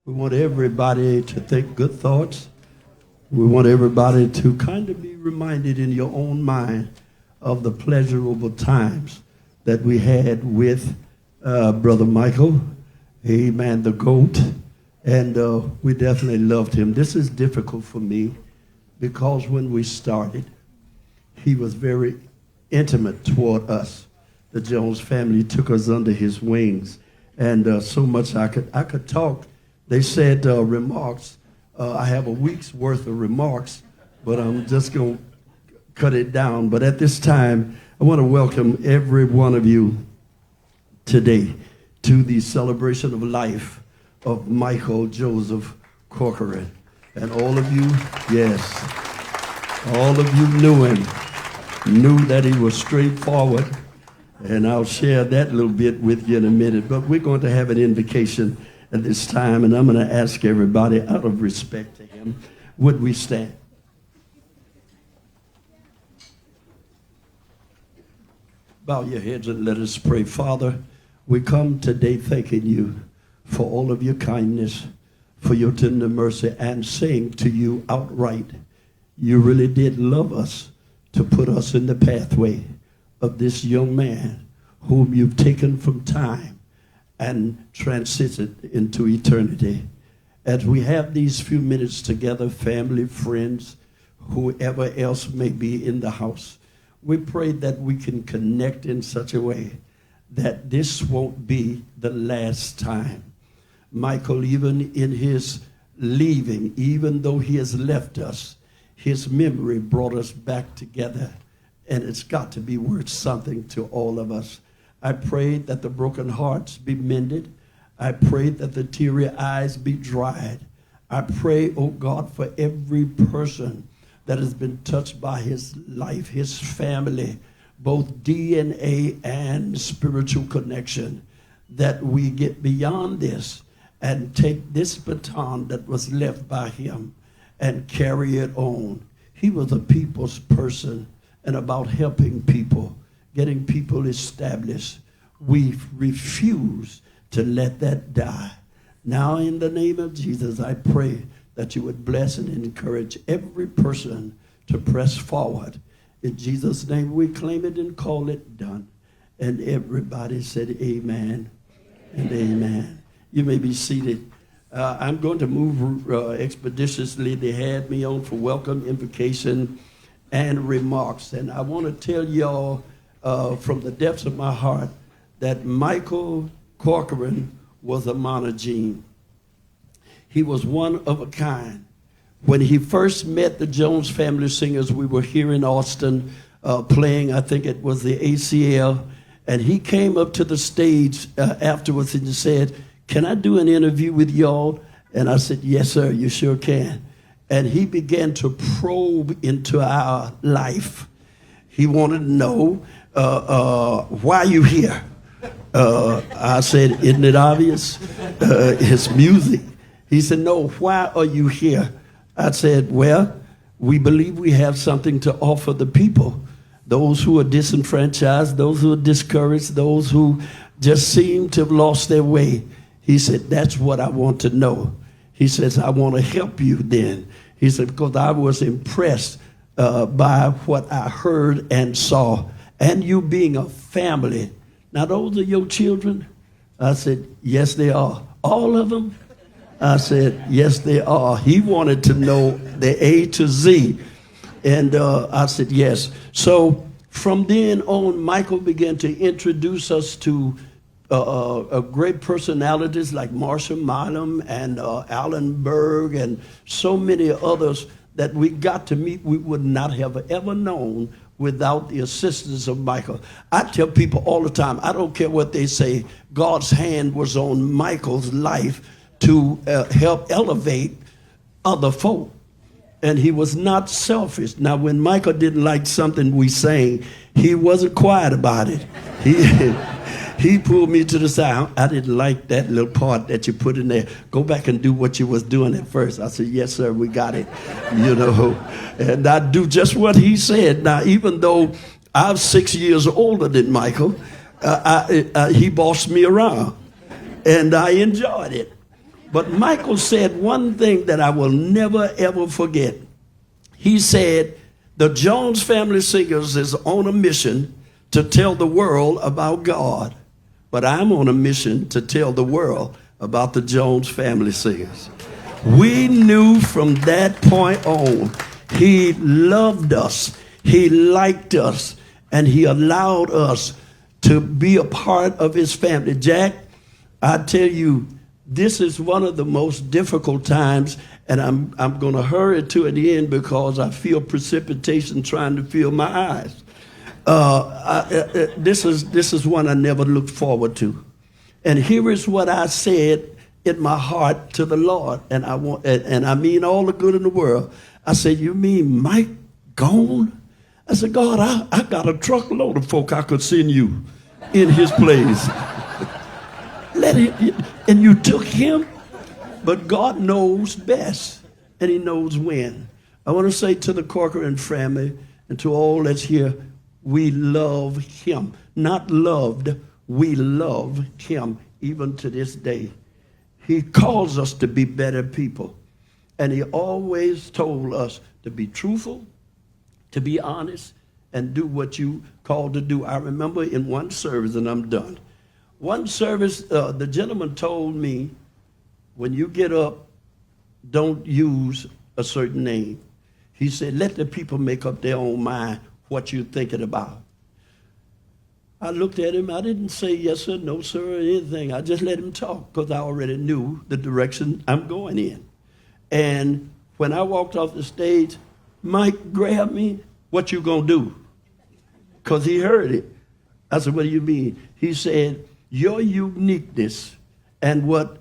We want everybody to think good thoughts. We want everybody to kind of be reminded in your own mind of the pleasurable times that we had with Brother Michael, amen, the GOAT, and we definitely loved him. This is difficult for me because when we started, he was very intimate toward us. The Jones family took us under his wings, and so much I could talk. They said remarks. I have a week's worth of remarks, but I'm just going to cut it down. But at this time, I want to welcome every one of you today to the celebration of life of Michael Joseph Corcoran. And all of you, yes, all of you knew him, knew that he was straightforward. And I'll share that little bit with you in a minute. But we're going to have an invocation at this time, and I'm going to ask everybody, out of respect to him, would we stand? Bow your heads and let us pray. Father, we come today thanking you for all of your kindness, for your tender mercy, and saying to you outright, you really did love us to put us in the pathway of this young man whom you've taken from time and transited into eternity. As we have these few minutes together, family, friends, whoever else may be in the house, we pray that we can connect in such a way that this won't be the last time. Michael, even in his leaving, even though he has left us, his memory brought us back together, and it's got to be worth something to all of us. I pray that the broken hearts be mended. I pray that the teary eyes be dried. I pray, oh God, for every person that has been touched by his life, his family, both DNA and spiritual connection, that we get beyond this and take this baton that was left by him and carry it on. He was a people's person and about helping people, getting people established. We refuse to let that die. Now, in the name of Jesus, I pray that you would bless and encourage every person to press forward. In Jesus' name, we claim it and call it done. And everybody said amen and amen. You may be seated. I'm going to move expeditiously. They had me on for welcome, invocation, and remarks. And I want to tell y'all from the depths of my heart that Michael Corcoran was a monogene. He was one of a kind. When he first met the Jones family singers, we were here in Austin playing, I think it was the ACL, and he came up to the stage afterwards and said, "Can I do an interview with y'all?" And I said, "Yes, sir, you sure can." And he began to probe into our life. He wanted to know, why are you here? I said, "Isn't it obvious? It's music." He said, "No, why are you here?" I said, "Well, we believe we have something to offer the people, those who are disenfranchised, those who are discouraged, those who just seem to have lost their way." He said, "That's what I want to know." He says, "I want to help you then." He said, "Because I was impressed by what I heard and saw, and you being a family. Now, those are your children?" I said, "Yes, they are." "All of them?" I said, "Yes, they are." He wanted to know the A to Z. And I said, "Yes." So from then on, Michael began to introduce us to great personalities like Marshall Milam and Alan Berg and so many others that we got to meet we would not have ever known without the assistance of Michael. I tell people all the time, I don't care what they say, God's hand was on Michael's life to help elevate other folk. And he was not selfish. Now, when Michael didn't like something we sang, he wasn't quiet about it. He pulled me to the side. "I didn't like that little part that you put in there. Go back and do what you was doing at first." I said, "Yes, sir, we got it." And I do just what he said. Now, even though I'm 6 years older than Michael, he bossed me around, and I enjoyed it. But Michael said one thing that I will never, ever forget. He said, the Jones Family Singers is on a mission to tell the world about God. But I'm on a mission to tell the world about the Jones Family Singers. We knew from that point on, he loved us, he liked us, and he allowed us to be a part of his family. Jack, I tell you, this is one of the most difficult times, and I'm going to hurry to an end because I feel precipitation trying to fill my eyes. This is one I never looked forward to. And here is what I said in my heart to the Lord, and I mean all the good in the world. I said, you mean Mike gone? I said, God, I got a truckload of folk I could send you in his place. And you took him? But God knows best, and he knows when. I want to say to the Corcoran family and to all that's here, we love him. Not loved, we love him even to this day. He calls us to be better people. And he always told us to be truthful, to be honest, and do what you called to do. I remember in one service, and I'm done. One service, the gentleman told me, when you get up, don't use a certain name. He said, let the people make up their own mind what you're thinking about. I looked at him. I didn't say yes sir, no sir, or anything. I just let him talk because I already knew the direction I'm going in. And when I walked off the stage, Mike grabbed me. What you gonna do? Because he heard it. I said, what do you mean? He said, your uniqueness and what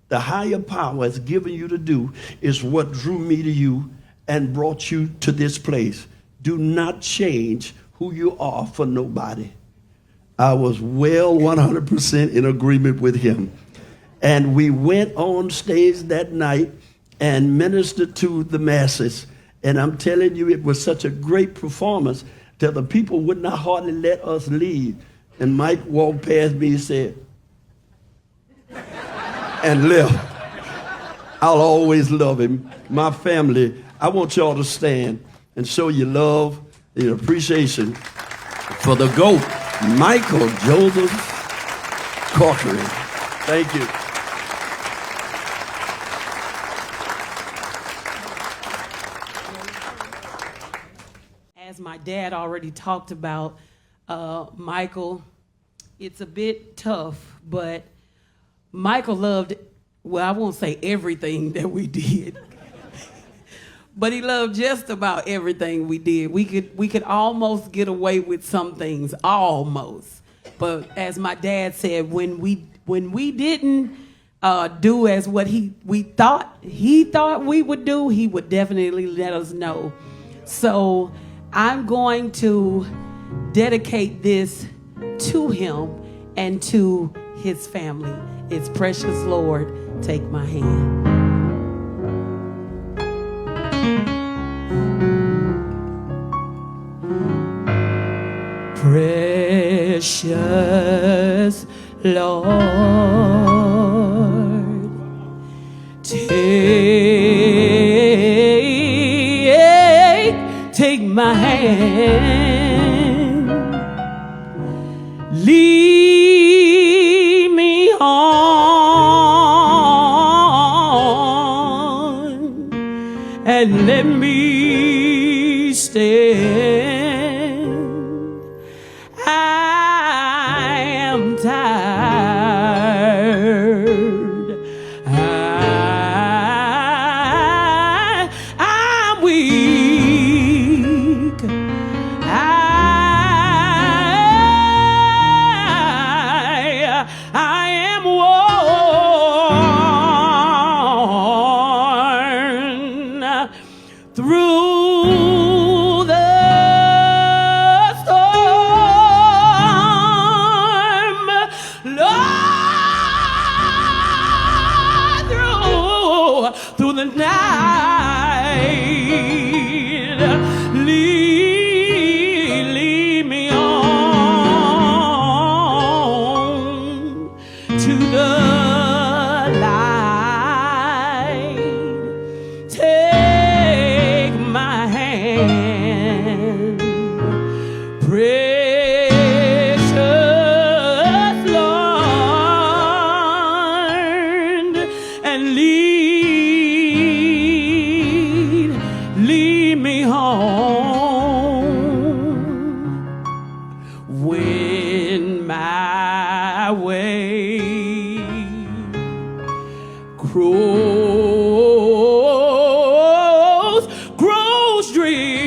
the higher power has given you to do is what drew me to you and brought you to this place. Do not change who you are for nobody. I was well 100% in agreement with him. And we went on stage that night and ministered to the masses. And I'm telling you, it was such a great performance that the people would not hardly let us leave. And Mike walked past me and said, and left. I'll always love him. My family, I want y'all to stand and show your love and your appreciation for the GOAT, Michael Joseph Corcoran. Thank you. As my dad already talked about, Michael, it's a bit tough, but Michael loved, well, I won't say everything that we did, but he loved just about everything we did. We could almost get away with some things, almost. But as my dad said, when we didn't do as what he thought we would do, he would definitely let us know. So I'm going to dedicate this to him and to his family. It's precious, Lord, take my hand. Precious Lord, take my hand, lead me on, and let me stand. I am tired. I'm weak. I am worn through the storm, Lord, through the night, lead me on to the light. lead me home when my way grows drear.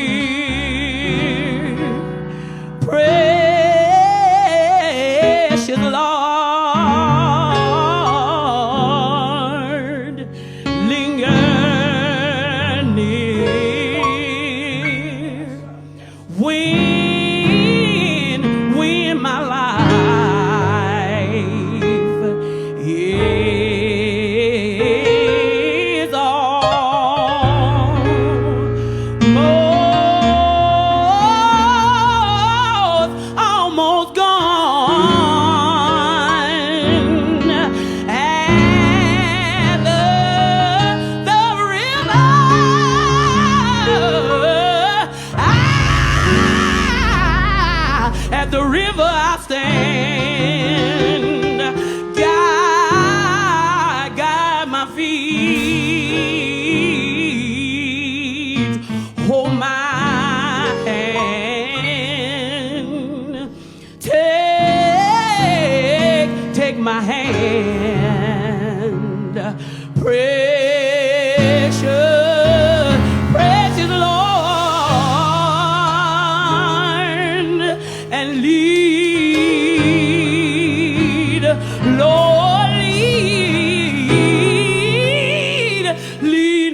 Precious Lord, linger near when my life is almost gone at the river. At the river I stand, guide my feet, hold my hand, take my hand, precious Lord, and lead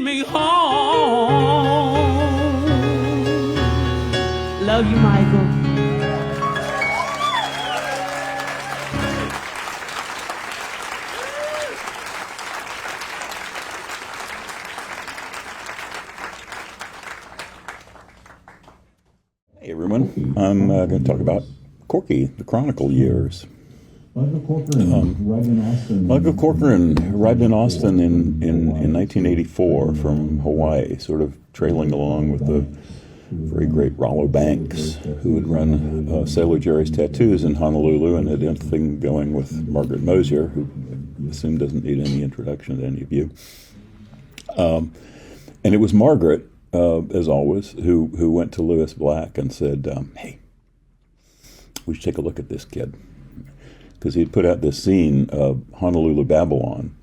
me home. Love you, Michael. Hey everyone, I'm going to talk about Corky, the Chronicle years. Michael Corcoran arrived in Austin. Michael Corcoran arrived in Austin in 1984 from Hawaii, sort of trailing along with the very great Rollo Banks, who had run Sailor Jerry's Tattoos in Honolulu and had a thing going with Margaret Mosier, who I assume doesn't need any introduction to any of you. And it was Margaret, as always, who went to Lewis Black and said, hey, we should take a look at this kid. Because he'd put out this scene of Honolulu Babylon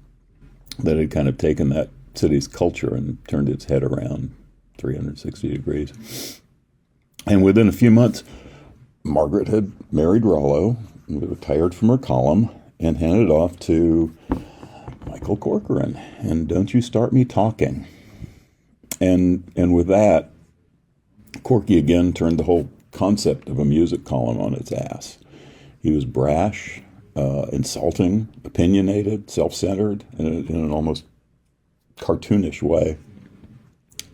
that had kind of taken that city's culture and turned its head around 360 degrees. And within a few months, Margaret had married Rollo, retired from her column, and handed off to Michael Corcoran. And don't you start me talking. And with that, Corky again turned the whole concept of a music column on its ass. He was brash, insulting, opinionated, self-centered in an almost cartoonish way.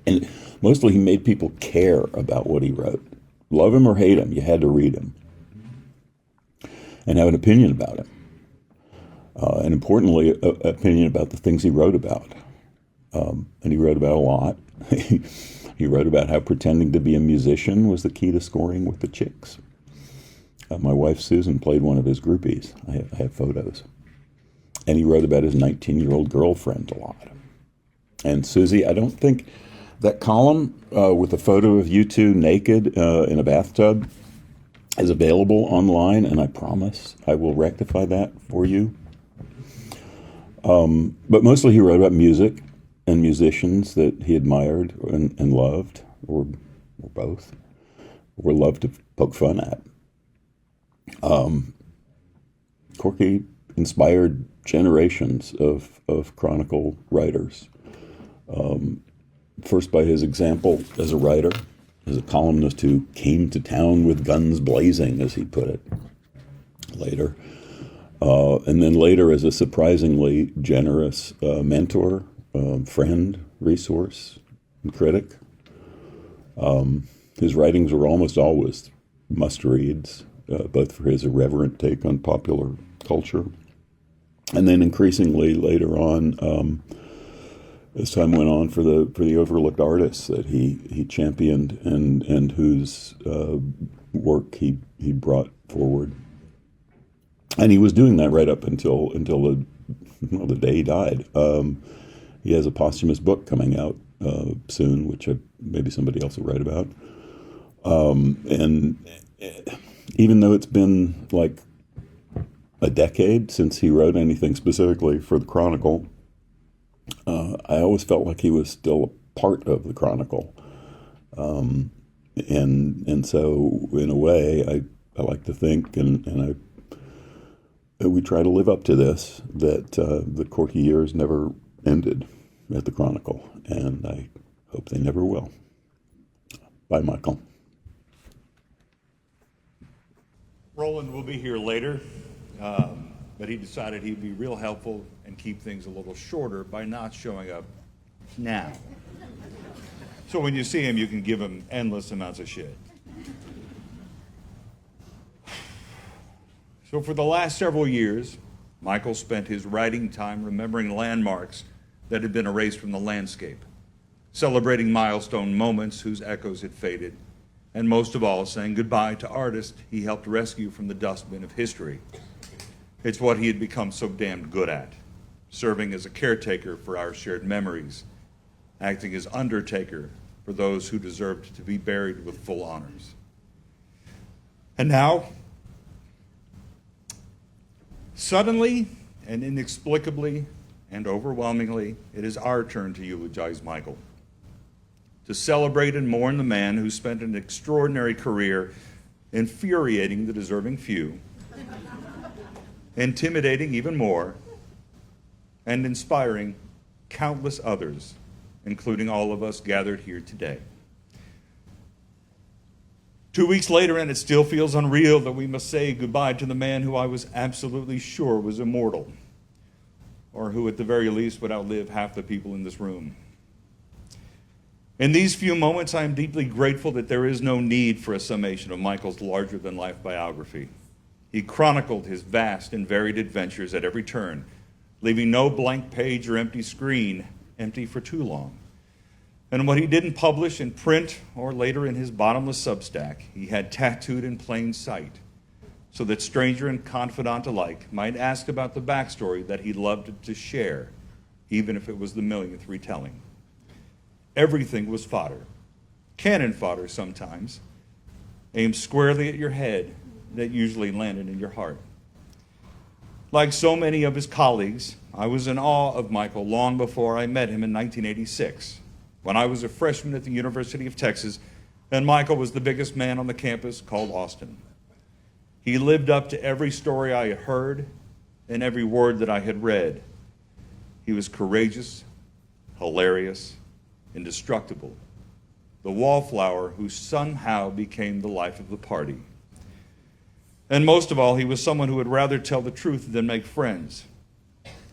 And mostly he made people care about what he wrote. Love him or hate him, you had to read him and have an opinion about him. And importantly, an opinion about the things he wrote about. And he wrote about a lot. He wrote about how pretending to be a musician was the key to scoring with the chicks. My wife Susan played one of his groupies. I have photos. And he wrote about his 19-year-old girlfriend a lot. And Susie, I don't think that column with a photo of you two naked in a bathtub is available online, and I promise I will rectify that for you. But mostly he wrote about music and musicians that he admired and loved, or both, or loved to poke fun at. Corky inspired generations of Chronicle writers. First by his example as a writer, as a columnist who came to town with guns blazing, as he put it, later. And then later as a surprisingly generous mentor, friend, resource, and critic. His writings were almost always must-reads, both for his irreverent take on popular culture, and then increasingly later on, as time went on, for the overlooked artists that he championed and whose work he brought forward. And he was doing that right up until the day he died. He has a posthumous book coming out soon, which maybe somebody else will write about. And even though it's been like a decade since he wrote anything specifically for the Chronicle, I always felt like he was still a part of the Chronicle. And so, in a way, I like to think, and we try to live up to this, that the Corky years never ended at the Chronicle, and I hope they never will. Bye, Michael. Roland will be here later, but he decided he'd be real helpful and keep things a little shorter by not showing up now. So when you see him, you can give him endless amounts of shit. So for the last several years, Michael spent his writing time remembering landmarks that had been erased from the landscape, celebrating milestone moments whose echoes had faded, and most of all, saying goodbye to artists he helped rescue from the dustbin of history. It's what he had become so damned good at, serving as a caretaker for our shared memories, acting as undertaker for those who deserved to be buried with full honors. And now, suddenly and inexplicably and overwhelmingly, it is our turn to eulogize Michael, to celebrate and mourn the man who spent an extraordinary career infuriating the deserving few, intimidating even more, and inspiring countless others, including all of us gathered here today. 2 weeks later, and it still feels unreal that we must say goodbye to the man who I was absolutely sure was immortal, or who at the very least would outlive half the people in this room. In these few moments, I am deeply grateful that there is no need for a summation of Michael's larger-than-life biography. He chronicled his vast and varied adventures at every turn, leaving no blank page or empty screen empty for too long. And what he didn't publish in print or later in his bottomless Substack, he had tattooed in plain sight, so that stranger and confidant alike might ask about the backstory that he loved to share, even if it was the millionth retelling. Everything was fodder, cannon fodder sometimes, aimed squarely at your head that usually landed in your heart. Like so many of his colleagues, I was in awe of Michael long before I met him in 1986, when I was a freshman at the University of Texas, and Michael was the biggest man on the campus called Austin. He lived up to every story I had heard and every word that I had read. He was courageous, hilarious, indestructible, the wallflower who somehow became the life of the party. And most of all, he was someone who would rather tell the truth than make friends,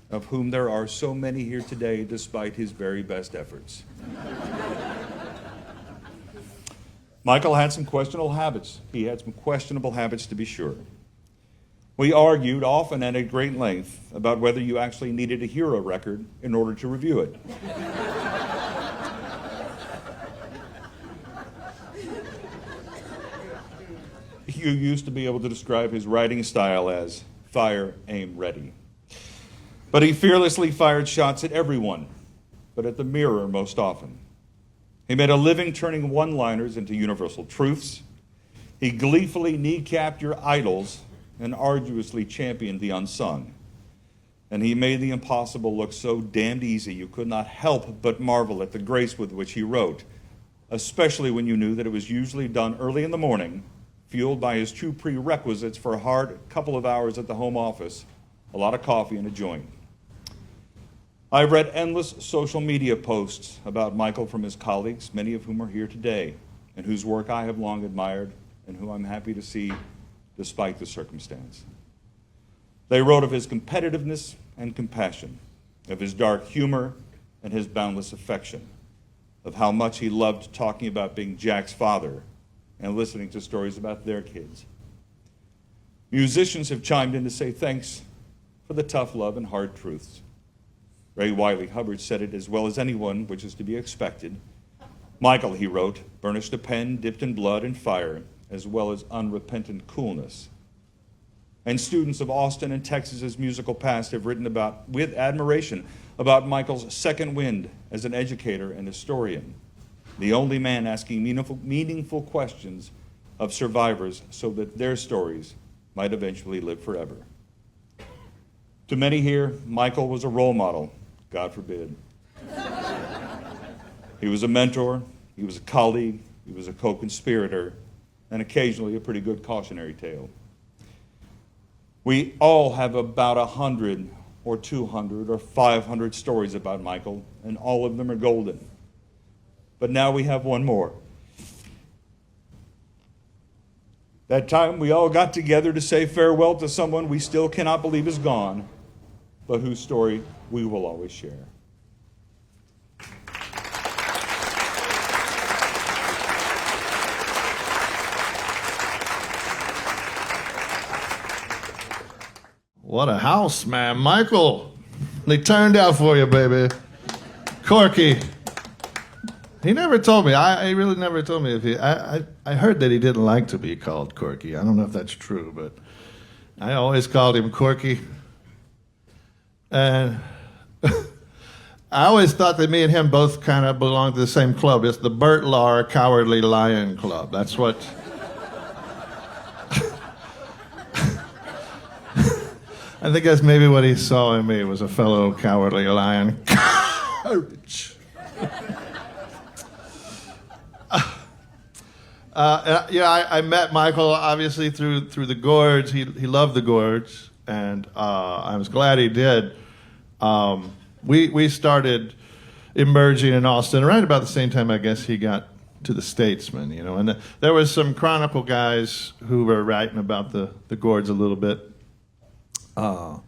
of whom there are so many here today despite his very best efforts. Michael had some questionable habits. He had some questionable habits, to be sure. We argued often and at great length about whether you actually needed a hero record in order to review it. You used to be able to describe his writing style as fire, aim, ready. But he fearlessly fired shots at everyone, but at the mirror most often. He made a living turning one-liners into universal truths. He gleefully kneecapped your idols and arduously championed the unsung. And he made the impossible look so damned easy you could not help but marvel at the grace with which he wrote, especially when you knew that it was usually done early in the morning, fueled by his true prerequisites for a hard couple of hours at the home office, a lot of coffee and a joint. I've read endless social media posts about Michael from his colleagues, many of whom are here today, and whose work I have long admired and who I'm happy to see despite the circumstance. They wrote of his competitiveness and compassion, of his dark humor and his boundless affection, of how much he loved talking about being Jack's father and listening to stories about their kids. Musicians have chimed in to say thanks for the tough love and hard truths. Ray Wiley Hubbard said it as well as anyone, which is to be expected. Michael, he wrote, burnished a pen dipped in blood and fire, as well as unrepentant coolness. And students of Austin and Texas's musical past have written about, with admiration, about Michael's second wind as an educator and historian, the only man asking meaningful questions of survivors so that their stories might eventually live forever. To many here, Michael was a role model, God forbid. He was a mentor, he was a colleague, he was a co-conspirator, and occasionally a pretty good cautionary tale. We all have about 100 or 200 or 500 stories about Michael, and all of them are golden. But now we have one more. That time we all got together to say farewell to someone we still cannot believe is gone, but whose story we will always share. What a house, man. Michael, they turned out for you, baby. Corky. He never told me. He really never told me if he. I heard that he didn't like to be called Corky. I don't know if that's true, but I always called him Corky. And I always thought that me and him both kind of belonged to the same club. It's the Bert Lahr Cowardly Lion Club. That's what. I think that's maybe what he saw in me, was a fellow cowardly lion. Courage. I met Michael obviously through the Gorge. He loved the Gorge, and I was glad he did. We started emerging in Austin right about the same time, I guess, he got to the Statesman, you know. And there was some Chronicle guys who were writing about the Gorge a little bit. But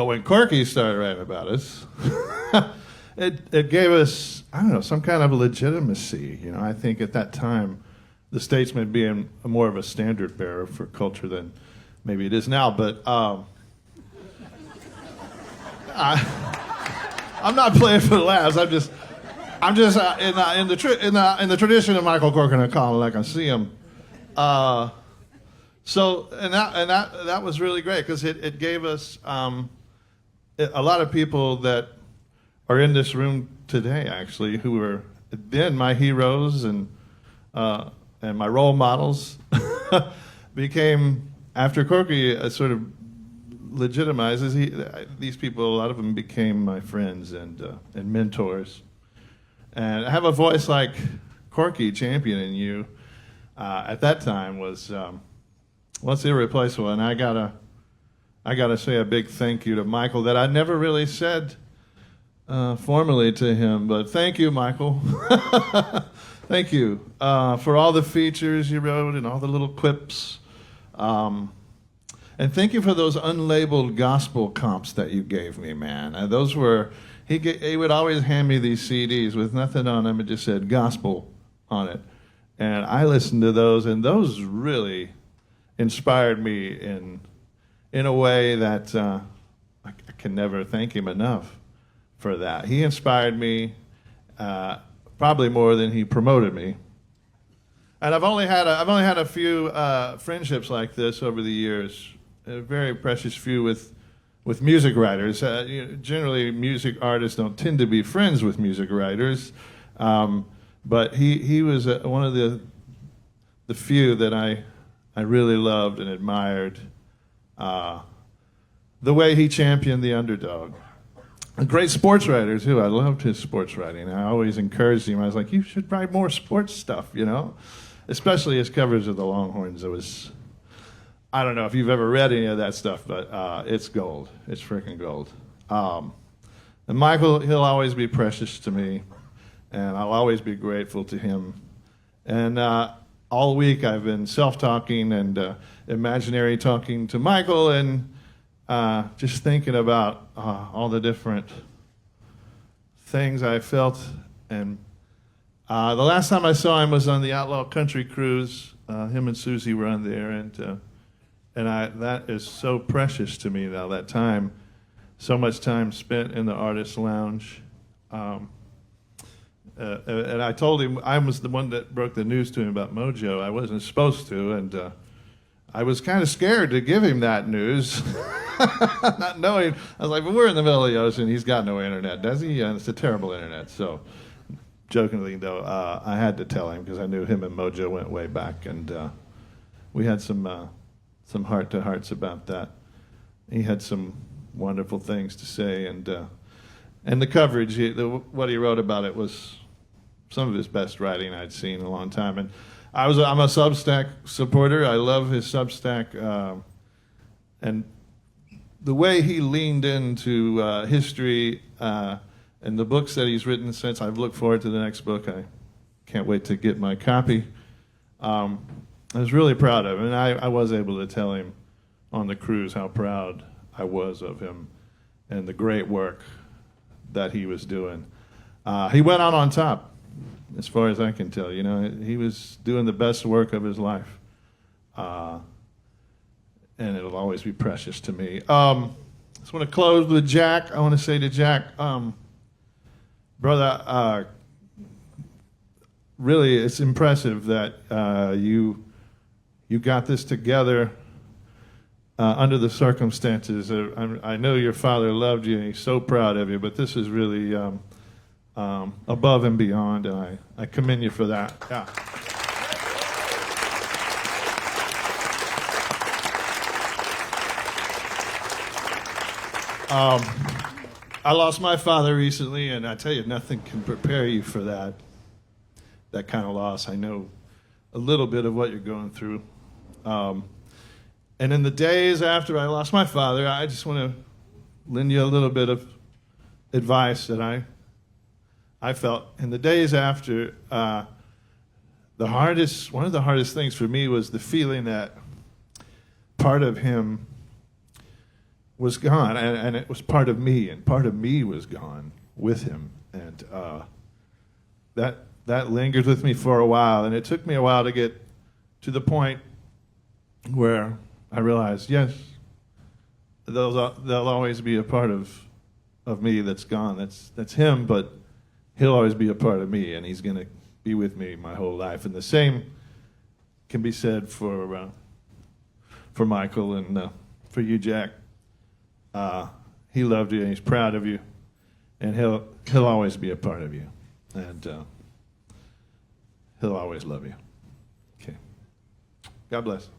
when Corky started writing about us, it gave us, I don't know, some kind of legitimacy. You know, I think at that time, the Statesman being more of a standard bearer for culture than maybe it is now. But I'm not playing for the laughs. I'm just in the tradition of Michael Corcoran and Colin, like I see him. So that was really great, because it gave us a lot of people that are in this room today, actually, who were then my heroes and my role models, became, after Corky sort of legitimizes, these people, a lot of them became my friends and mentors. And I have a voice like Corky championing you at that time was irreplaceable. And I gotta say a big thank you to Michael that I never really said formally to him, but thank you, Michael. Thank you for all the features you wrote and all the little clips. And thank you for those unlabeled gospel comps that you gave me, man. Those were, he would always hand me these CDs with nothing on them. It just said gospel on it. And I listened to those, and those really inspired me in a way that I can never thank him enough for that. He inspired me probably more than he promoted me. And I've only had a few friendships like this over the years. A very precious few with music writers. Generally, music artists don't tend to be friends with music writers, but he was one of the few that I really loved and admired. The way he championed the underdog. A great sports writer too. I loved his sports writing. I always encouraged him. I was like, you should write more sports stuff, you know, especially his coverage of the Longhorns. It was. I don't know if you've ever read any of that stuff, but it's gold. It's freaking gold. And Michael, he'll always be precious to me, and I'll always be grateful to him. And all week I've been self-talking and imaginary talking to Michael, and just thinking about all the different things I felt. And the last time I saw him was on the Outlaw Country Cruise. Him and Susie were on there, and that is so precious to me now, that time. So much time spent in the Artist Lounge. And I told him I was the one that broke the news to him about Mojo. I wasn't supposed to, and I was kind of scared to give him that news. Not knowing, I was like, but we're in the middle of the ocean. He's got no internet, does he? And it's a terrible internet. So, jokingly though, I had to tell him because I knew him and Mojo went way back, and we had some heart-to-hearts about that. He had some wonderful things to say, and the coverage, what he wrote about it was some of his best writing I'd seen in a long time. And I'm a Substack supporter. I love his Substack, and the way he leaned into history and the books that he's written since. I've looked forward to the next book. I can't wait to get my copy. I was really proud of him, and I was able to tell him on the cruise how proud I was of him and the great work that he was doing. He went out on top, as far as I can tell. You know, he was doing the best work of his life, and it'll always be precious to me. I just want to close with Jack. I want to say to Jack, brother, really, it's impressive that you got this together under the circumstances. I know your father loved you, and he's so proud of you, but this is really above and beyond, and I commend you for that. Yeah. I lost my father recently, and I tell you, nothing can prepare you for that kind of loss. I know a little bit of what you're going through. And in the days after I lost my father, I just want to lend you a little bit of advice that I felt. In the days after, one of the hardest things for me was the feeling that part of him was gone, and it was part of me, and part of me was gone with him. And that lingered with me for a while, and it took me a while to get to the point where I realized, yes, there'll always be a part of me that's gone. That's him, but he'll always be a part of me, and he's going to be with me my whole life. And the same can be said for Michael and for you, Jack. He loved you, and he's proud of you, and he'll always be a part of you, and he'll always love you. Okay. God bless.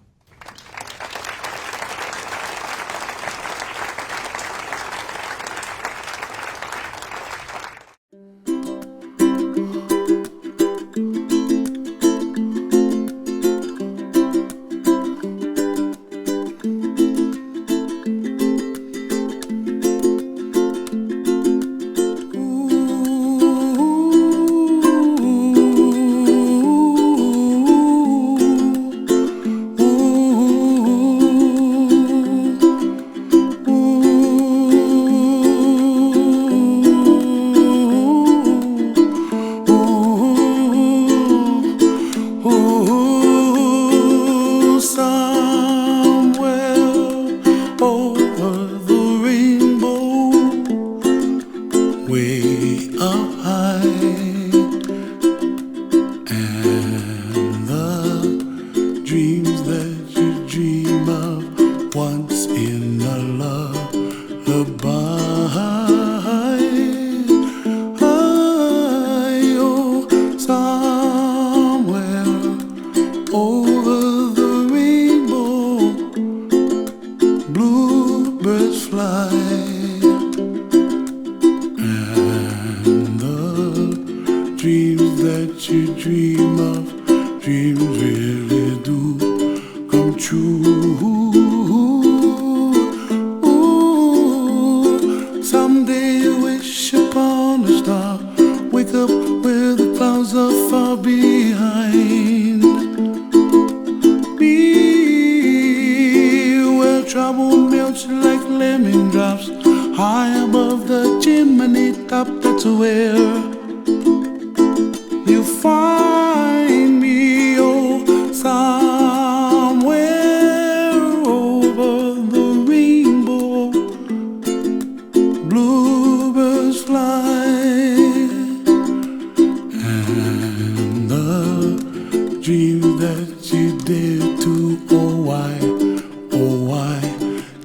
That you dare to, oh why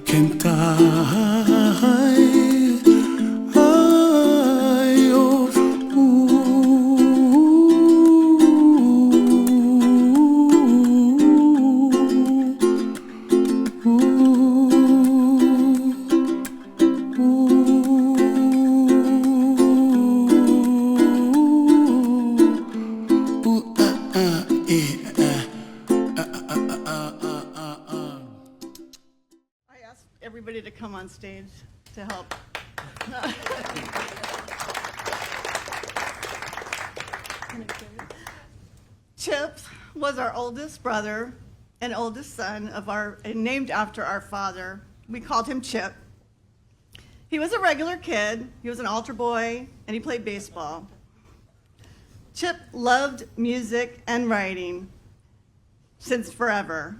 can't I? on stage to help. Chip was our oldest brother and oldest son and named after our father. We called him Chip. He was a regular kid. He was an altar boy, and he played baseball. Chip loved music and writing since forever.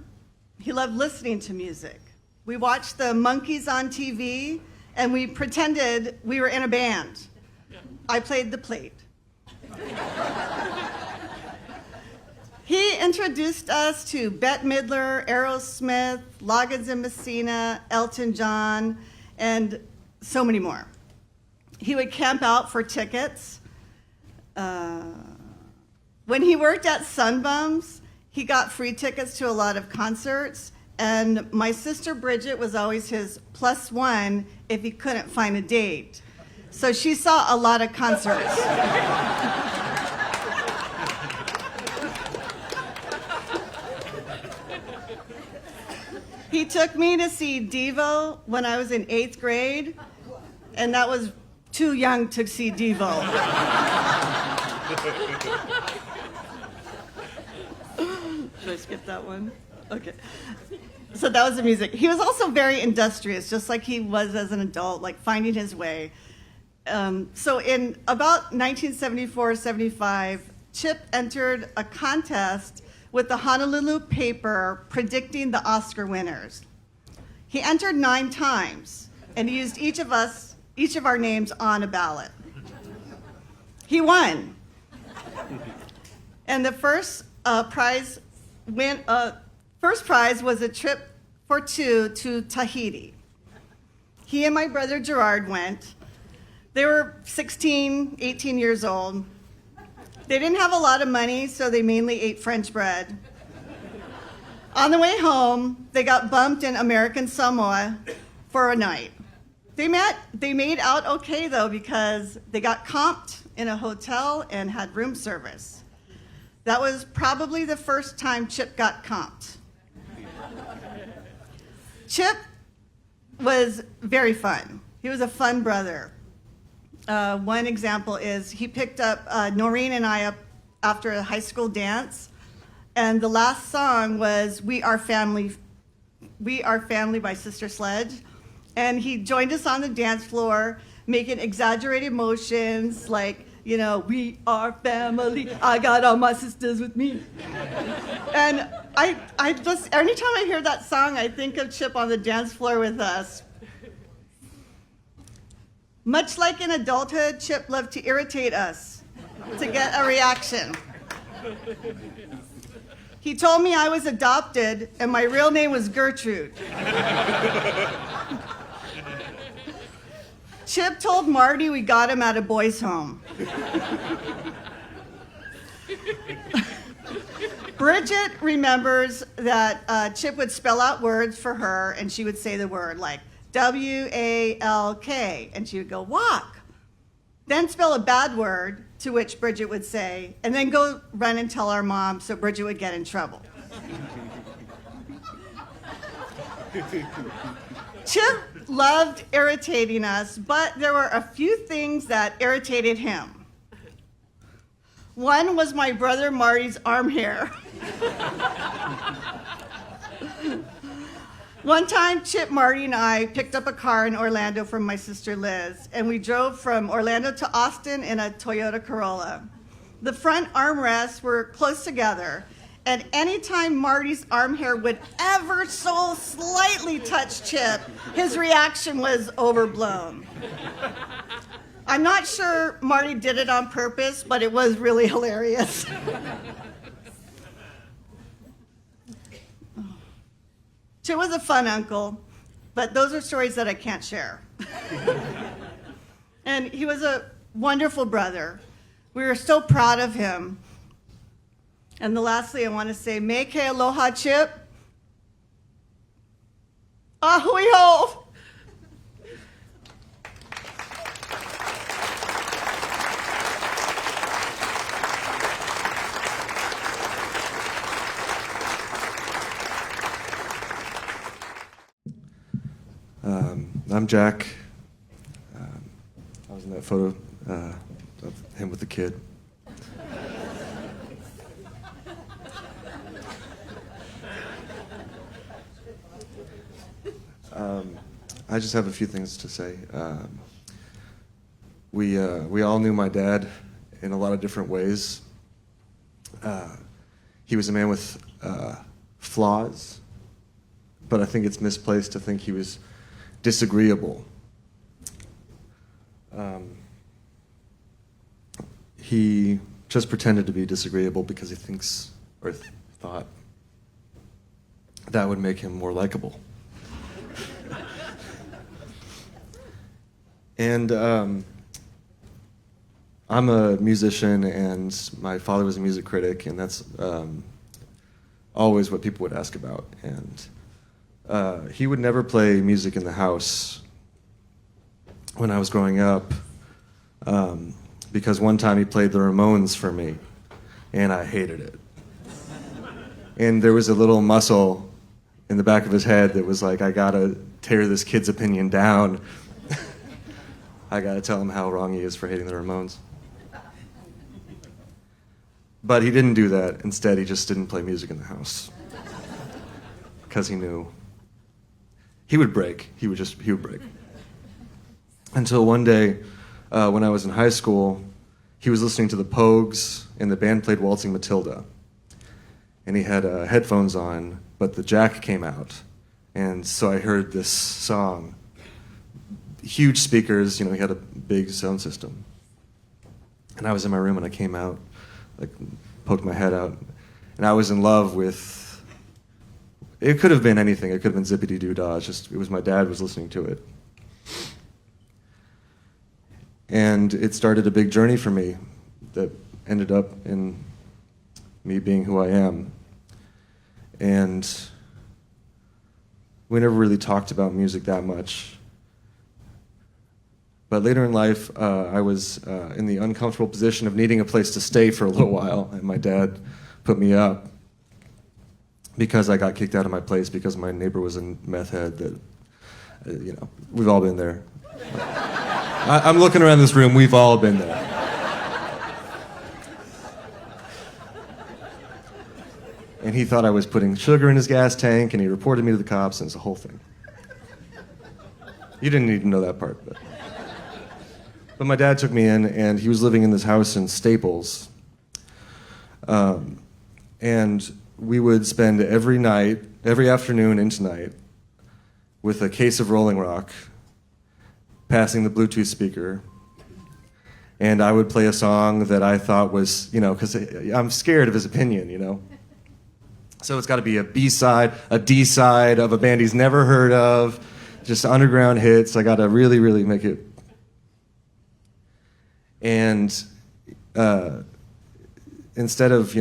He loved listening to music. We watched the Monkees on TV, and we pretended we were in a band. I played the plate. He introduced us to Bette Midler, Aerosmith, Loggins and Messina, Elton John, and so many more. He would camp out for tickets. When he worked at Sunbums, he got free tickets to a lot of concerts, and my sister Bridget was always his +1 if he couldn't find a date. So she saw a lot of concerts. He took me to see Devo when I was in 8th grade, and that was too young to see Devo. Should I skip that one? Okay. So that was the music. He was also very industrious, just like he was as an adult, like finding his way. So in about 1974-75, Chip entered a contest with the Honolulu paper predicting the Oscar winners. He entered 9 times, and he used each of our names on a ballot. He won. And the first prize was a trip for 2 to Tahiti. He and my brother Gerard went. They were 16, 18 years old. They didn't have a lot of money, so they mainly ate French bread. On the way home, they got bumped in American Samoa for a night. They made out okay, though, because they got comped in a hotel and had room service. That was probably the first time Chip got comped. Chip was very fun. He was a fun brother. One example is he picked up Noreen and I up after a high school dance, and the last song was We Are Family by Sister Sledge, and he joined us on the dance floor, making exaggerated motions like, you know, we are family, I got all my sisters with me. And I just, anytime I hear that song, I think of Chip on the dance floor with us. Much like in adulthood, Chip loved to irritate us to get a reaction. He told me I was adopted and my real name was Gertrude. Chip told Marty we got him at a boys' home. Bridget remembers that Chip would spell out words for her and she would say the word like W-A-L-K, and she would go, walk. Then spell a bad word, to which Bridget would say, and then go run and tell our mom so Bridget would get in trouble. Chip loved irritating us, but there were a few things that irritated him. One was my brother Marty's arm hair. One time, Chip, Marty, and I picked up a car in Orlando from my sister Liz, and we drove from Orlando to Austin in a Toyota Corolla. The front armrests were close together, and anytime Marty's arm hair would ever so slightly touch Chip, his reaction was overblown. I'm not sure Marty did it on purpose, but it was really hilarious. Chip was a fun uncle, but those are stories that I can't share. And he was a wonderful brother. We were so proud of him. And the lastly, I want to say, me ke aloha, Chip. Ahui ho! I'm Jack. I was in that photo of him with the kid. I just have a few things to say. We all knew my dad in a lot of different ways. He was a man with flaws, but I think it's misplaced to think he was disagreeable. He just pretended to be disagreeable because he thinks or thought that would make him more likable. And I'm a musician, and my father was a music critic, and that's always what people would ask about. And he would never play music in the house when I was growing up, because one time he played the Ramones for me, and I hated it. And there was a little muscle in the back of his head that was like, I gotta tear this kid's opinion down. I gotta tell him how wrong he is for hating the Ramones. But he didn't do that. Instead, he just didn't play music in the house. Because he knew he would break. He would break. Until one day, when I was in high school, he was listening to the Pogues, and the band played Waltzing Matilda. And he had headphones on, but the jack came out. And so I heard this song. Huge speakers, he had a big sound system. And I was in my room, and I came out, poked my head out, and I was in love with, it could have been anything. It could have been Zippity Doo Dah. It was my dad was listening to it. And it started a big journey for me that ended up in me being who I am. And we never really talked about music that much. But later in life, I was in the uncomfortable position of needing a place to stay for a little while, and my dad put me up because I got kicked out of my place because my neighbor was a meth head that, we've all been there. I'm looking around this room, we've all been there. And he thought I was putting sugar in his gas tank, and he reported me to the cops, and it's a whole thing. You didn't need to know that part, but my dad took me in, and he was living in this house in Staples. And we would spend every night, every afternoon into night, with a case of Rolling Rock, passing the Bluetooth speaker. And I would play a song that I thought was, because I'm scared of his opinion, So it's got to be a B-side, a D-side of a band he's never heard of, just underground hits. I got to really, really make it. And instead of,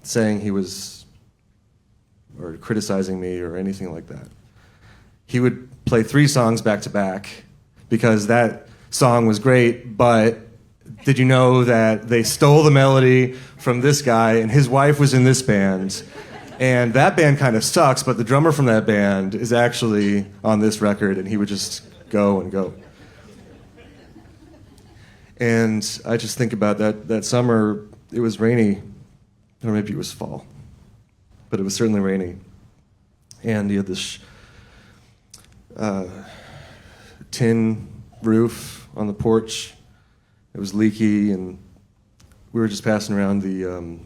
saying he was, or criticizing me or anything like that, he would play 3 songs back to back because that song was great, but did you know that they stole the melody from this guy and his wife was in this band? And that band kind of sucks, but the drummer from that band is actually on this record, and he would just go and go. And I just think about that summer, it was rainy, or maybe it was fall, but it was certainly rainy. And he had this tin roof on the porch. It was leaky, and we were just passing around the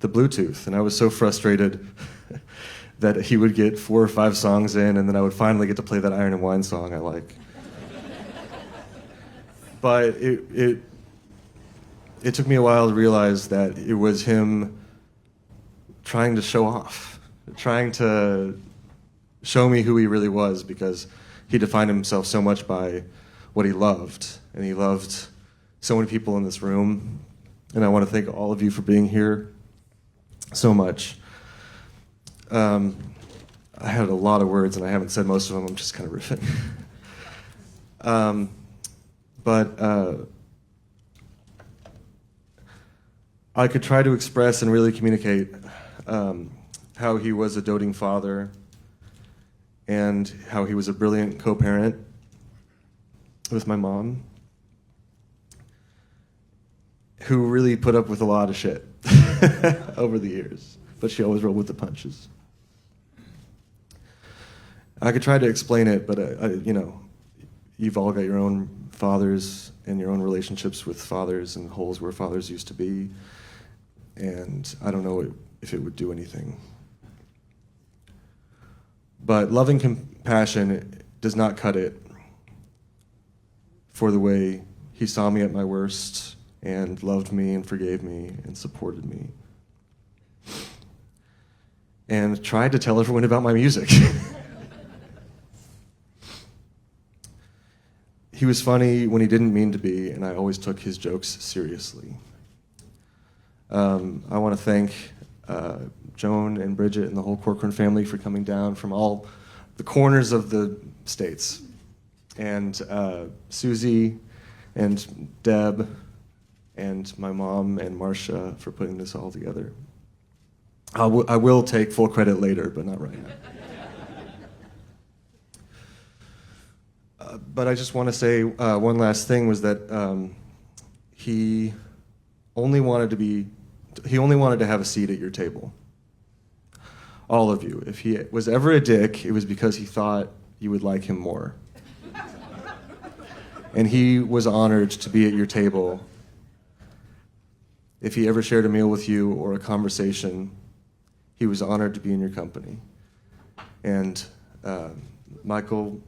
Bluetooth, and I was so frustrated that he would get 4 or 5 songs in, and then I would finally get to play that Iron and Wine song I like. But it took me a while to realize that it was him trying to show off, trying to show me who he really was, because he defined himself so much by what he loved, and he loved so many people in this room, and I want to thank all of you for being here so much. I had a lot of words, and I haven't said most of them. I'm just kind of riffing. But I could try to express and really communicate how he was a doting father, and how he was a brilliant co-parent with my mom, who really put up with a lot of shit over the years, but she always rolled with the punches. I could try to explain it, but you've all got your own fathers and your own relationships with fathers and holes where fathers used to be, and I don't know if it would do anything. But loving compassion does not cut it for the way he saw me at my worst and loved me and forgave me and supported me. And tried to tell everyone about my music. He was funny when he didn't mean to be, and I always took his jokes seriously. I want to thank Joan and Bridget and the whole Corcoran family for coming down from all the corners of the states. And Susie and Deb and my mom and Marcia for putting this all together. I will take full credit later, but not right now. But I just want to say one last thing was that he only wanted to have a seat at your table. All of you. If he was ever a dick, it was because he thought you would like him more. And he was honored to be at your table. If he ever shared a meal with you or a conversation, he was honored to be in your company. And Michael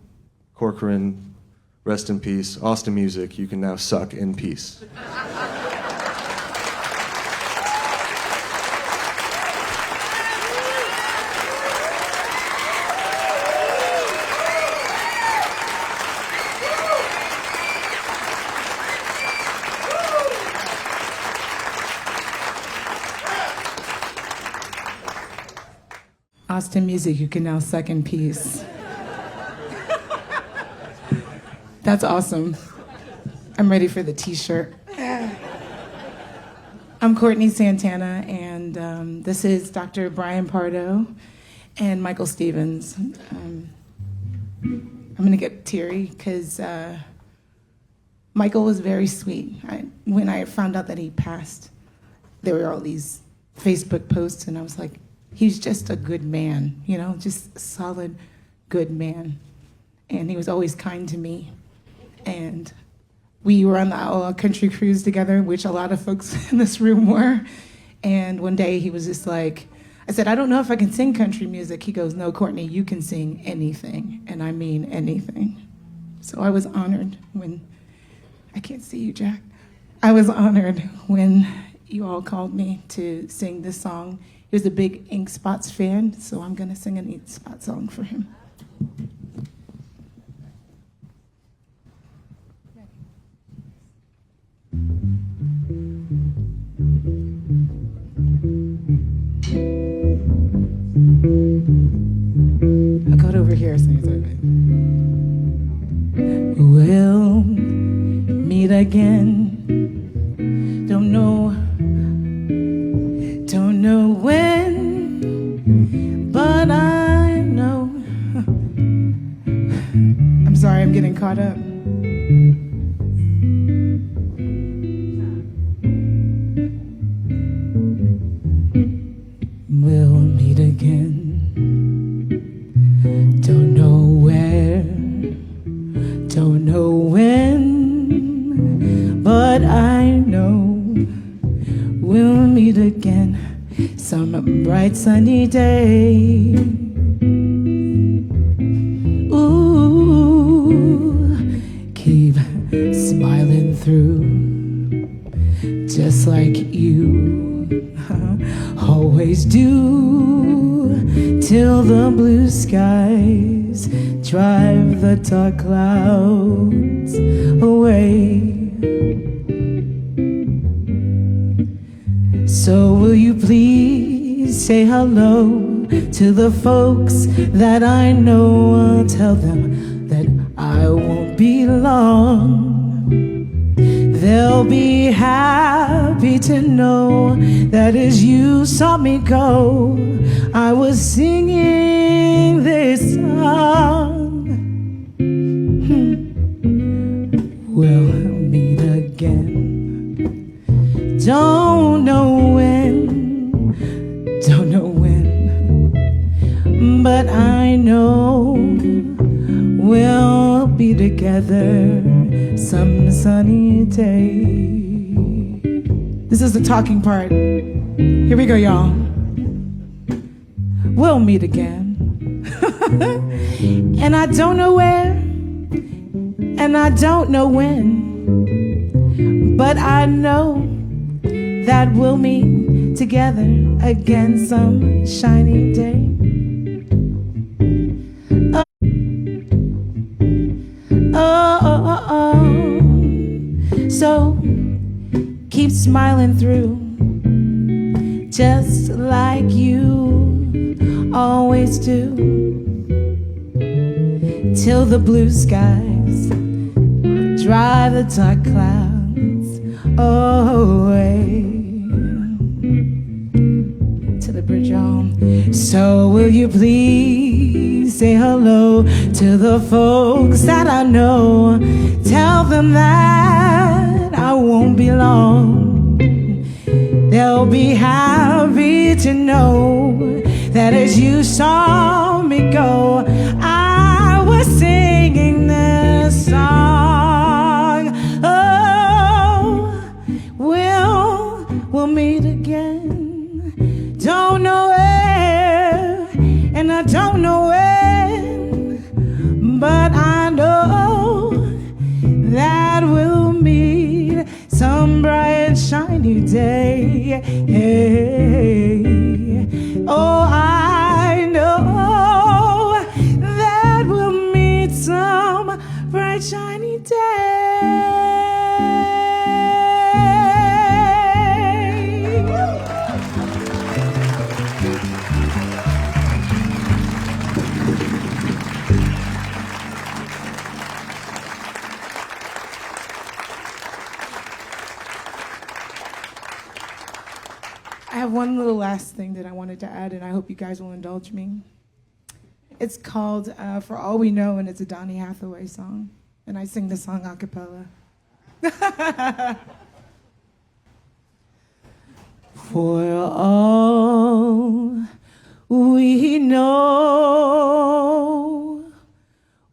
Corcoran, rest in peace. Austin Music, you can now suck in peace. Austin Music, you can now suck in peace. That's awesome. I'm ready for the t-shirt. I'm Courtney Santana, and this is Dr. Brian Pardo and Michael Stevens. I'm gonna get teary because Michael was very sweet. When I found out that he passed, there were all these Facebook posts, and I was like, he's just a good man, just a solid, good man. And he was always kind to me. And we were on the country cruise together, which a lot of folks in this room were. And one day he was just like, I said, I don't know if I can sing country music. He goes, no, Courtney, you can sing anything. And I mean anything. So I was honored when, I can't see you, Jack. I was honored when you all called me to sing this song. He was a big Ink Spots fan, so I'm gonna sing an Ink Spot song for him. I'll go over here so it's okay. We'll meet again. Don't know when, but I know. I'm sorry, I'm getting caught up. We'll meet again. Don't know where, don't know when, but I know we'll meet again some bright sunny day. Ooh, keep smiling through, just like you always do, till the blue skies drive the dark clouds away. So will you please say hello to the folks that I know? I'll tell them that I won't be long. They'll be happy happy to know that as you saw me go, I was singing this song. We'll meet again. Don't know when, but I know we'll be together some sunny day. This is the talking part. Here we go, y'all. We'll meet again. And I don't know where, and I don't know when, but I know that we'll meet together again some shiny day. So keep smiling through, just like you always do, till the blue skies drive the dark clouds away. To the bridge on. So will you please say hello to the folks that I know? Tell them that I won't be long. They'll be happy to know that as you saw me go, I was singing this song. Oh, we'll meet again. Don't know where, and I don't know when, but I know that we'll meet some bright shiny day. Oh, I know that we'll meet some bright shiny day. I have one little last thing that I wanted to add, and I hope you guys will indulge me. It's called For All We Know, and it's a Donny Hathaway song. And I sing the song a cappella. For all we know,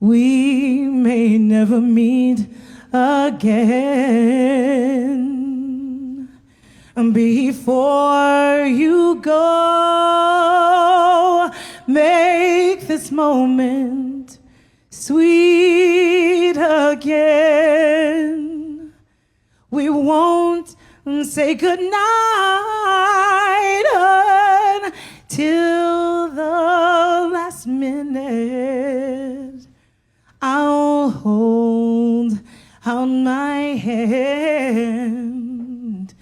we may never meet again. Before you go, make this moment sweet again. We won't say goodnight until the last minute. I'll hold out my hand,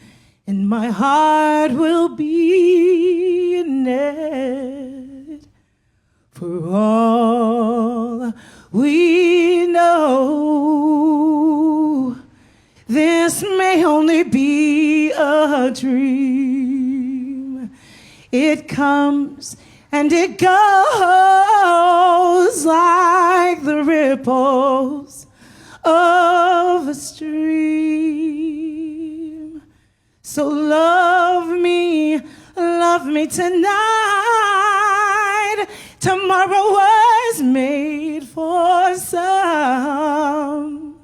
and my heart will be in it. For all we know, this may only be a dream. It comes and it goes like the ripples of a stream. So love me tonight. Tomorrow was made for some.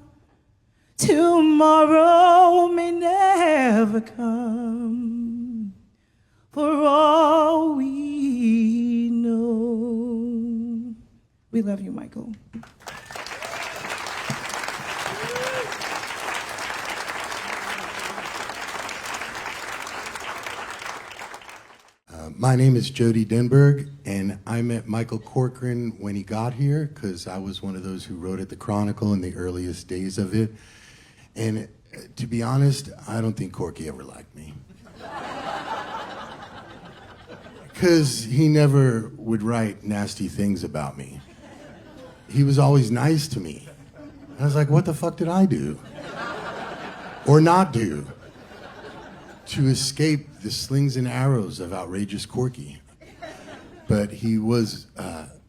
Tomorrow may never come. For all we know. We love you, Michael. My name is Jody Denberg, and I met Michael Corcoran when he got here because I was one of those who wrote at the Chronicle in the earliest days of it. And to be honest, I don't think Corky ever liked me. Because he never would write nasty things about me. He was always nice to me. I was like, what the fuck did I do? Or not do? to escape the slings and arrows of outrageous Corky. But he was,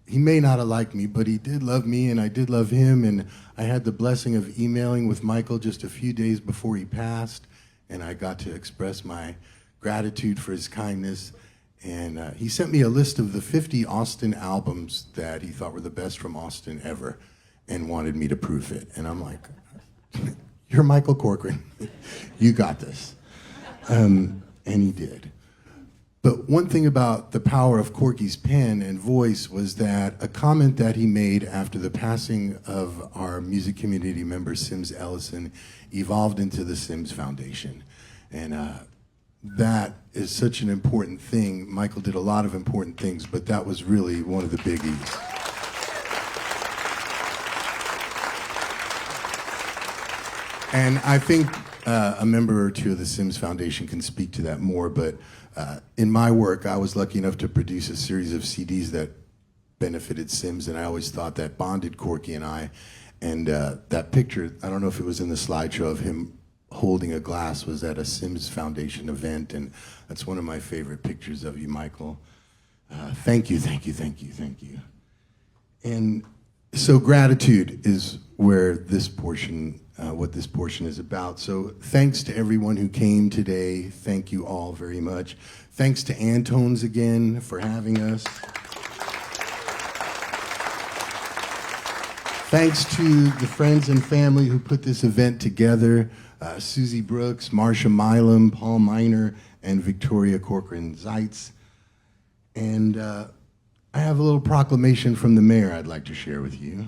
he may not have liked me, but he did love me, and I did love him, and I had the blessing of emailing with Michael just a few days before he passed, and I got to express my gratitude for his kindness. And he sent me a list of the 50 Austin albums that he thought were the best from Austin ever and wanted me to proof it. And I'm like, you're Michael Corcoran. You got this. And he did. But one thing about the power of Corky's pen and voice was that a comment that he made after the passing of our music community member, Sims Ellison, evolved into the Sims Foundation. And that is such an important thing. Michael did a lot of important things, but that was really one of the biggies. And I think a member or two of the Sims Foundation can speak to that more, but in my work, I was lucky enough to produce a series of CDs that benefited Sims, and I always thought that bonded Corky and I. And that picture, I don't know if it was in the slideshow of him holding a glass, was at a Sims Foundation event, and that's one of my favorite pictures of you, Michael. Thank you, thank you, thank you, thank you. And so gratitude is where this portion, what this portion is about. So thanks to everyone who came today. Thank you all very much. Thanks to Antone's again for having us. Thanks to the friends and family who put this event together. Susie Brooks, Marsha Milam, Paul Miner, and Victoria Corcoran Zeitz. And I have a little proclamation from the mayor I'd like to share with you.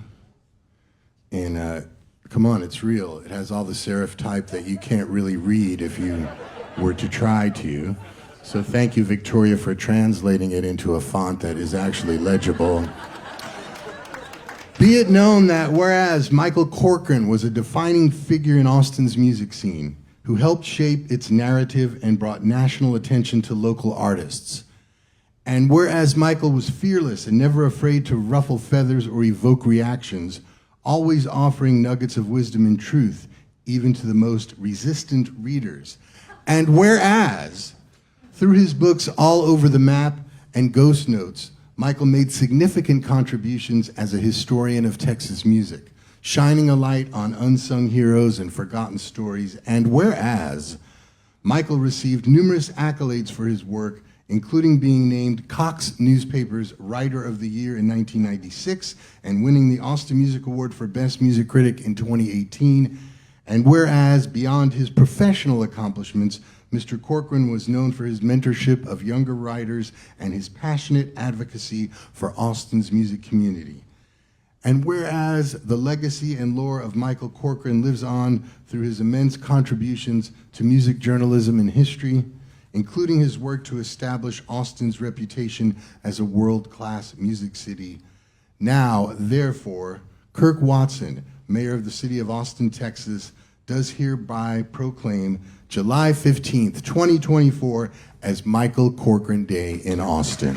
And come on, it's real. It has all the serif type that you can't really read if you were to try to. So thank you, Victoria, for translating it into a font that is actually legible. Be it known that whereas Michael Corcoran was a defining figure in Austin's music scene, who helped shape its narrative and brought national attention to local artists, and whereas Michael was fearless and never afraid to ruffle feathers or evoke reactions, always offering nuggets of wisdom and truth, even to the most resistant readers, and whereas, through his books All Over the Map and Ghost Notes, Michael made significant contributions as a historian of Texas music, shining a light on unsung heroes and forgotten stories, and whereas Michael received numerous accolades for his work, including being named Cox Newspaper's Writer of the Year in 1996 and winning the Austin Music Award for Best Music Critic in 2018, and whereas beyond his professional accomplishments, Mr. Corcoran was known for his mentorship of younger writers and his passionate advocacy for Austin's music community. And whereas the legacy and lore of Michael Corcoran lives on through his immense contributions to music journalism and history, including his work to establish Austin's reputation as a world-class music city, now, therefore, Kirk Watson, mayor of the city of Austin, Texas, does hereby proclaim July 15th, 2024 as Michael Corcoran Day in Austin.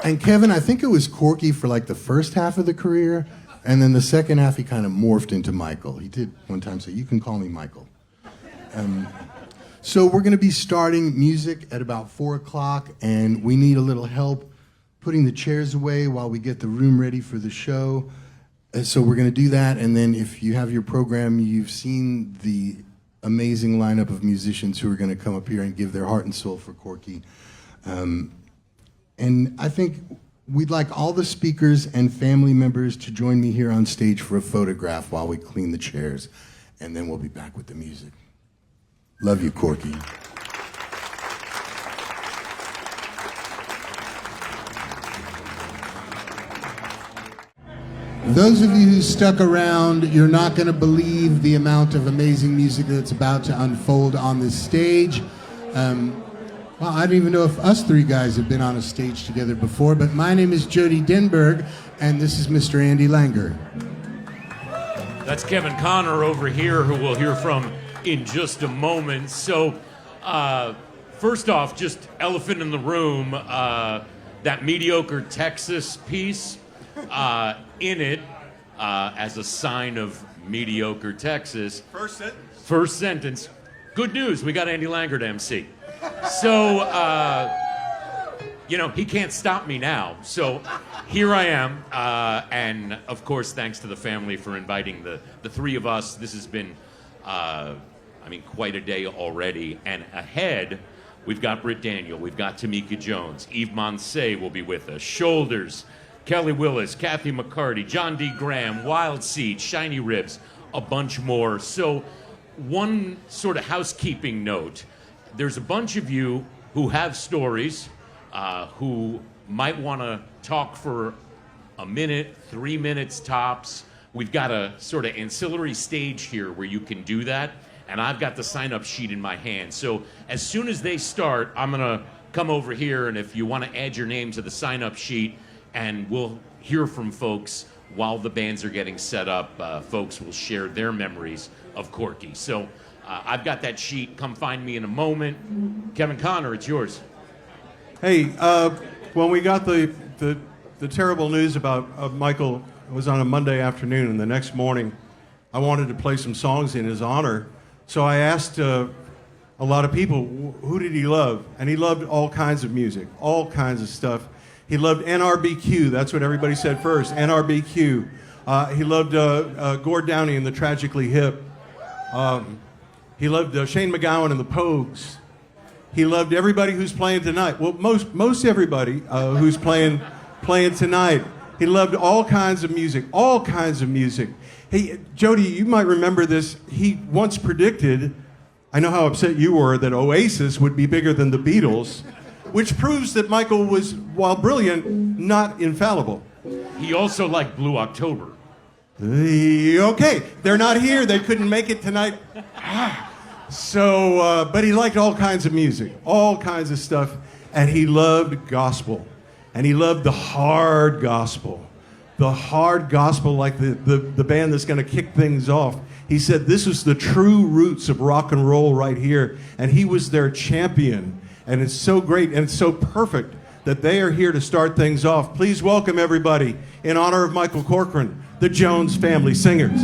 And Kevin, I think it was Corky for like the first half of the career, and then the second half he kind of morphed into Michael. He did one time say, "You can call me Michael." So we're going to be starting music at about 4 o'clock, and we need a little help putting the chairs away while we get the room ready for the show. So we're going to do that, and then if you have your program, you've seen the amazing lineup of musicians who are going to come up here and give their heart and soul for Corky. And I think we'd like all the speakers and family members to join me here on stage for a photograph while we clean the chairs, and then we'll be back with the music. Love you, Corky. Those of you who stuck around, you're not going to believe the amount of amazing music that's about to unfold on this stage. Well, I don't even know if us three guys have been on a stage together before, but my name is Jody Denberg, and this is Mr. Andy Langer. That's Kevin Connor over here, who we'll hear from in just a moment. So First off, just elephant in the room, that mediocre Texas piece, in it, as a sign of mediocre Texas. First sentence. Good news, we got Andy Langer to MC. So, he can't stop me now. So here I am. And of course, thanks to the family for inviting the three of us. This has been, quite a day already. And ahead, we've got Britt Daniel, we've got Tameca Jones, Yves Monsees will be with us, Shoulders, Kelly Willis, Kathy McCarty, Jon D. Graham, Wild Seed, Shinyribs, a bunch more. So one sort of housekeeping note, there's a bunch of you who have stories, who might want to talk for a minute, 3 minutes tops. We've got a sort of ancillary stage here where you can do that, and I've got the sign-up sheet in my hand. So as soon as they start, I'm going to come over here, and if you want to add your name to the sign-up sheet, and we'll hear from folks while the bands are getting set up. Folks will share their memories of Corky. So I've got that sheet. Come find me in a moment. Kevin Connor, it's yours. Hey, when we got the terrible news about Michael, it was on a Monday afternoon, and the next morning I wanted to play some songs in his honor. So I asked a lot of people, who did he love? And he loved all kinds of music, all kinds of stuff. He loved NRBQ, that's what everybody said first, NRBQ. He loved Gord Downie and the Tragically Hip. He loved Shane MacGowan and the Pogues. He loved everybody who's playing tonight. Well, most everybody who's playing tonight. He loved all kinds of music, all kinds of music. Hey, Jody, you might remember this. He once predicted, I know how upset you were, that Oasis would be bigger than the Beatles, which proves that Michael was, while brilliant, not infallible. He also liked Blue October. Okay, they're not here. They couldn't make it tonight. So, but he liked all kinds of music, all kinds of stuff, and he loved gospel. And he loved the hard gospel like the band that's going to kick things off. He said this was the true roots of rock and roll right here, and he was their champion. And it's so great and it's so perfect that they are here to start things off. Please welcome everybody, in honor of Michael Corcoran, the Jones Family Singers.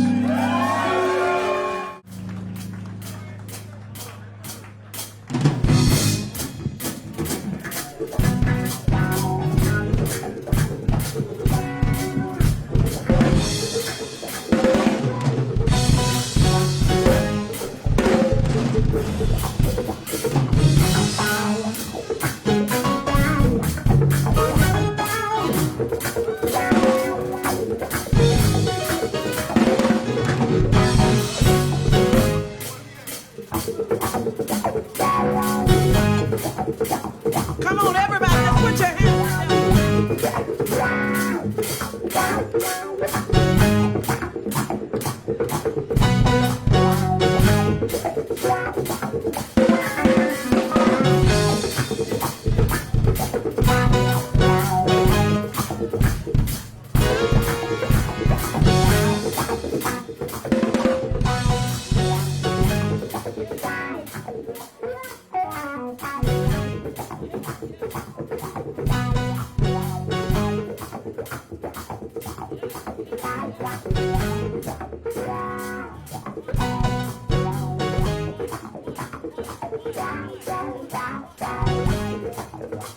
Come on, everybody, let's put your hands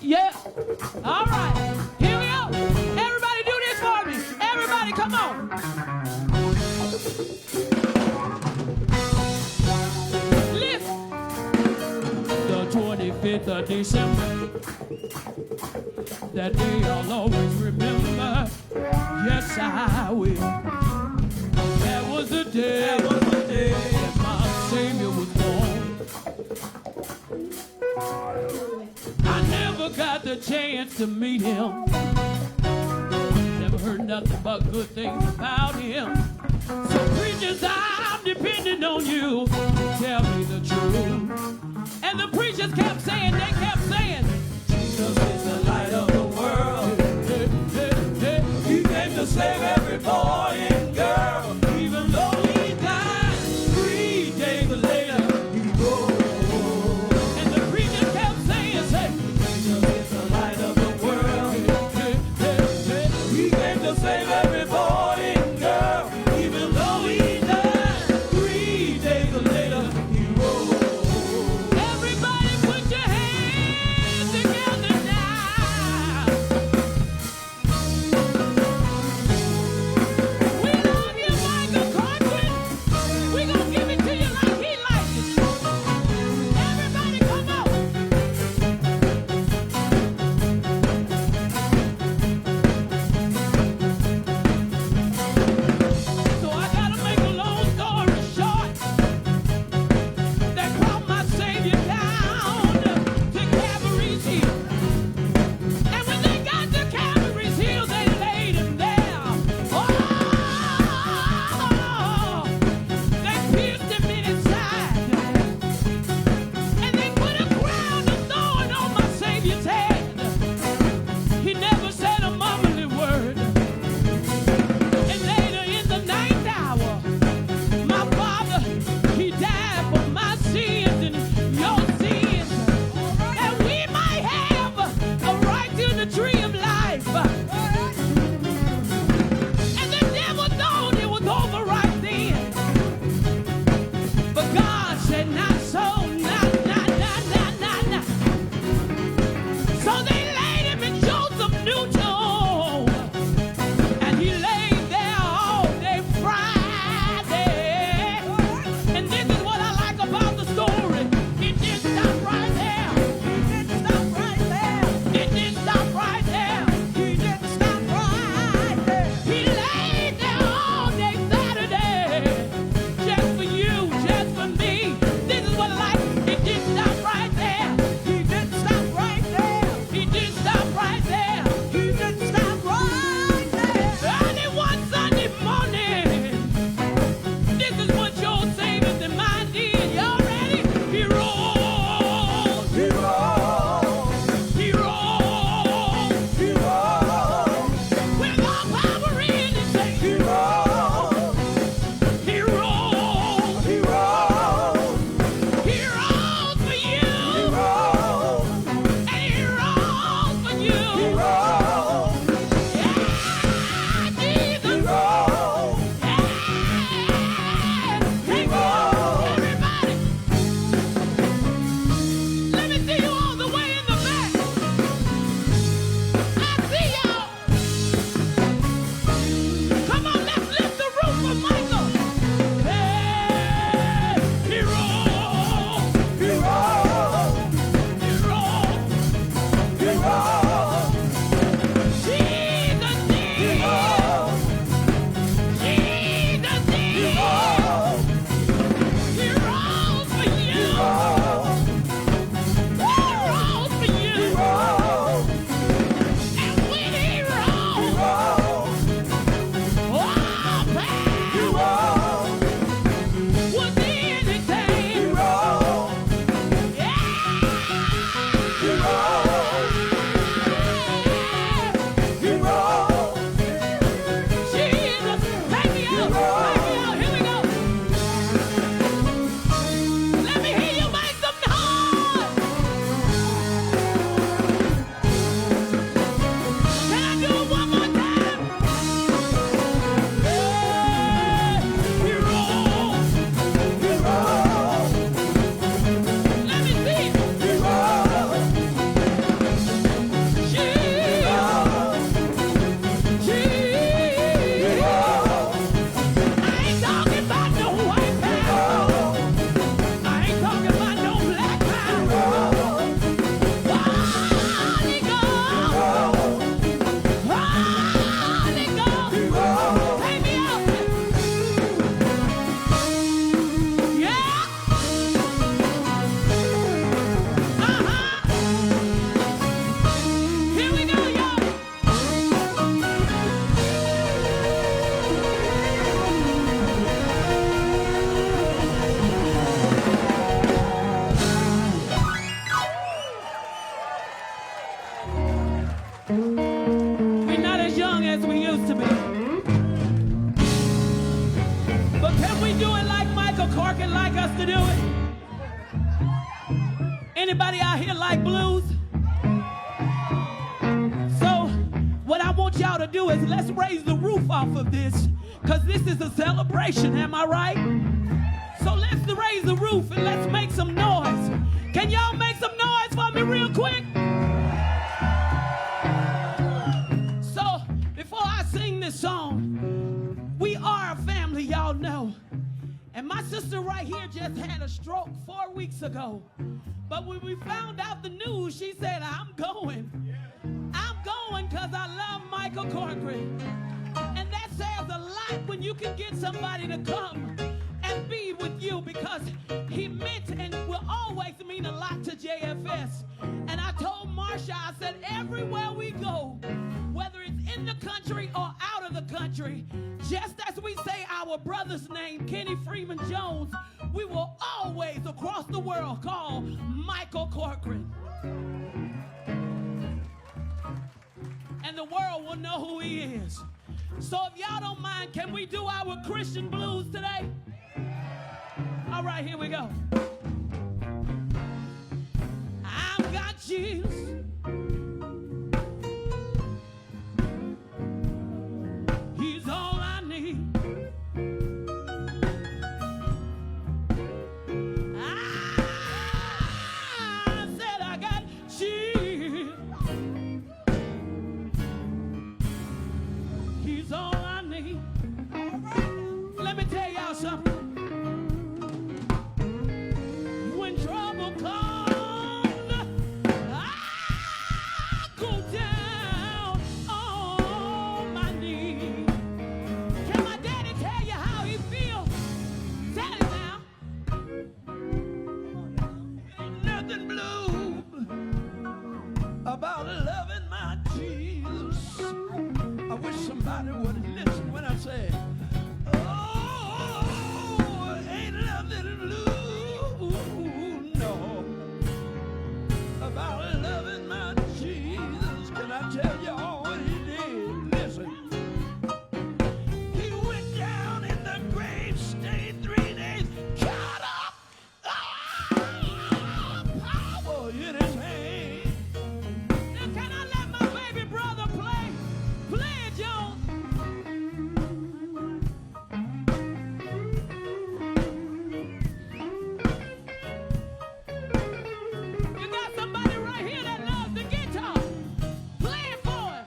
Yeah. All right. Here we go. Everybody do this for me. Everybody, come on. Listen. The 25th of December. That day I'll always remember. Yes, I will. That was the day. That my Savior was born. I never got the chance to meet him. Never heard nothing but good things about him. So preachers, I'm depending on you to tell me the truth. And the preachers kept saying, Jesus is the light of the world. He came to save every boy and girl. Even though he died 3 days later, he rose. And the preachers kept We're not as young as we used to be. But can we do it like Michael Corcoran like us to do it? Anybody out here like blues? So what I want y'all to do is let's raise the roof off of this, because this is a celebration, am I right? So let's raise the roof and let's make some noise. Can y'all make some noise for me real quick? So before I sing this song, we are a family, y'all know. And my sister right here just had a stroke 4 weeks ago. But when we found out the news, she said, I'm going. I'm going because I love Michael Corcoran. And that says a lot when you can get somebody to come and be with you, because he meant and will always mean a lot to JFS. And I told Marsha, I said, everywhere we go, whether it's in the country or out of the country, just as we say our brother's name, Kenny Freeman Jones, we will always across the world call Michael Corcoran. And the world will know who he is. So if y'all don't mind, can we do our Christian blues today? All right, here we go. I've got Jesus. He's all I need. I said I got Jesus. He's all I need. Let me tell y'all something. When trouble comes, I go down on my knees. Can my daddy tell you how he feels? Tell him now. Ain't nothing blue about loving my Jesus. I wish somebody would listen when I say, oh, ain't nothing blue, no, about loving my Jesus. Can I tell you all what he did? Listen. He went down in the grave, stayed 3 days, cut off power in his hand. Now can I let my baby brother play? Play it, Joan. You got somebody right here that loves the guitar. Play it for him.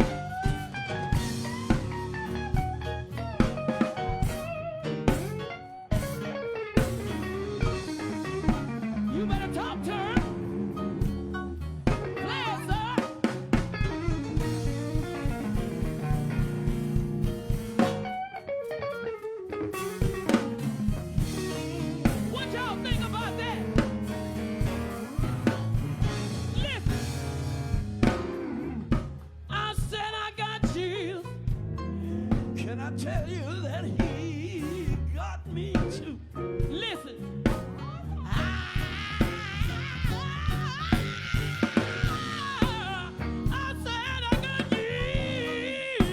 You better talk to her. Play it, sir. What y'all think about that? Listen. I said I got Jesus. Can I tell you that he got me too? Listen. I said I got Jesus.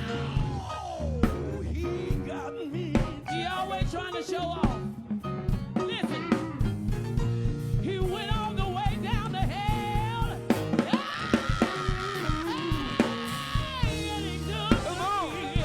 Oh, he got me. He always trying to show off. Listen. He went all the way down to hell. And he took me.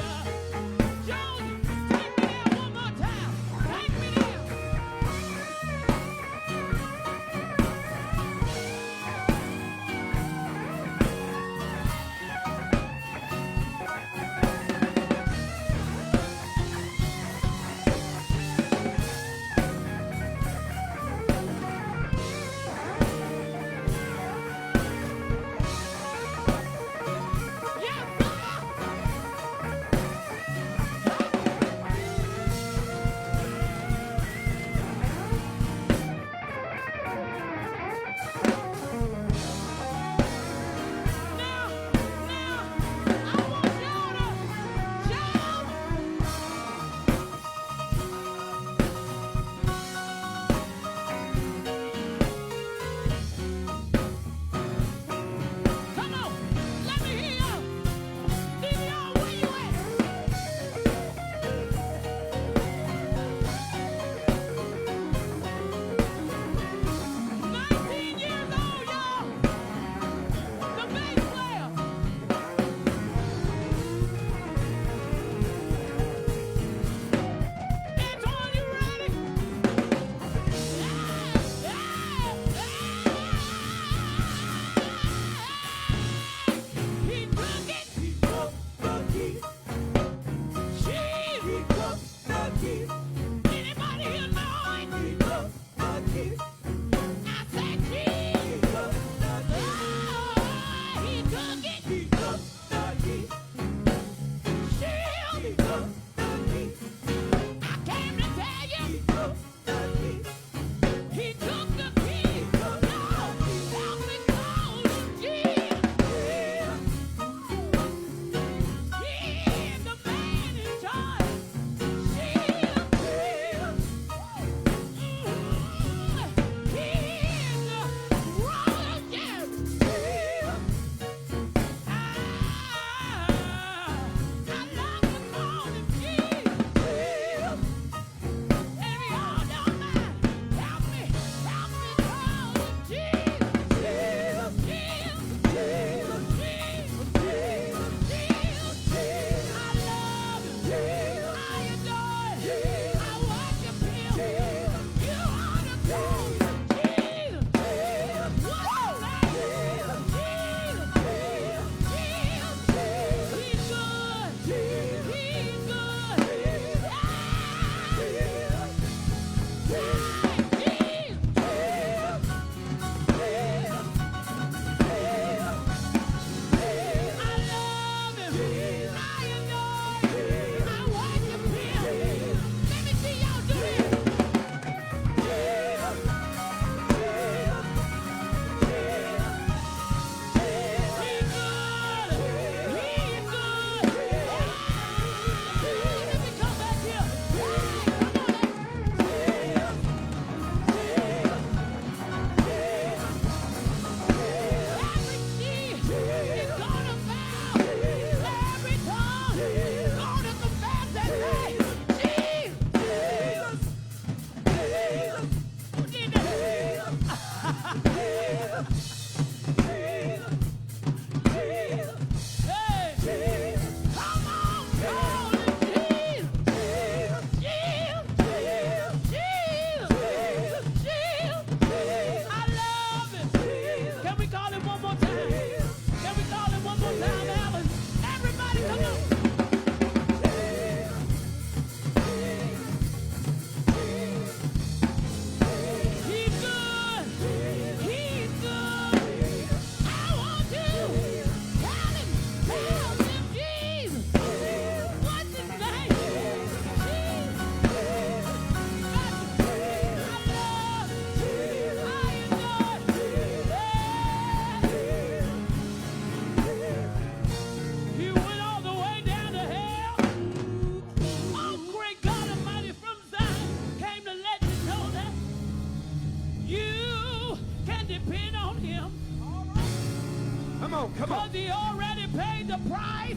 Come on, come on. Because he already paid the price.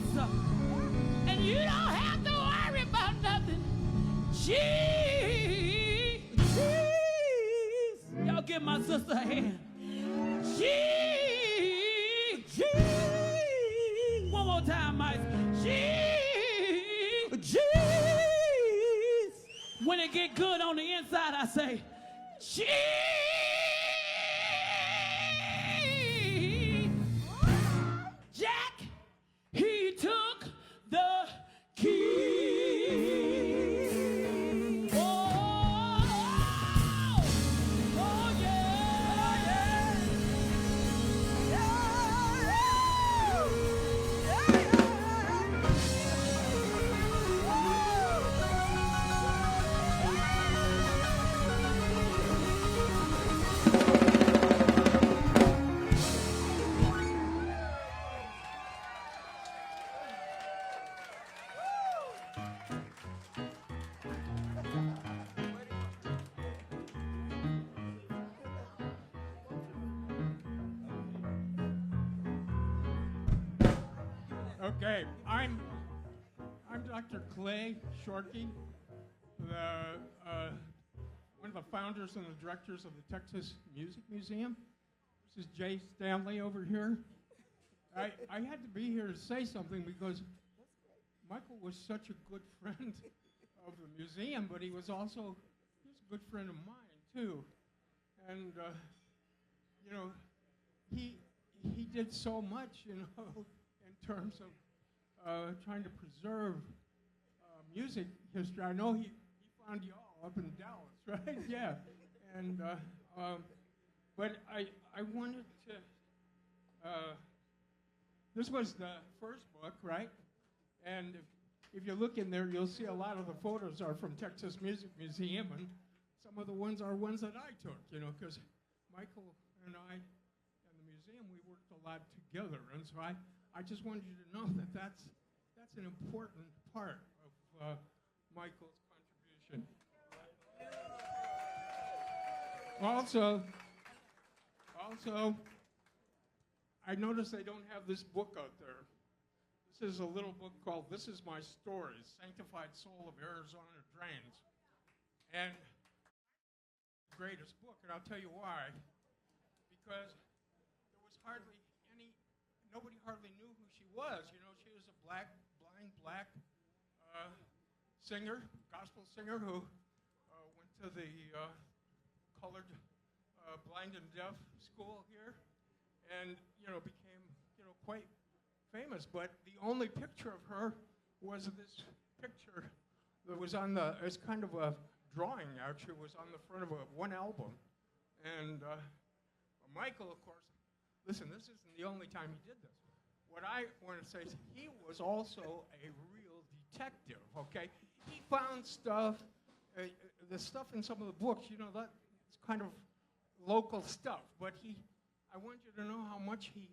And you don't have to worry about nothing. Jesus. Y'all give my sister a hand. Jesus. One more time, Mike. Jesus. When it get good on the inside, I say, Jesus. Jack, he took the key. Okay, I'm Dr. Clay Shorkey, one of the founders and the directors of the Texas Music Museum. This is Jay Stanley over here. I had to be here to say something because Michael was such a good friend of the museum, but he was a good friend of mine too. And he did so much, in terms of trying to preserve music history. I know he found y'all up in Dallas, right? Yeah. And but I wanted to. This was the first book, right? And if you look in there, you'll see a lot of the photos are from Texas Music Museum, and some of the ones are ones that I took, because Michael and I and the museum, we worked a lot together, and so I just wanted you to know that that's an important part of Michael's contribution. Also, I noticed they don't have this book out there. This is a little book called "This Is My Story: Sanctified Soul of Arizona Drains," and the greatest book, and I'll tell you why. Because there was nobody hardly knew who she was. She was a blind black singer, gospel singer who went to the colored blind and deaf school here, and became quite famous. But the only picture of her was this picture that was on it's kind of a drawing actually, was on the front of one album, and Michael, of course. Listen, this isn't the only time he did this. What I want to say is he was also a real detective, okay? He found stuff, the stuff in some of the books, that it's kind of local stuff, but I want you to know how much he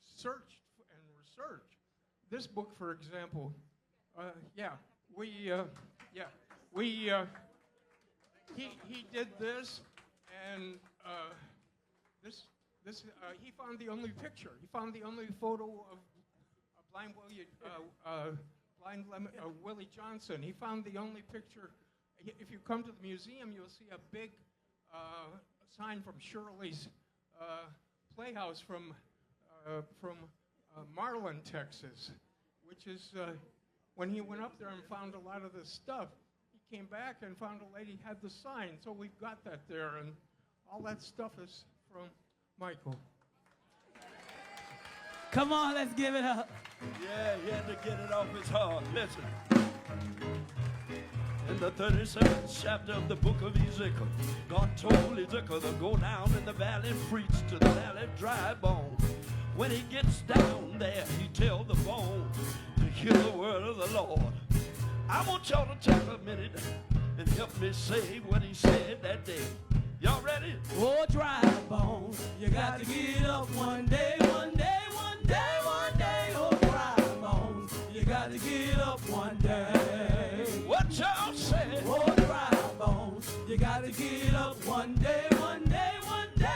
searched and researched. This book, for example, he did this, and he found the only picture. He found the only photo of Willie Johnson. He found the only picture. If you come to the museum, you'll see a big sign from Shirley's Playhouse from Marlin, Texas, which is when he went up there and found a lot of this stuff. He came back and found a lady had the sign, so we've got that there, and all that stuff is from Michael. Come on, let's give it up. Yeah, he had to get it off his heart. Listen. In the 37th chapter of the book of Ezekiel, God told Ezekiel to go down in the valley and preach to the valley of dry bones. When he gets down there, he tell the bones to hear the word of the Lord. I want y'all to take a minute and help me say what he said that day. Y'all ready? Oh, dry bones, you got to get up one day, one day, one day, one day. Oh, dry bones, you got to get up one day. What y'all say? Oh, dry bones, you got to get up one day, one day, one day.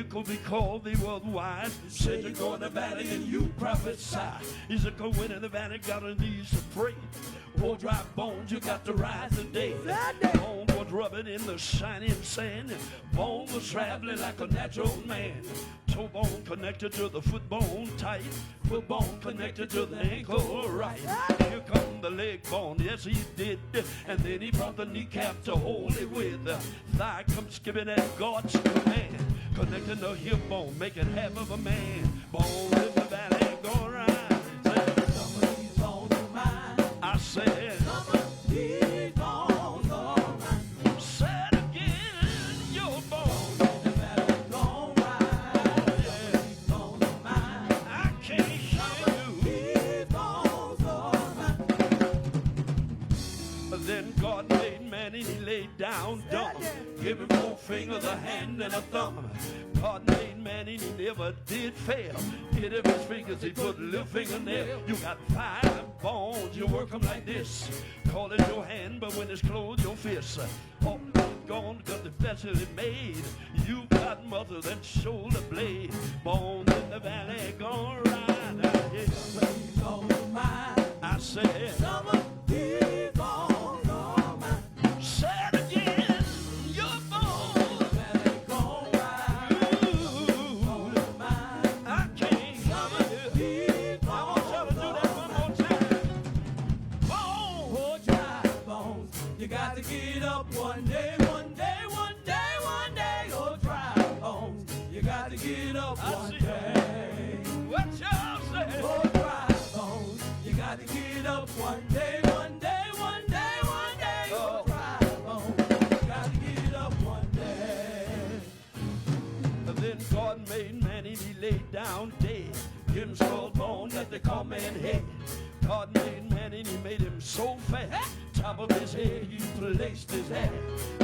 could be called the worldwide. Said you go in the valley and you prophesy. He said go in the valley, got a knees to pray. Oh, dry bones, you got to rise today. Bone was rubbing in the shining sand. Bone was traveling like a natural man. Toe bone connected to the foot bone tight. Foot bone connected to the ankle right. Here come the leg bone, yes he did. And then he brought the kneecap to hold it with. Thigh come skipping at God's command. Connecting the hip bone, making half of a man. Bone in the valley, go right. Some of these bones are mine. I said, some of these bones are mine. Said again, your bones in the valley, go right. Yeah. These bones are mine. I can't hear you. These bones are mine. Then God made man and he laid down dumb. Give him 4 fingers, a hand, and a thumb. God made man and he never did fail. Hit him his fingers, he put a little fingernail. You got 5 bones, you work them like this. Call it your hand, but when it's closed, your fist. Oh, gone, got the best that it made. You got mother that shoulder blade. Bones in the valley, gone right. Yeah. I said, some of these bones are mine. Said again, your bones. You got to get up one day, one day, one day, one day. Oh, dry bones. You got to get up one day. What y'all say? Oh, dry bones. You got to get up one day, one day, one day, one day. Oh, dry bones. You got to get up one day. And then God made man and he laid down dead. Give him skull bone that they call man head. God made man and he made him so fat. Top of his head he placed his hat.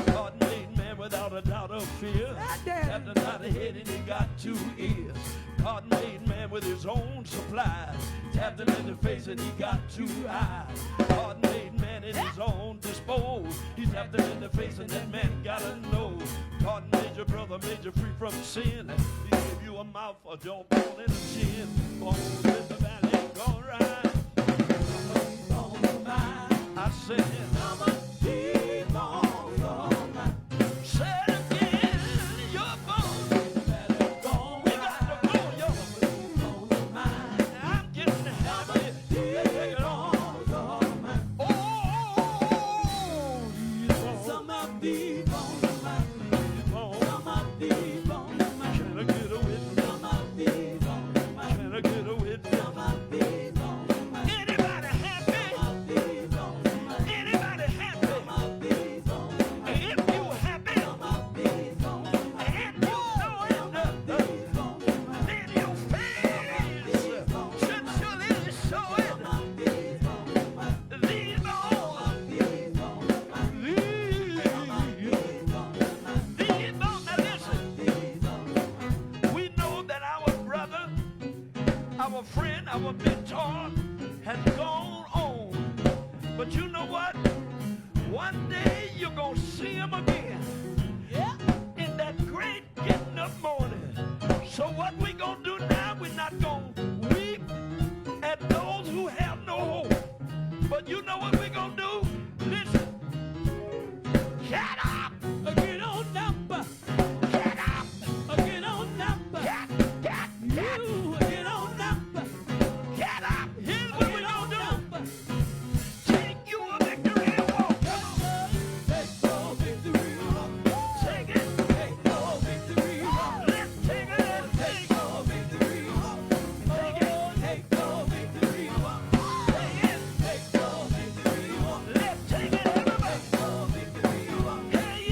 God made man without a doubt of fear. Tapped him on the head and he got 2 ears. God made man with his own supply. Tapped him in the face and he got 2 eyes. God made man in his own dispose. He tapped him in the face and that man got a nose. God made your brother, made you free from sin. He gave you a mouth, a jawbone, and a chin. Bones in the valley, go right. I said, some of these bones are mine. Said again, your bones in the valley, gone right. We got to blow your bones are mine. I'm getting happy. These bones are mine. Oh, some of these bones are mine. Some of these bones are mine. Can I get a witness? Some of these bones are mine. Can I get a witness? Some of these bones are mine. Anybody happy? Our friend, our mentor has gone on. But you know what? One day you're going to see him again. Yeah. In that great getting up morning. So what we going to do now, we're not going to weep at those who have no hope. But you know what we're going to do? Listen. Get up. Get on number. Get up. Get on number. Get. You get on number. Get up. Here's what we're going to do. Take you a victory walk. Take your victory walk. Take it. Take your victory walk. Let's take it. Take your victory walk. Take it. Take your victory walk. Take it. Take your victory walk. Let's take it, everybody. Take your victory walk. Hey,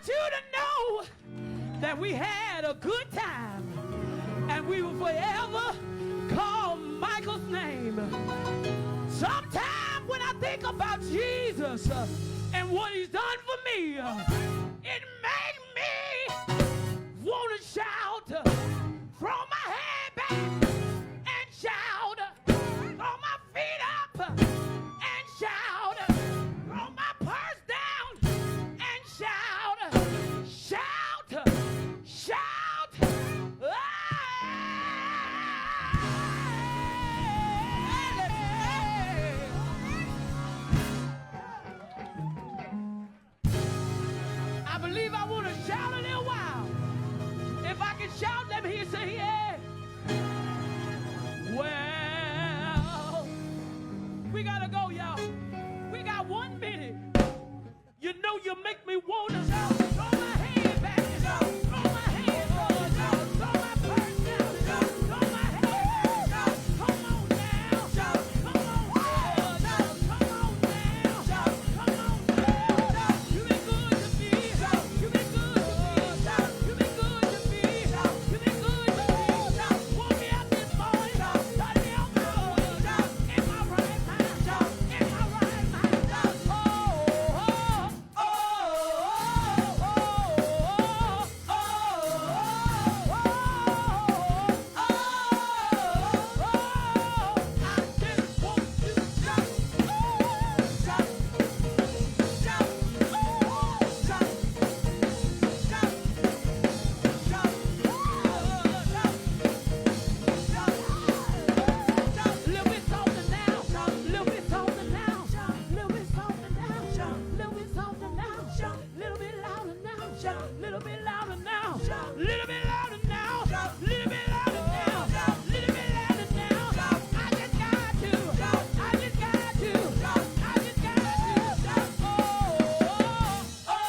want you to know that we had a good time and we will forever call Michael's name. Sometimes when I think about Jesus and what he's done for me, it makes me want to shout, throw my head back and shout, throw my feet up and shout, throw my purse down and shout, shout, shout. I believe I want to shout a little while. If I can shout, let me hear you say, yeah. Well, we gotta go, y'all. We got 1 minute. You know you make me want to shout. Throw my hand back and shout. Throw my hand forward, shout. Throw my purse down, shout. Throw my head, shout. Come on now, shout. Come on now, shout. Come on now, shout. Come on now, shout. You been good to me, shout. You been good to me, shout. You been good to me, shout. You been good to me, shout. Woke me up this morning, shout. Started me on my way, shout. In my right mind, shout. In my right mind, shout. Oh, oh, oh, oh, oh, oh, I just want you to shout, shout, shout, shout, little bit softer now, little bit softer now, little bit softer now, little bit softer now, little bit louder now, little bit louder now, little bit louder now, little bit louder now, little bit louder now. I just got to, I just got to, I just got to. Oh, oh,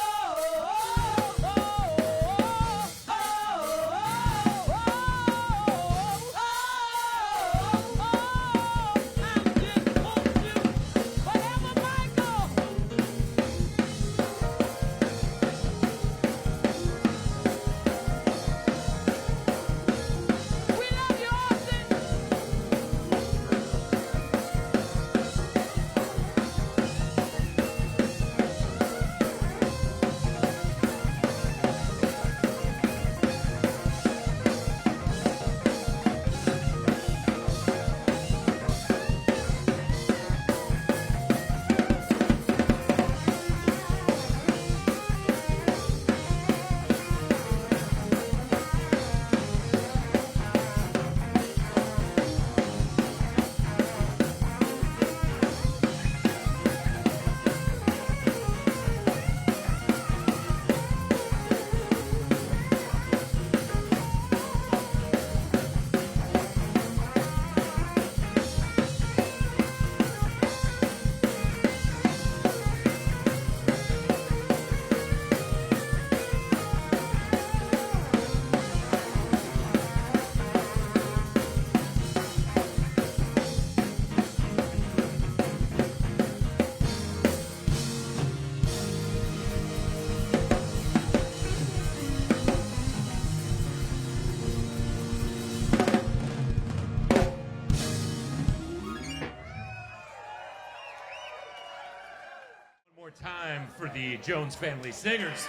More time for the Jones family singers.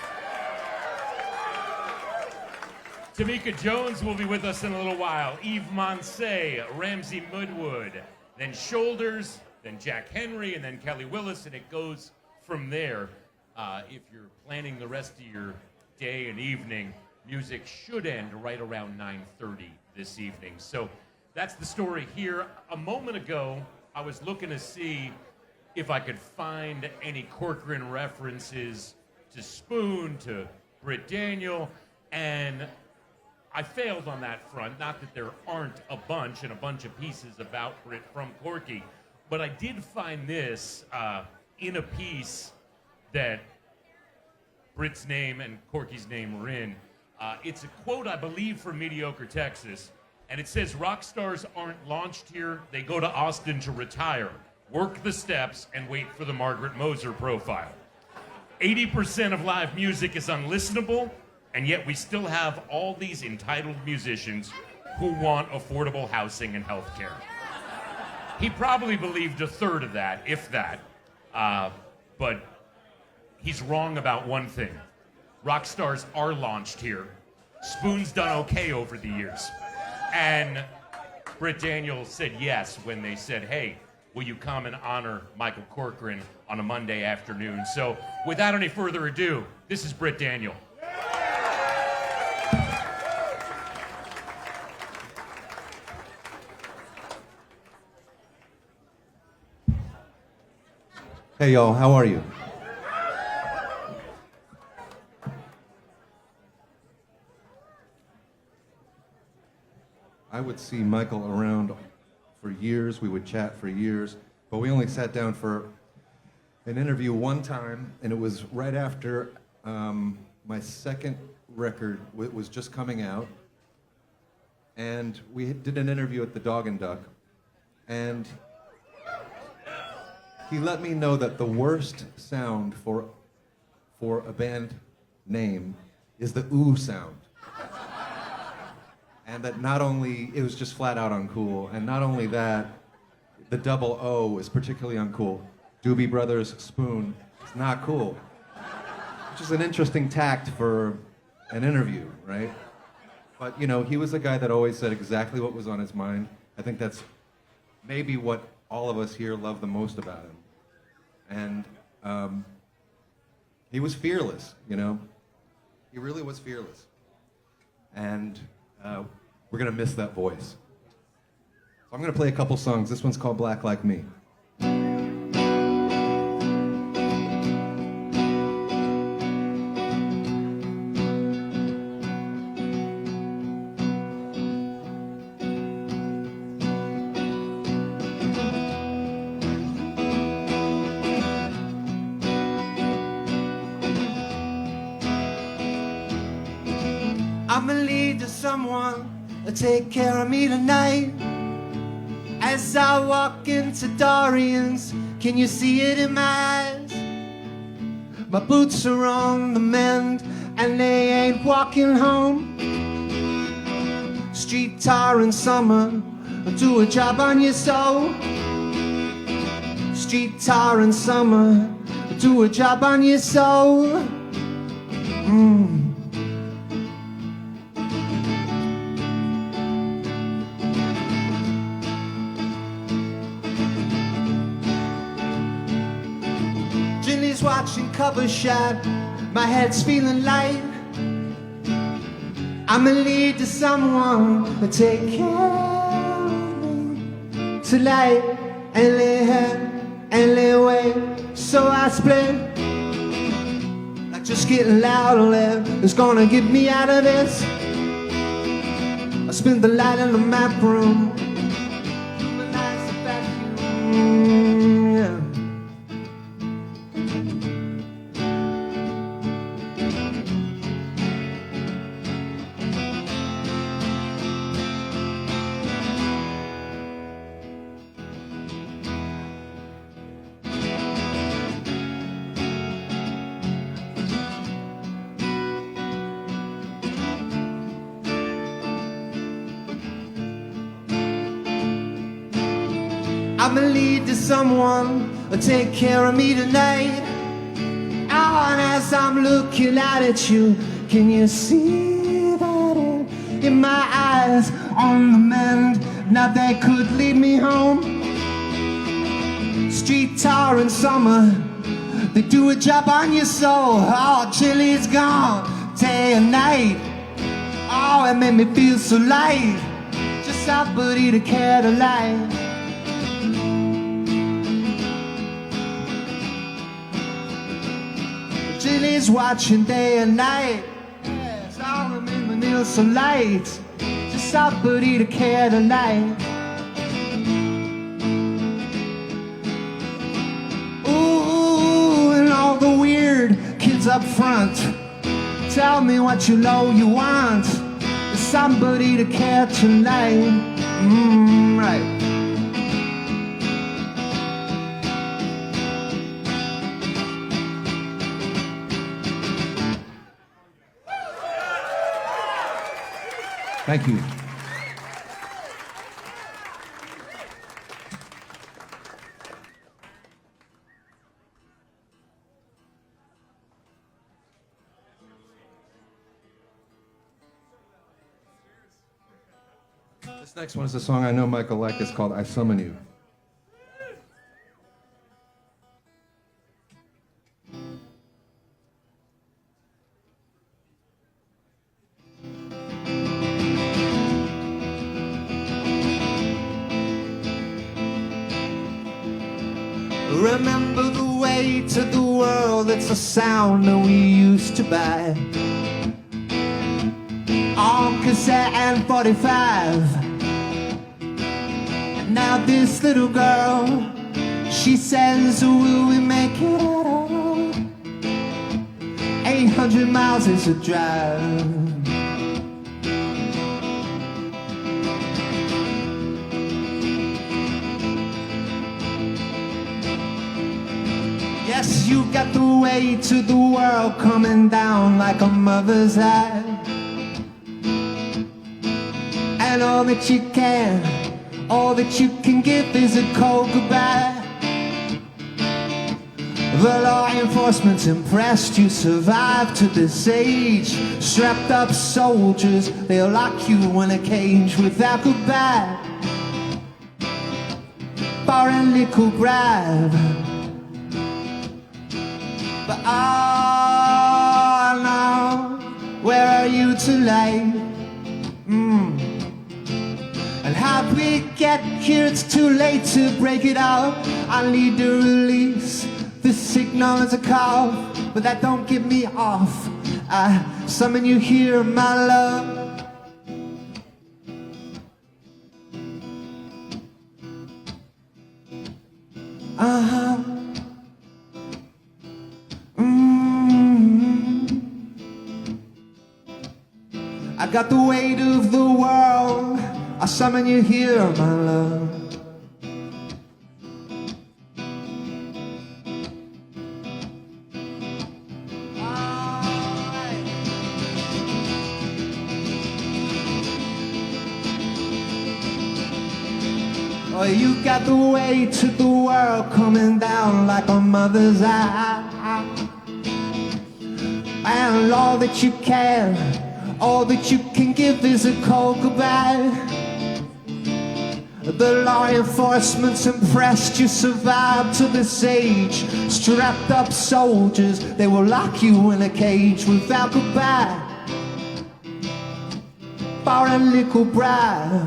Tameca Jones will be with us in a little while. Eve Monsees, Ramsay Midwood, then Shoulders, then Jack Henry, and then Kelly Willis, and it goes from there. If you're planning the rest of your day and evening, music should end right around 9:30 this evening. So that's the story here. A moment ago, I was looking to see if I could find any Corcoran references to Spoon, to Britt Daniel, and I failed on that front. Not that there aren't a bunch and a bunch of pieces about Britt from Corky, but I did find this in a piece that Britt's name and Corky's name were in. It's a quote, I believe, from Mediocre, Texas, and it says, "Rock stars aren't launched here, they go to Austin to retire. Work the steps and wait for the Margaret Moser profile." 80% of live music is unlistenable, and yet we still have all these entitled musicians who want affordable housing and health care. He probably believed a third of that, if that, but he's wrong about one thing. Rock stars are launched here. Spoon's done okay over the years. And Britt Daniel said yes when they said, hey, will you come and honor Michael Corcoran on a Monday afternoon? So without any further ado, this is Britt Daniel. Hey y'all, how are you? I would see Michael around for years, we would chat for years, but we only sat down for an interview one time, and it was right after my second record was just coming out, and we did an interview at the Dog and Duck, and he let me know that the worst sound for a band name is the ooh sound. And that not only, it was just flat out uncool, and not only that, the double O is particularly uncool. Doobie Brothers Spoon is not cool. Which is an interesting tact for an interview, right? But you know, he was a guy that always said exactly what was on his mind. I think that's maybe what all of us here love the most about him. And he was fearless, you know? He really was fearless. And we're gonna miss that voice. So I'm gonna play a couple songs. This one's called Black Like Me. I'ma lead to someone to take care of me tonight. As I walk into Dorian's, can you see it in my eyes? My boots are on the mend and they ain't walking home. Street tar in summer, do a job on your soul. Street tar in summer, do a job on your soul. Watching cover shot, my head's feeling light. I'ma lead to someone to take care of me tonight, and lay head and lay away. So I split, like just getting louder is gonna get me out of this. I spin the light in the map room, humanize the vacuum, yeah. I'ma lead to someone to take care of me tonight. Oh, and as I'm looking out at you, can you see that in my eyes on the mend? Now they could lead me home. Street tar in summer, they do a job on your soul. Oh, chili's gone, day and night. Oh, it made me feel so light. Just somebody to care to light. Chili's watching day and night. Yes, all of them in the nails so light. Just somebody to care to light. Ooh, and all the weird kids up front. Tell me what you know you want. There's somebody to care tonight. Right. Thank you. This next one is a song I know Michael liked. It's called I Summon You. Remember the way to the world, it's a sound that we used to buy on cassette and 45. And now this little girl, she says, will we make it at all? 800 miles is a drive. Yes, you got the way to the world coming down like a mother's eye. And all that you can give is a cold goodbye. The law enforcement's impressed you survived to this age. Strapped up soldiers, they'll lock you in a cage without goodbye. For a little bribe. But oh no, where are you tonight? And how we get here, it's too late to break it out. I need to release this signal as a cough, but that don't get me off. I summon you here, my love. Uh-huh. I got the weight of the world. I summon you here, my love. Oh, you got the weight to the world coming down like a mother's eye. And all that you can give is a cold goodbye. The law enforcement's impressed you survived to this age. Strapped up soldiers, they will lock you in a cage without goodbye. For a little bribe.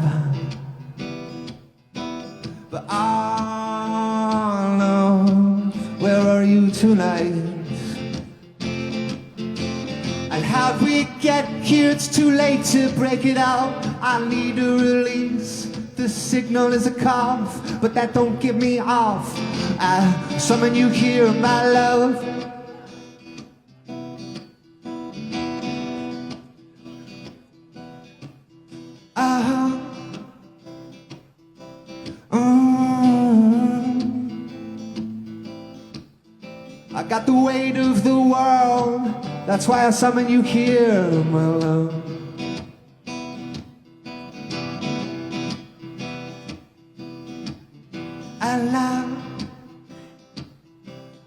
But oh no, where are you tonight? And how we get here, it's too late to break it out. I need to release this signal as a cough, but that don't get me off. I summon you here, my love. I got the weight of the world. That's why I summon you here, my love.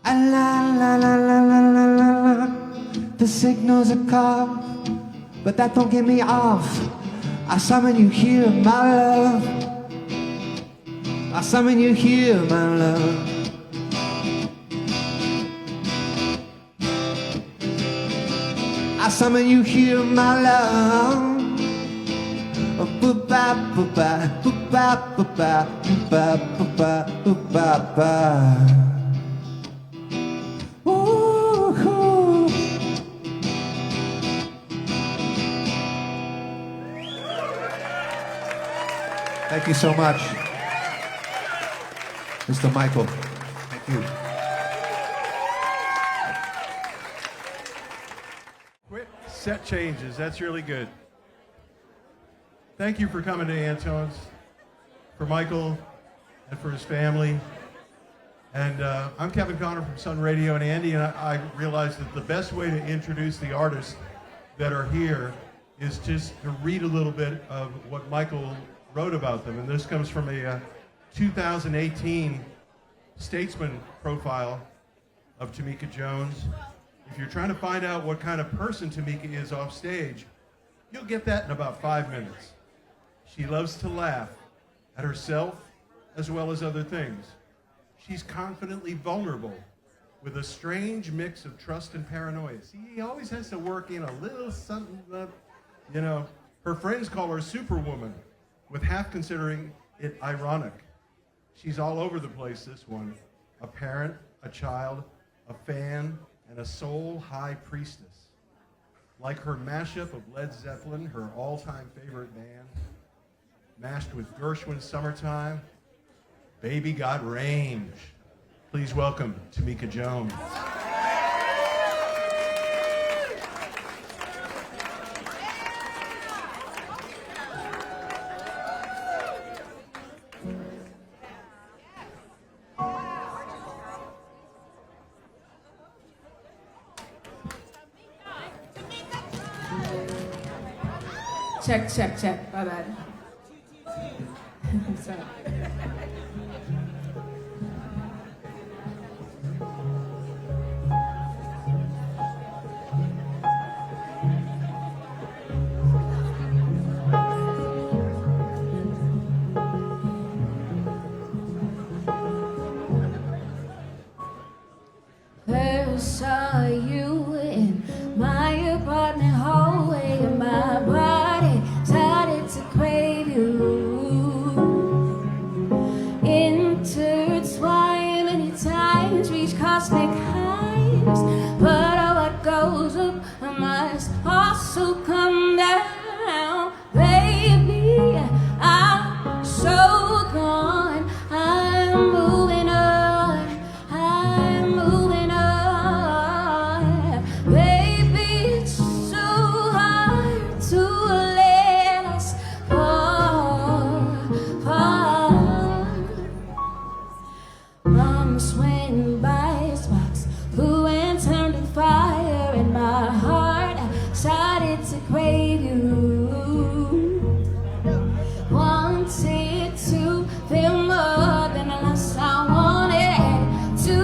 La la la la la la la. The signal's a call, but that don't get me off. I summon you here, my love. I summon you here, my love. I summon you here, my love. Ba ba ba ba ba ba ba ba ba ba ba. Ooh. Thank you so much, Mr. Michael. Thank you. Quick set changes. That's really good. Thank you for coming to Antone's, for Michael, and for his family. And I'm Kevin Connor from Sun Radio, and Andy and I realized that the best way to introduce the artists that are here is just to read a little bit of what Michael wrote about them. And this comes from a 2018 Statesman profile of Tameca Jones. If you're trying to find out what kind of person Tameca is off stage, you'll get that in about 5 minutes. She loves to laugh at herself as well as other things. She's confidently vulnerable with a strange mix of trust and paranoia. See, he always has to work in a little something, you know. Her friends call her Superwoman, with half considering it ironic. She's all over the place, this one. A parent, a child, a fan, and a soul high priestess. Like her mashup of Led Zeppelin, her all-time favorite band, mashed with Gershwin's Summertime, Baby Got Range. Please welcome Tameca Jones. Check. My bad. Sorry. First saw you in my apartment hallway, and my body started to crave you. Intertwined many times, reach cosmic heights, but all what goes up must also come down. Baby, I'm so gone. I'm moving on. I'm moving on. Baby, it's so hard to let us fall. Months went by, sparks flew and turned to fire, and my heart started to crave you. Wanted to feel more than the last I wanted to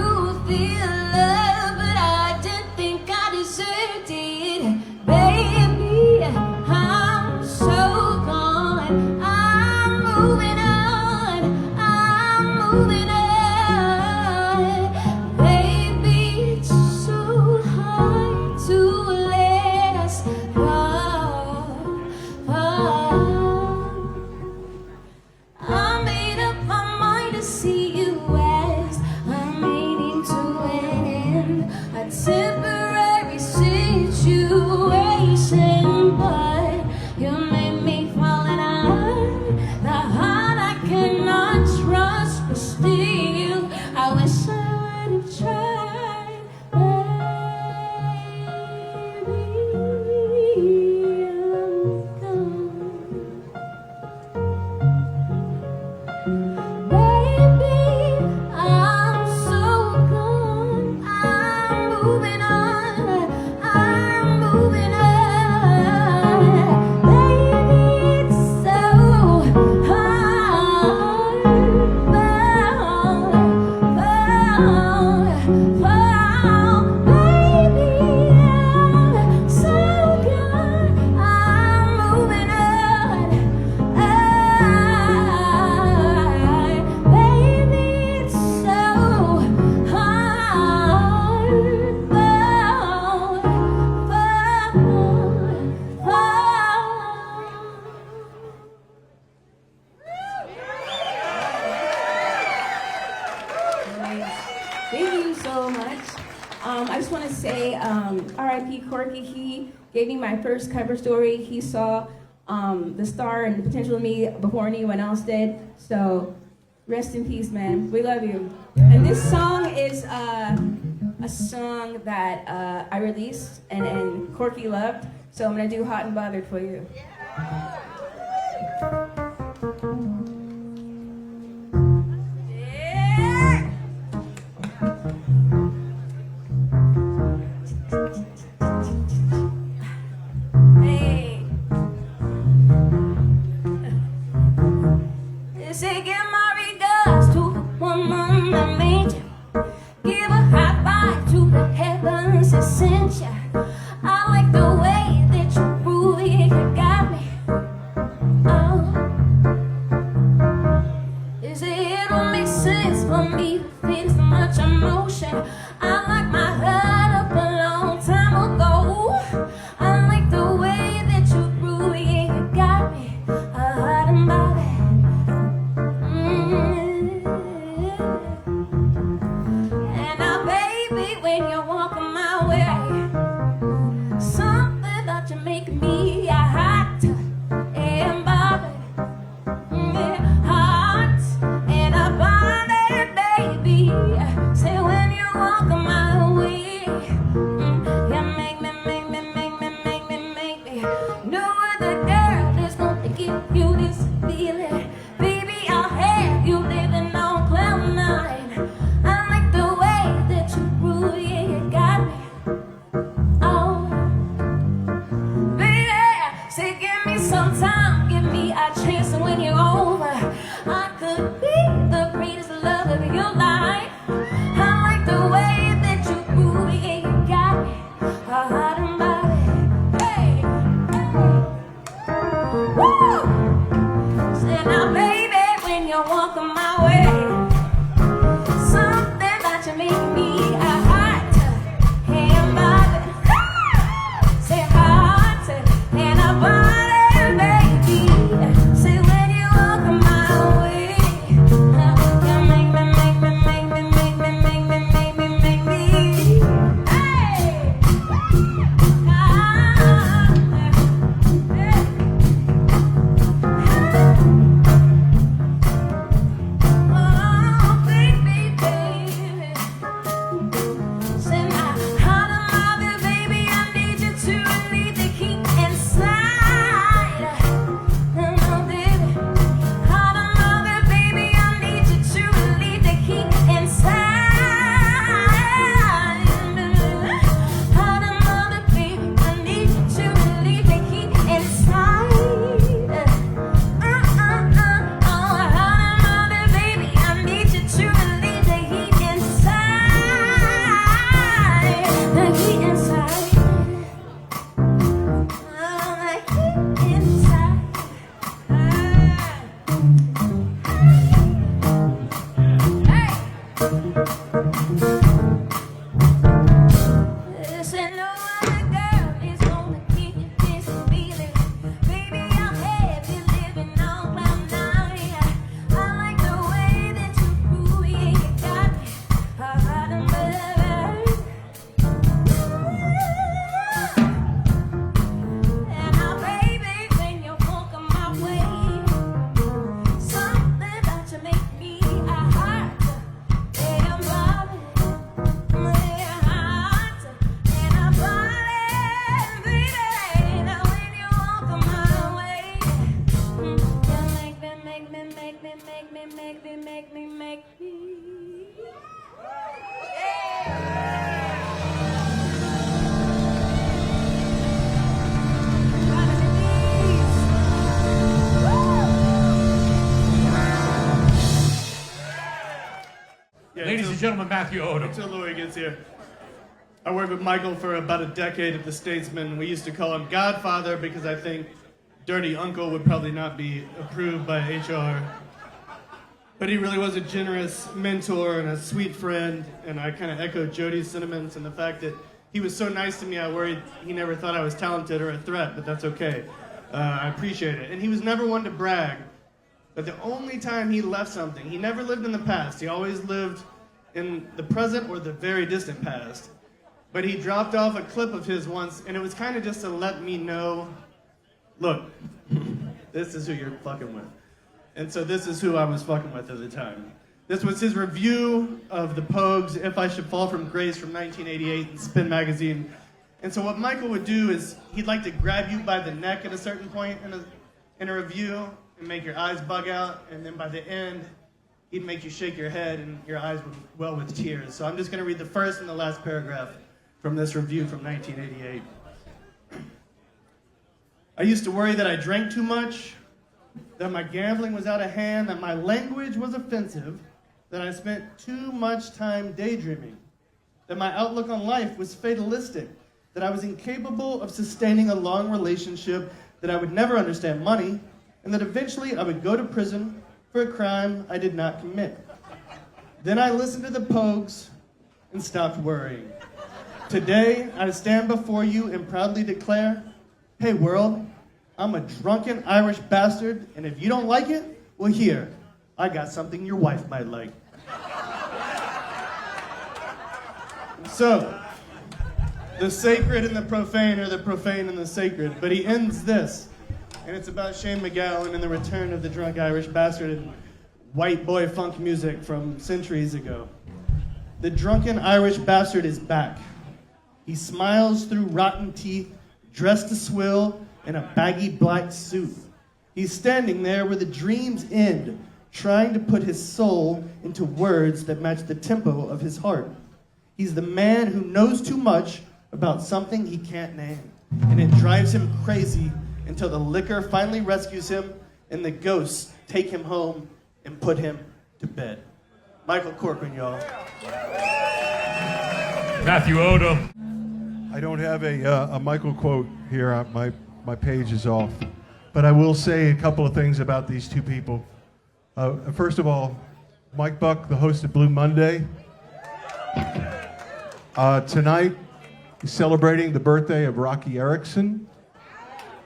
feel love, but I didn't think I deserved it. Baby, I'm so gone. I'm moving on. I'm moving on. Baby, it's so hard to let us fall. I made up my mind to see you as a meaning to an end, a temporary situation, but you made me fall in love. The heart I cannot trust, but still I wish I would have tried. Baby, I'm gone. Baby, I'm so gone. I'm moving on. I'm moving on. Baby, it's so hard. Baby, I'm so gone. I'm moving on. Baby, it's so hard. Thank you so much. I just want to say R.I.P. Corky. He gave me my first cover story. He saw the star and the potential in me before anyone else did. So rest in peace, man. We love you. And this song is a song that I released and Corky loved. So I'm going to do Hot and Bothered for you. Hey. Sometime give me a chance to win you over. I could be the greatest love of your life. I like the way that you move, yeah, you got me. Heart and body. Hey, woo! Say now, baby, when you walk on my way, something about you make me a heart and body. Say heart and a body, baby. Say when you walk on my way, you make me. Ladies and gentlemen, Matthew Odom. Until Louis gets here. I worked with Michael for about a decade at the Statesman. We used to call him Godfather because I think Dirty Uncle would probably not be approved by HR. But he really was a generous mentor and a sweet friend, and I kind of echoed Jody's sentiments and the fact that he was so nice to me, I worried he never thought I was talented or a threat, but that's okay. I appreciate it. And he was never one to brag, but the only time he left something, he never lived in the past. He always lived in the present or the very distant past. But he dropped off a clip of his once, and it was kind of just to let me know, look, this is who you're fucking with. And so this is who I was fucking with at the time. This was his review of the Pogues' If I Should Fall From Grace from 1988 in Spin Magazine. And so what Michael would do is he'd like to grab you by the neck at a certain point in a review and make your eyes bug out, and then by the end, he'd make you shake your head and your eyes would well with tears. So I'm just going to read the first and the last paragraph from this review from 1988. I used to worry that I drank too much, that my gambling was out of hand, that my language was offensive, that I spent too much time daydreaming, that my outlook on life was fatalistic, that I was incapable of sustaining a long relationship, that I would never understand money, and that eventually I would go to prison for a crime I did not commit. Then I listened to the Pogues and stopped worrying. Today, I stand before you and proudly declare, hey world, I'm a drunken Irish bastard, and if you don't like it, well here, I got something your wife might like. So, the sacred and the profane, or the profane and the sacred, but he ends this, and it's about Shane MacGowan and the return of the drunk Irish bastard and white boy funk music from centuries ago. The drunken Irish bastard is back. He smiles through rotten teeth, dressed to swill in a baggy black suit. He's standing there where the dreams end, trying to put his soul into words that match the tempo of his heart. He's the man who knows too much about something he can't name, and it drives him crazy until the liquor finally rescues him and the ghosts take him home and put him to bed. Michael Corcoran, y'all. Matthew Odom. I don't have a Michael quote here. My page is off. But I will say a couple of things about these two people. First of all, Mike Buck, the host of Blue Monday. Tonight, he's celebrating the birthday of Rocky Erickson.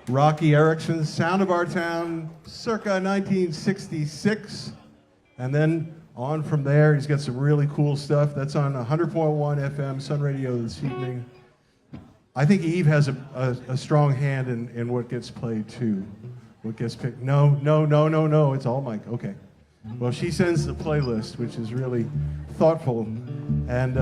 Rocky Erickson, Sound of Our Town, circa 1966. And then on from there, he's got some really cool stuff. That's on 100.1 FM, Sun Radio this evening. I think Eve has a strong hand in what gets played too. What gets picked? No, it's all Mike. Okay. Well, she sends the playlist, which is really thoughtful. And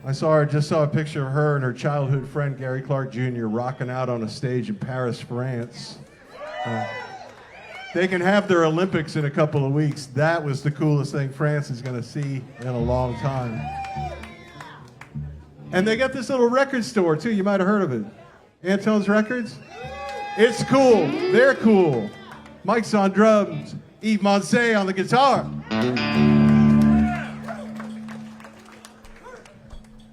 I just saw a picture of her and her childhood friend, Gary Clark Jr., rocking out on a stage in Paris, France. They can have their Olympics in a couple of weeks. That was the coolest thing France is going to see in a long time. And they got this little record store, too. You might have heard of it. Antone's Records. It's cool. They're cool. Mike's on drums. Yves Monsees on the guitar.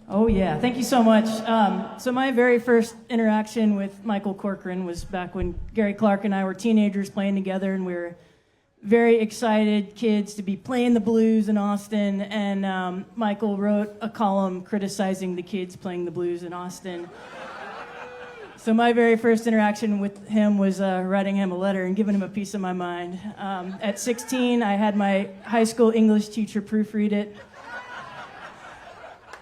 Oh, yeah. Thank you so much. So my very first interaction with Michael Corcoran was back when Gary Clark and I were teenagers playing together, and we were very excited kids to be playing the blues in Austin. And Michael wrote a column criticizing the kids playing the blues in Austin. So my very first interaction with him was writing him a letter and giving him a piece of my mind. At 16, I had my high school English teacher proofread it.